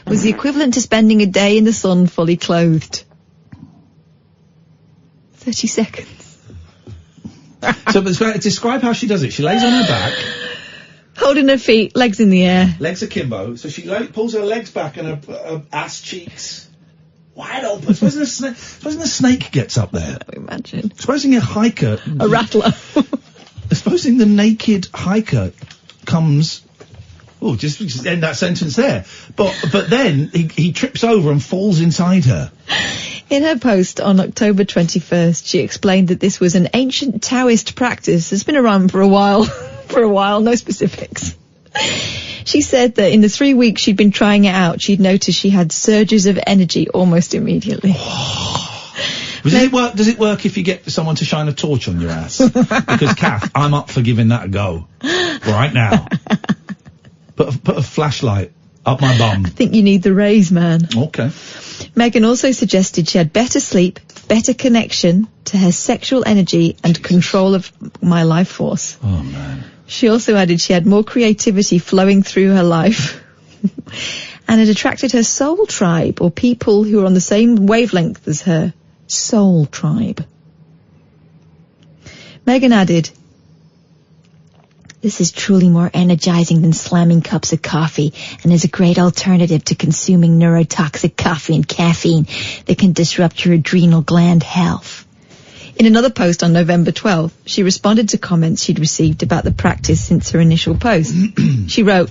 Was the equivalent to spending a day in the sun fully clothed. 30 seconds. So, describe how she does it. She lays on her back. Holding her feet, legs in the air. Legs akimbo. So she pulls her legs back and her ass cheeks wide open. Supposing the snake gets up there. Imagine. Supposing a hiker... A rattler. Supposing the naked hiker comes... Oh, just end that sentence there. But then he trips over and falls inside her. In her post on October 21st, she explained that this was an ancient Taoist practice that's been around for a while. No specifics. She said that in the 3 weeks she'd been trying it out, she'd noticed she had surges of energy almost immediately. Does it work if you get someone to shine a torch on your ass? Because, Kath, I'm up for giving that a go. Right now. Put a flashlight up my bum. I think you need the rays, man. Okay. Megan also suggested she had better sleep, better connection to her sexual energy and control of my life force. Oh, man. She also added she had more creativity flowing through her life and it attracted her soul tribe, or people who are on the same wavelength as her. Soul tribe. Megan added, "This is truly more energizing than slamming cups of coffee and is a great alternative to consuming neurotoxic coffee and caffeine that can disrupt your adrenal gland health." In another post on November 12th, she responded to comments she'd received about the practice since her initial post. She wrote,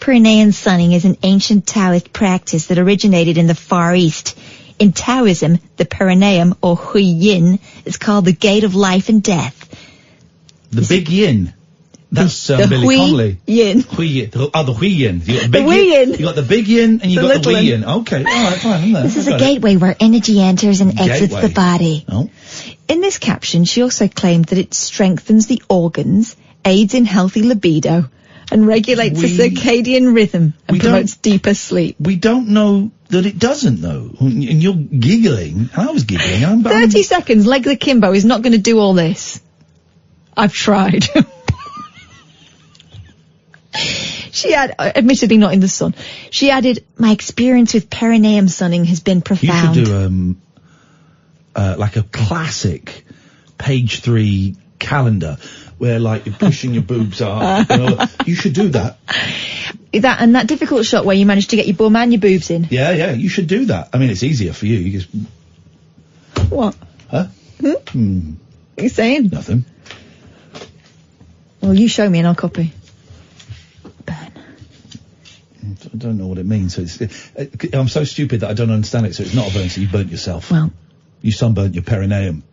"Perineum sunning is an ancient Taoist practice that originated in the Far East. In Taoism, the perineum, or Hui Yin, is called the gate of life and death. The big yin. That's the Billy Hui Connolly. Yin. Hui Yin. Oh, the Hui Yin. You got the big Hui Yin. You got the big yin and you The got the little Hui yin. Yin. Okay, all right, fine. This is a gateway where energy enters and exits the body. Oh. In this caption, she also claimed that it strengthens the organs, aids in healthy libido, and regulates the circadian rhythm and promotes deeper sleep. We don't know that it doesn't, though. And you're giggling. And I was giggling. 30 seconds, Legs Akimbo is not going to do all this. I've tried. She had, admittedly not in the sun, she added, my experience with perineum sunning has been profound. You should do, like a classic page 3 calendar where, like, you're pushing your boobs up. You should do that. That difficult shot where you managed to get your bum and your boobs in. Yeah, you should do that. I mean, it's easier for you. You just... What? Huh? What are you saying? Nothing. Well, you show me and I'll copy. I don't know what it means. So I'm so stupid that I don't understand it. So it's not a burn. So you burnt yourself. Well, you sunburnt your perineum.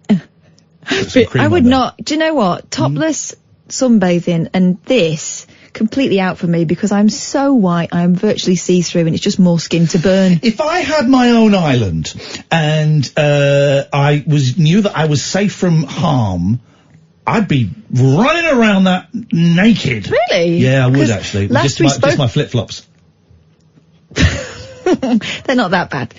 I would not. Do you know what? Topless sunbathing and this completely out for me because I'm so white. I'm virtually see-through, and it's just more skin to burn. If I had my own island and I knew that I was safe from harm, I'd be running around that naked. Really? Yeah, I would actually. Just my flip-flops. They're not that bad.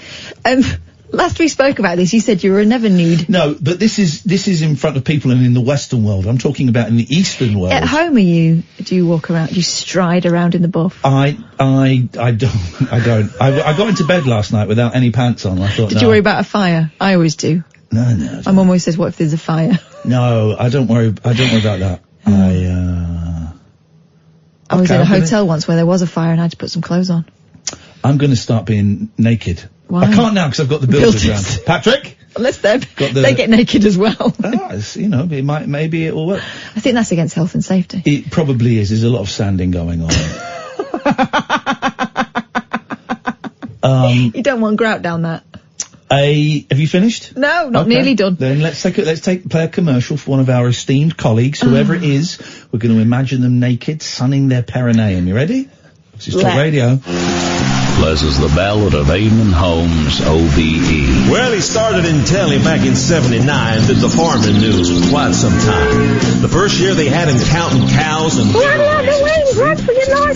Last we spoke about this, you said you were never nude. No, but this is in front of people and in the Western world. I'm talking about in the Eastern world. At home, do you walk around? Do you stride around in the buff? I don't. I got into bed last night without any pants on. I thought. Did you worry about a fire? I always do. No. My mum always says, "What if there's a fire?" No, I don't worry about that. I was in a hotel once where there was a fire and I had to put some clothes on. I'm going to start being naked. Why? I can't now because I've got the builders around. Patrick? Unless they get naked as well. Maybe it will work. I think that's against health and safety. It probably is. There's a lot of sanding going on. You don't want grout down that. Have you finished? No, not nearly done. Then let's play a commercial for one of our esteemed colleagues, whoever it is. We're going to imagine them naked, sunning their perineum. You ready? This is Talk Radio. This is the ballad of Eamon Holmes, OBE. Well, he started in telly back in '79, did the farming news for quite some time. The first year they had him counting cows and... Run out the way! Run for your life!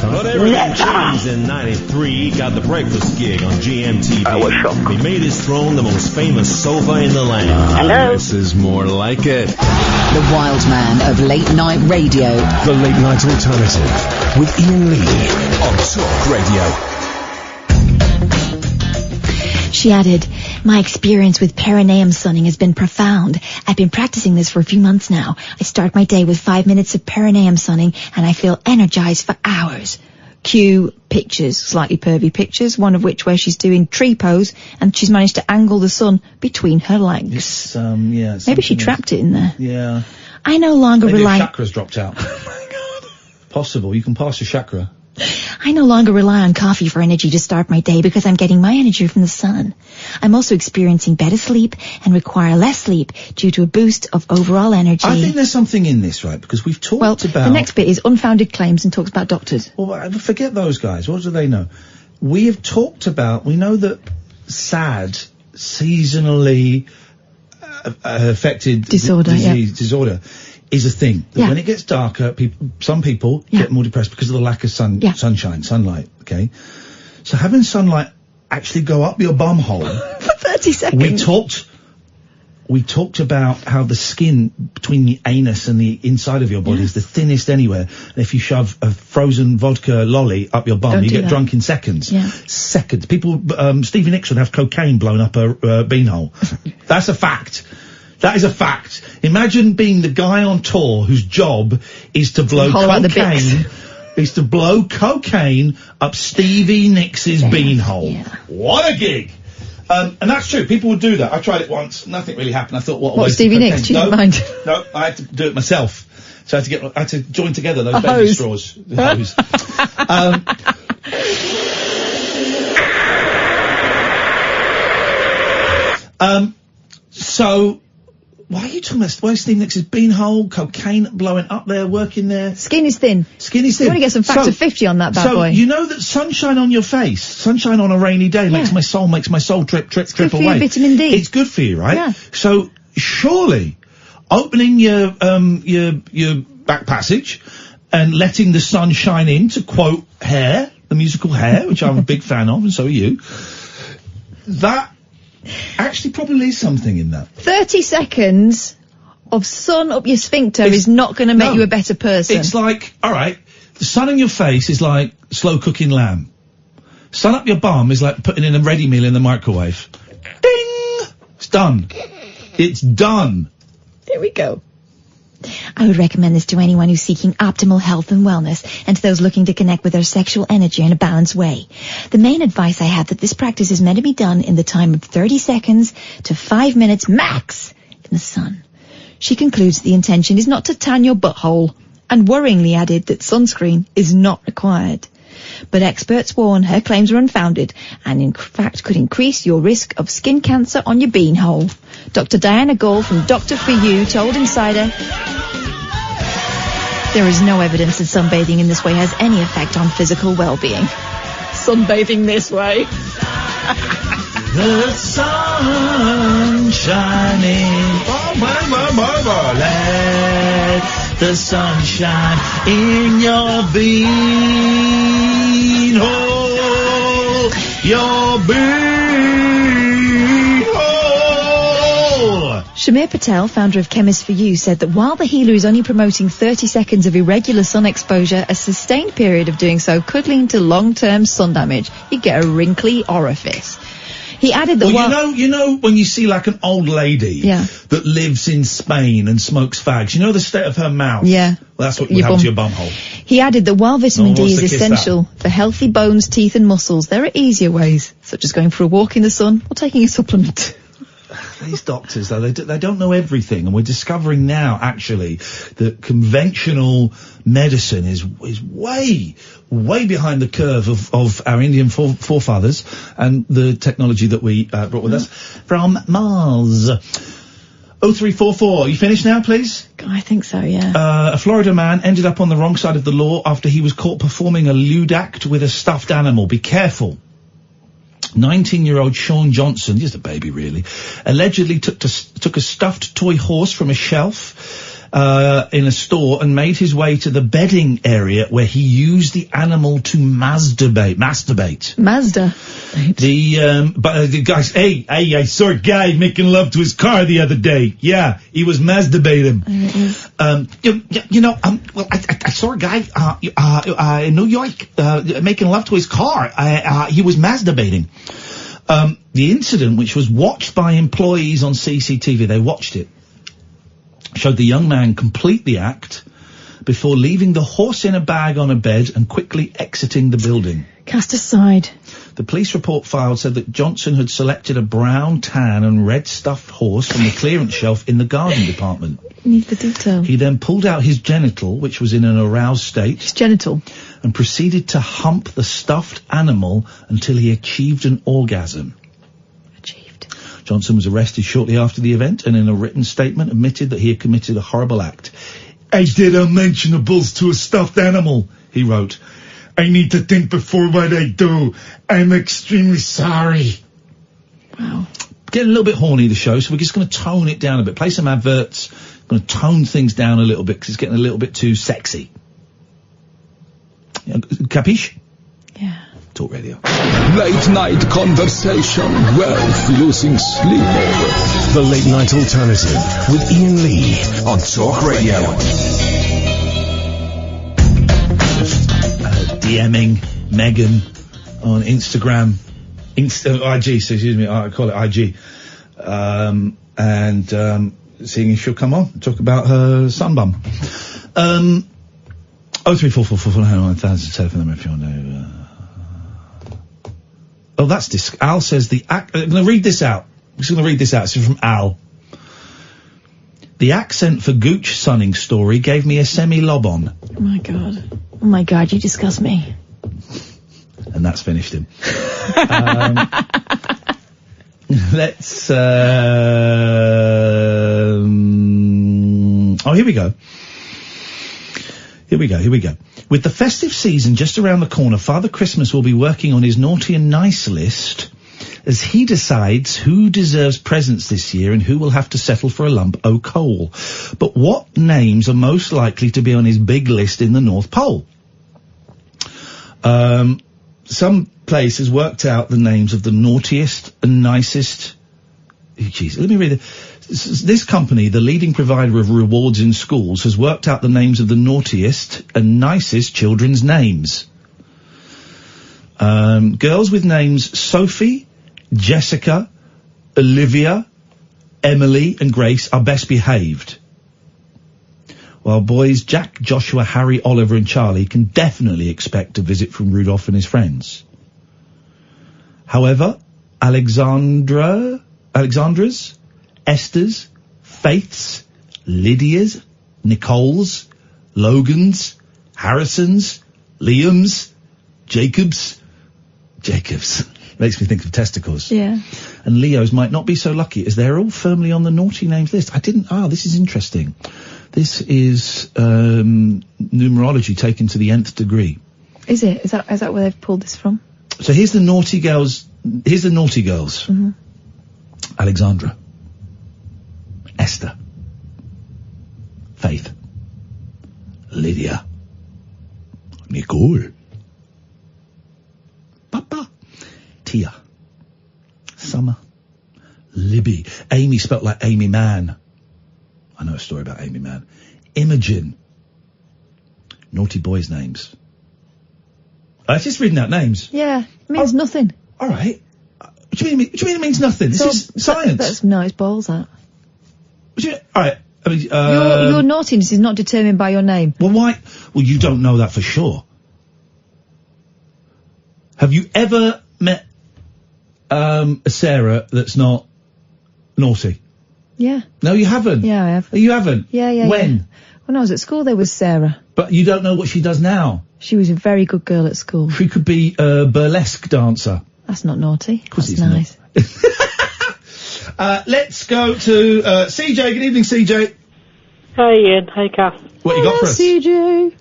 But everything changed in '93. He got the breakfast gig on GMTV. He made his throne the most famous sofa in the land. Hello? This is more like it. The wild man of late night radio. The Late Night Alternative with Iain Lee on Talk Radio. She added, my experience with perineum sunning has been profound. I've been practicing this for a few months now. I start my day with 5 minutes of perineum sunning and I feel energized for hours. Cue pictures, slightly pervy pictures, one of which where she's doing tree pose and she's managed to angle the sun between her legs. Maybe she trapped it in there. Yeah. I no longer rely... Maybe a chakra's dropped out. Oh my God. Possible. You can pass your chakra. I no longer rely on coffee for energy to start my day because I'm getting my energy from the sun. I'm also experiencing better sleep and require less sleep due to a boost of overall energy. I think there's something in this, right? Because we've talked about... the next bit is unfounded claims and talks about doctors. Well, forget those guys. What do they know? We have talked about... We know that SAD, seasonally affected disorder, disorder, is a thing. That when it gets darker, some people get more depressed because of the lack of sunlight, okay? So having sunlight actually go up your bum hole... For 30 seconds. We talked about how the skin between the anus and the inside of your body is the thinnest anywhere. And if you shove a frozen vodka lolly up your bum, you get drunk in seconds. Yeah. Seconds. People, Stevie Nicks would have cocaine blown up her beanhole. That's a fact. That is a fact. Imagine being the guy on tour whose job is to blow cocaine. Is to blow cocaine up Stevie Nicks's beanhole. Yeah. What a gig! And that's true. People would do that. I tried it once. Nothing really happened. I thought, what a waste Stevie of Nicks? cocaine. Change your mind. No, I had to do it myself. So I had to join together those baby straws. The hose. So, why are you talking about, why is Steve Nicks's beanhole, cocaine blowing up there, working there? Skin is thin. Skin is thin. You want to get some factor 50 on that bad boy. So, you know that sunshine on your face, sunshine on a rainy day makes my soul trip good for away. your vitamin D. It's good for you, right? Yeah. So, surely, opening your back passage and letting the sun shine in, to quote Hair, the musical Hair, which I'm a big fan of, and so are you, that actually probably is something in that. 30 seconds of sun up your sphincter is not going to make you a better person. It's like, alright, the sun in your face is like slow cooking lamb. Sun up your bum is like putting in a ready meal in the microwave. Ding! It's done. It's done. There we go. I would recommend this to anyone who's seeking optimal health and wellness, and to those looking to connect with their sexual energy in a balanced way. The main advice I have that this practice is meant to be done in the time of 30 seconds to 5 minutes max in the sun. She concludes the intention is not to tan your butthole, and worryingly added that sunscreen is not required. But experts warn her claims are unfounded and in fact could increase your risk of skin cancer on your beanhole. Dr. Diana Gall from Doctor For You told Insider, there is no evidence that sunbathing in this way has any effect on physical well-being. Sunbathing this way. The sun shining. Let the sun shine in your beanhole. Your beanhole. Shamir Patel, founder of Chemist For You, said that while the healer is only promoting 30 seconds of irregular sun exposure, a sustained period of doing so could lead to long-term sun damage. You get a wrinkly orifice. He added that you know when you see like an old lady that lives in Spain and smokes fags, you know the state of her mouth? Yeah. Well, that's what would happen to your bumhole. He added that while vitamin No one D wants is to kiss essential for healthy bones, teeth and muscles, there are easier ways, such as going for a walk in the sun or taking a supplement. These doctors, though, they don't know everything, and we're discovering now, actually, that conventional medicine is way behind the curve of our Indian forefathers and the technology that we brought with us from Mars. 0344, you finished now, please? I think so, yeah. A Florida man ended up on the wrong side of the law after he was caught performing a lewd act with a stuffed animal. Be careful. 19-year-old Sean Johnson, just a baby really, allegedly took a stuffed toy horse from a shelf in a store and made his way to the bedding area where he used the animal to masturbate. Mazda. The guy, hey, I saw a guy making love to his car the other day. Yeah, he was masturbating. I saw a guy, in New York, making love to his car. He was masturbating. The incident, which was watched by employees on CCTV, they watched it, showed the young man complete the act before leaving the horse in a bag on a bed and quickly exiting the building. Cast aside. The police report filed said that Johnson had selected a brown, tan and red stuffed horse from the clearance shelf in the garden department. Need the detail. He then pulled out his genital, which was in an aroused state. His genital. And proceeded to hump the stuffed animal until he achieved an orgasm. Johnson was arrested shortly after the event and in a written statement admitted that he had committed a horrible act. I did unmentionables to a stuffed animal, he wrote. I need to think before what I do. I'm extremely sorry. Wow. Getting a little bit horny, the show, so we're just going to tone it down a bit. Play some adverts. Going to tone things down a little bit because it's getting a little bit too sexy. Capiche? Yeah. Talk Radio. Late night conversation worth losing sleep over. The Late Night Alternative with Iain Lee on Talk Radio. DMing Megan on Instagram. IG, so excuse me, I call it IG. And seeing if she'll come on and talk about her sunbum. 03444 telephone number if you want to. Oh, that's Al says I'm going to read this out. I'm just going to read this out. This is from Al. The accent for Gooch sunning story gave me a semi-lob on. Oh my god, you disgust me. And that's finished him. Let's, oh, here we go. Here we go. With the festive season just around the corner, Father Christmas will be working on his naughty and nice list as he decides who deserves presents this year and who will have to settle for a lump o' coal. But what names are most likely to be on his big list in the North Pole? Some place has worked out the names of the naughtiest and nicest... Jeez, let me read it. This company, the leading provider of rewards in schools, has worked out the names of the naughtiest and nicest children's names. Girls with names Sophie, Jessica, Olivia, Emily and Grace are best behaved. While boys Jack, Joshua, Harry, Oliver and Charlie can definitely expect a visit from Rudolph and his friends. However, Alexandra's, Esther's, Faith's, Lydia's, Nicole's, Logan's, Harrison's, Liam's, Jacob's, makes me think of testicles. Yeah. And Leo's might not be so lucky as they're all firmly on the naughty names list. This is interesting. This is, numerology taken to the nth degree. Is it? Is that where they've pulled this from? So here's the naughty girls. Mm-hmm. Alexandra. Esther. Faith. Lydia. Nicole. Papa. Tia. Summer. Libby. Amy spelt like Amy Mann. I know a story about Amy Mann. Imogen. Naughty boys' names. I was just reading out names. Yeah, it means nothing. All right. What do you mean it means nothing? This is science. That's nice balls, that. All right. I mean, your naughtiness is not determined by your name. Well, why? Well, you don't know that for sure. Have you ever met a Sarah that's not naughty? Yeah. No, you haven't. Yeah, I have. You haven't? Yeah. When? Yeah. When I was at school, there was Sarah. But you don't know what she does now. She was a very good girl at school. She could be a burlesque dancer. That's not naughty. That's nice. Let's go to CJ. Good evening, CJ. Hey, Ian. Hey, Kath. What you got for us? CJ.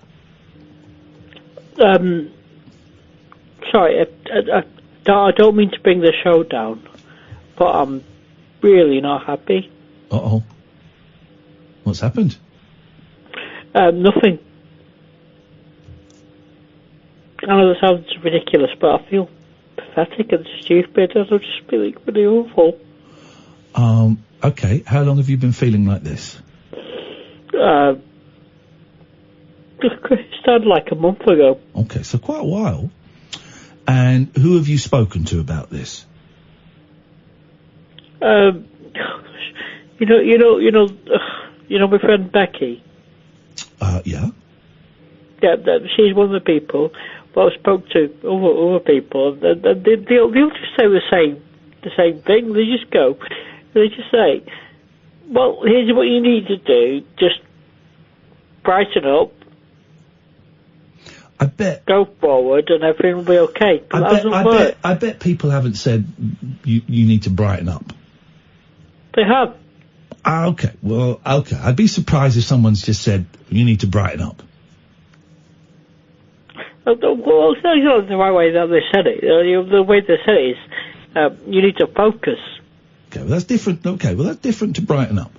Sorry, I don't mean to bring the show down, but I'm really not happy. Uh-oh. What's happened? Nothing. I know that sounds ridiculous, but I feel pathetic and stupid, and I'm just feeling really awful. Okay. How long have you been feeling like this? It started like a month ago. Okay, so quite a while. And who have you spoken to about this? You know my friend Becky. Yeah. Yeah, she's one of the people. Well, I spoke to other people, and they'll just say the same thing. They just say, well, here's what you need to do. Just brighten up. I bet. Go forward, and everything will be okay. But I bet people haven't said you need to brighten up. They have. Okay. Well, okay. I'd be surprised if someone's just said you need to brighten up. Well, it's not the right way that they said it. The way they said it is, you need to focus. Okay, well that's different. Okay, well that's different to brighten up.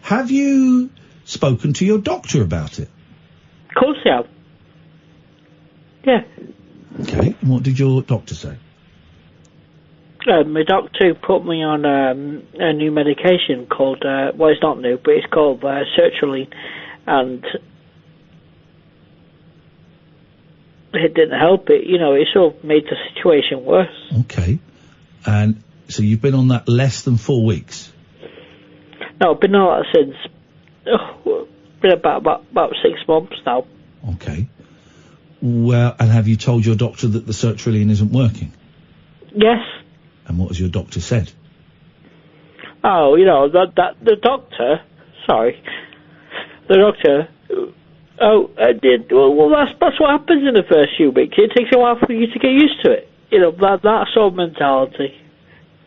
Have you spoken to your doctor about it? Of course I have. Yeah. Okay, and what did your doctor say? My doctor put me on a new medication called, well, it's not new, but it's called sertraline, and it didn't help it. It sort of made the situation worse. Okay. And so you've been on that less than 4 weeks? No, I've been on that since, been about 6 months now. Okay. Well, and have you told your doctor that the sertraline isn't working? Yes. And what has your doctor said? Oh, the doctor, well, that's what happens in the first few weeks. It takes a while for you to get used to it. That sort of mentality.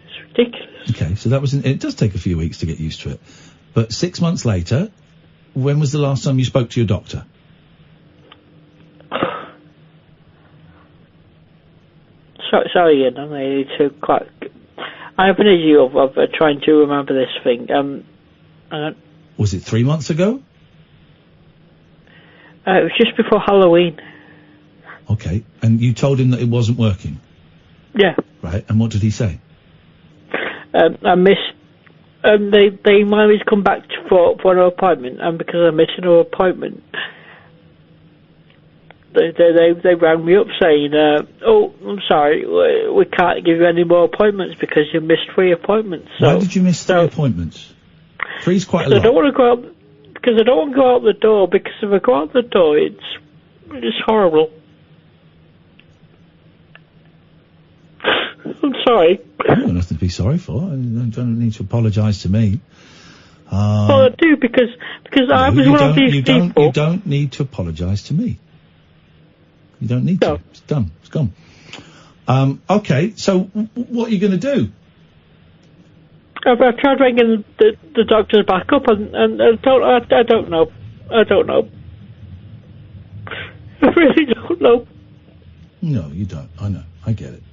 It's ridiculous. Okay, so that was. It does take a few weeks to get used to it, but 6 months later, when was the last time you spoke to your doctor? Sorry, Ian. I need to quite. I have an issue of trying to remember this thing. Was it 3 months ago? It was just before Halloween. Okay, and you told him that it wasn't working? Yeah. Right, and what did he say? I missed. They wanted me to come back for an appointment, and because I missed another appointment, they rang me up saying, "Oh, I'm sorry, we can't give you any more appointments because you missed 3 appointments." So, why did you miss 3 appointments? 3's quite a lot. I don't want to go out because I don't want to go out the door. Because if I go out the door, it's horrible. I'm sorry. You've got nothing to be sorry for. You don't need to apologise to me. Well, I do because I was one of these people. You don't need to apologise to me. You don't need to. It's done. It's gone. Okay, so what are you going to do? I've tried ringing the doctors back up, and I don't know. I don't know. I really don't know. No, you don't. I know. I get it.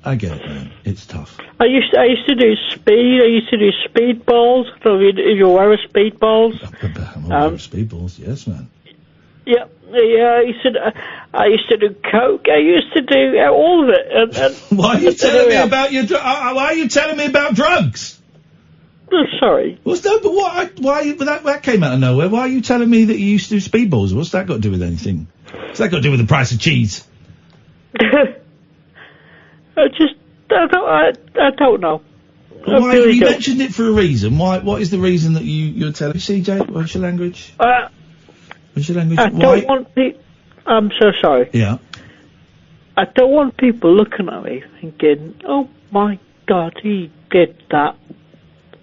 I get it, man. It's tough. I used to do speed. I used to do speedballs. I don't know if you're aware of speedballs. I'm aware of speedballs. Yes, man. Yeah. I used to do coke. I used to do all of it. And why are you telling me about your? Why are you telling me about drugs? I'm sorry. What's that? But why? That came out of nowhere. Why are you telling me that you used to do speedballs? What's that got to do with anything? What's that got to do with the price of cheese? I don't know. Well, why you mentioned it for a reason? Why? What is the reason that you're telling me? CJ, what's your language? What's your language? I don't want people. I'm so sorry. Yeah. I don't want people looking at me thinking, "Oh my God, he did that."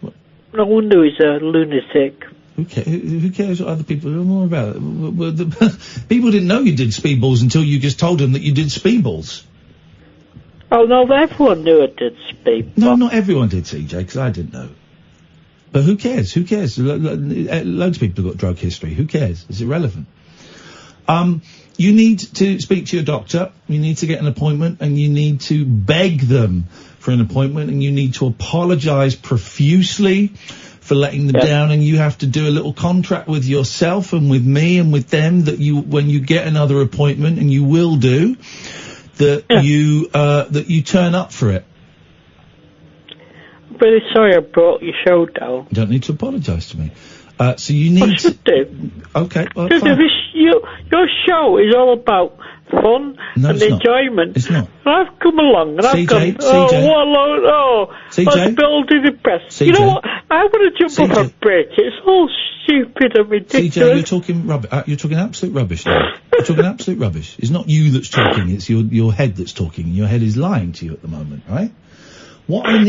What? No wonder he's a lunatic. Who cares what other people know more about it? People didn't know you did speedballs until you just told them that you did speedballs. Oh no, everyone knew I did speedballs. No, not everyone did, CJ, because I didn't know. But who cares? Who cares? Loads of people have got drug history. Who cares? It's irrelevant. You need to speak to your doctor. You need to get an appointment, and you need to beg them for an appointment, and you need to apologise profusely for letting them down, and you have to do a little contract with yourself and with me and with them that when you get another appointment, and you will do, that you turn up for it. I'm really sorry I brought your show down. You don't need to apologise to me. So you need to do. Okay, well, because your show is all about fun and enjoyment. It's not. And I've come along and I've gone, CJ. what a load, let's build to depressed. You know what? I want to jump off a bridge. It's all stupid and ridiculous. CJ, you're talking rubbish. You're talking absolute rubbish now. You're talking absolute rubbish. It's not you that's talking. It's your head that's talking. Your head is lying to you at the moment, right? What I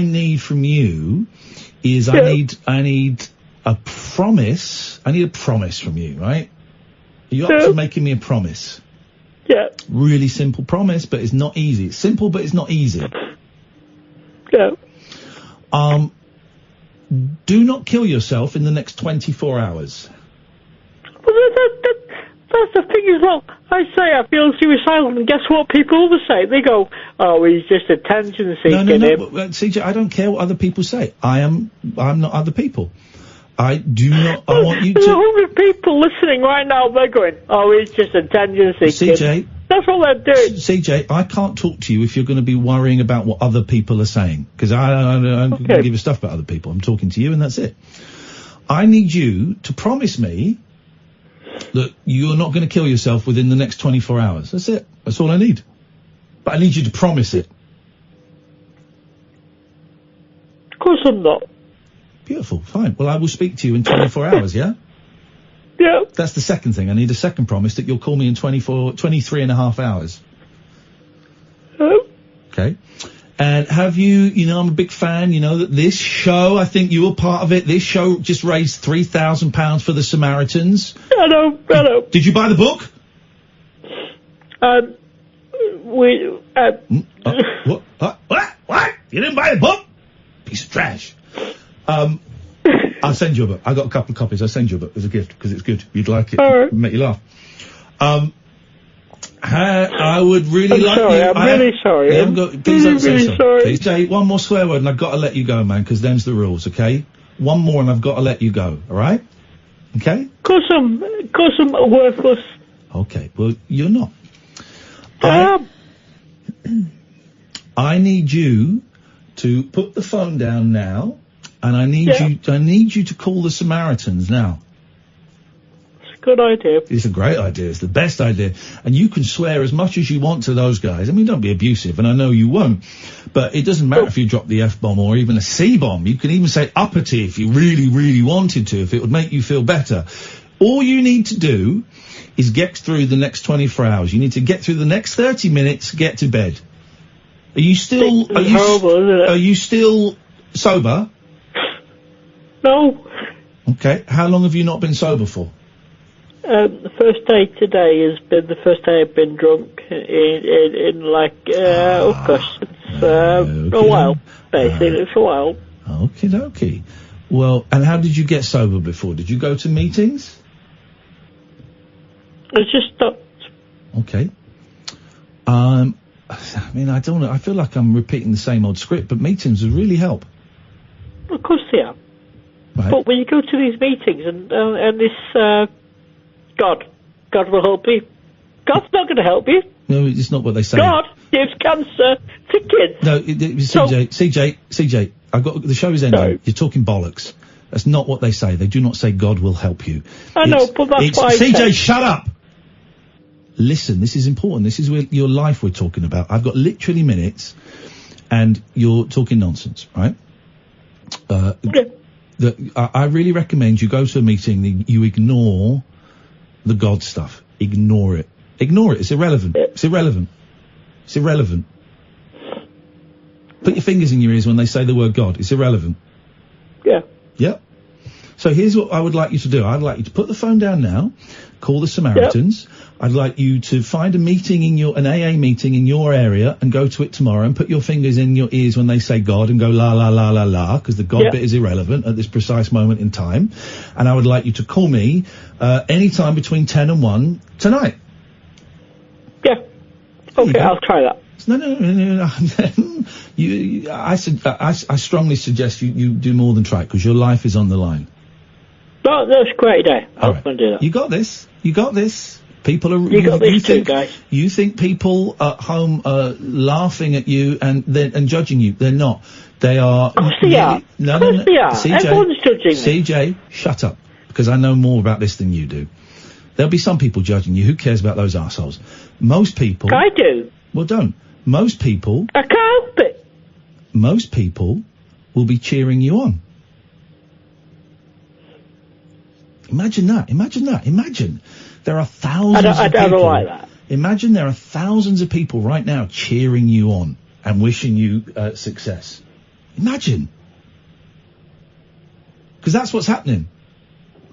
need from you is I need a promise. I need a promise from you, right? Are you up to making me a promise? Yeah. Really simple promise, but it's not easy. It's simple, but it's not easy. Yeah. Do not kill yourself in the next 24 hours. Well, that's the thing as well. I say I feel suicidal, and guess what people will say? They go, "Oh, he's just attention seeking." No, but, CJ, I don't care what other people say. I'm not other people. I do not. I want you to. There's 100 people listening right now. They're going, "Oh, he's just attention seeking." CJ, that's all they're doing. CJ, I can't talk to you if you're going to be worrying about what other people are saying, because I don't give a stuff about other people. I'm talking to you, and that's it. I need you to promise me that you're not going to kill yourself within the next 24 hours. That's it. That's all I need. But I need you to promise it. Of course I'm not. Beautiful. Fine. Well, I will speak to you in 24 hours, yeah? Yeah. That's the second thing. I need a second promise that you'll call me in 23 and a half hours. Okay. And have you know, I'm a big fan, that this show, I think you were part of it, this show just raised £3,000 for the Samaritans. I know. Did you buy the book? What? You didn't buy a book? Piece of trash. I'll send you a book. I got a couple of copies. I'll send you a book as a gift because it's good. You'd like it. It'd make you laugh. I would really like sorry, you. I'm really sorry. Please don't say really sorry. Please say one more swear word and I've got to let you go, man, because them's the rules, okay? One more and I've got to let you go, alright? Okay? Cause I'm worthless. Okay, well, you're not. I need you to put the phone down now, and I need you to call the Samaritans now. It's a good idea. It's a great idea. It's the best idea. And you can swear as much as you want to those guys. I mean, don't be abusive, and I know you won't. But it doesn't matter if you drop the F-bomb or even a C-bomb. You can even say uppity if you really, really wanted to, if it would make you feel better. All you need to do is get through the next 24 hours. You need to get through the next 30 minutes, get to bed. Are you still sober? No. Okay. How long have you not been sober for? The first day today has been the first day I've been drunk in a while, basically, for a while. Okie dokie. Well, and how did you get sober before? Did you go to meetings? I just stopped. Okay. I mean, I don't know. I feel like I'm repeating the same old script, but meetings would really help. Of course they are. Right. But when you go to these meetings and this, God will help you. God's not going to help you. No, it's not what they say. God gives cancer to kids. No, CJ, I've got, the show is ending. No. You're talking bollocks. That's not what they say. They do not say God will help you. I know, but that's why CJ, shut up! Listen, this is important. This is your life we're talking about. I've got literally minutes, and you're talking nonsense, right? I really recommend you go to a meeting, you ignore the God stuff. Ignore it. Ignore it. It's irrelevant. It's irrelevant. It's irrelevant. Put your fingers in your ears when they say the word God. It's irrelevant. Yeah. Yep. So here's what I would like you to do. I'd like you to put the phone down now, call the Samaritans. Yep. I'd like you to find a meeting an AA meeting in your area and go to it tomorrow and put your fingers in your ears when they say God and go la la la la la, because the God bit is irrelevant at this precise moment in time. And I would like you to call me any time between 10 and 1 tonight. Yeah. Okay, I'll try that. No. I strongly suggest you do more than try, because your life is on the line. No, that's a great idea. I'm going to do that. You got this. You got this. People are. You got this too, guys. You think people at home are laughing at you and judging you? They're not. They are. Of course they are. No. CJ, everyone's judging me. CJ, shut up, because I know more about this than you do. There'll be some people judging you. Who cares about those arseholes? Most people. I do. Well, don't. Most people. I can't help it. Most people will be cheering you on. Imagine that. Imagine. There are thousands of people. I don't like that. Imagine there are thousands of people right now cheering you on and wishing you success. Imagine. Because that's what's happening.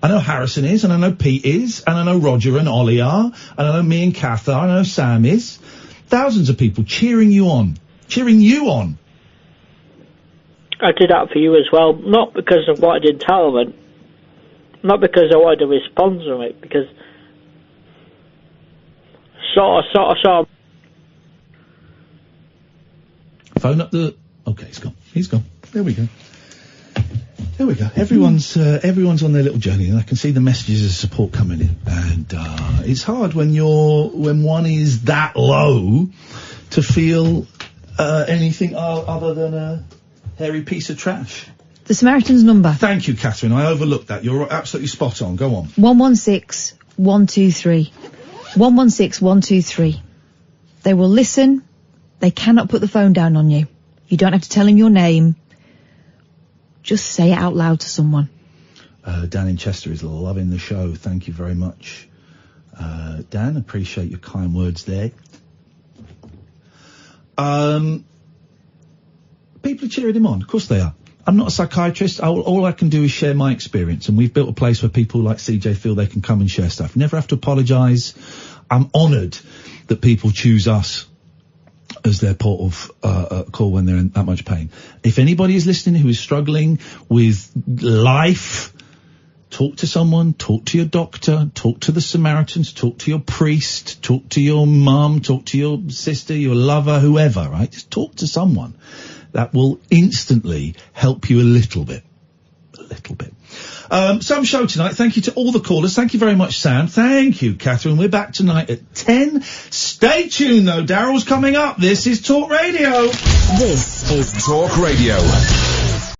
I know Harrison is, and I know Pete is, and I know Roger and Ollie are, and I know me and Kath are, and I know Sam is. Thousands of people cheering you on. Cheering you on. I did that for you as well, not because of what I did tell them, not because I wanted a response from it, because sort of. Phone up the. Okay, he's gone. There we go. Everyone's on their little journey, and I can see the messages of support coming in. And it's hard when one is that low to feel anything other than a hairy piece of trash. The Samaritan's number. Thank you, Catherine. I overlooked that. You're absolutely spot on. Go on. 116 123. 116 123. They will listen. They cannot put the phone down on you. You don't have to tell them your name. Just say it out loud to someone. Dan in Chester is loving the show. Thank you very much. Dan, appreciate your kind words there. People are cheering him on. Of course they are. I'm not a psychiatrist. All I can do is share my experience, and we've built a place where people like CJ feel they can come and share stuff. Never have to apologise. I'm honoured that people choose us as their port of call when they're in that much pain. If anybody is listening who is struggling with life, talk to someone, talk to your doctor, talk to the Samaritans, talk to your priest, talk to your mum, talk to your sister, your lover, whoever, right? Just talk to someone. That will instantly help you a little bit. A little bit. Some show tonight. Thank you to all the callers. Thank you very much, Sam. Thank you, Catherine. We're back tonight at 10. Stay tuned, though. Daryl's coming up. This is Talk Radio. This is Talk Radio.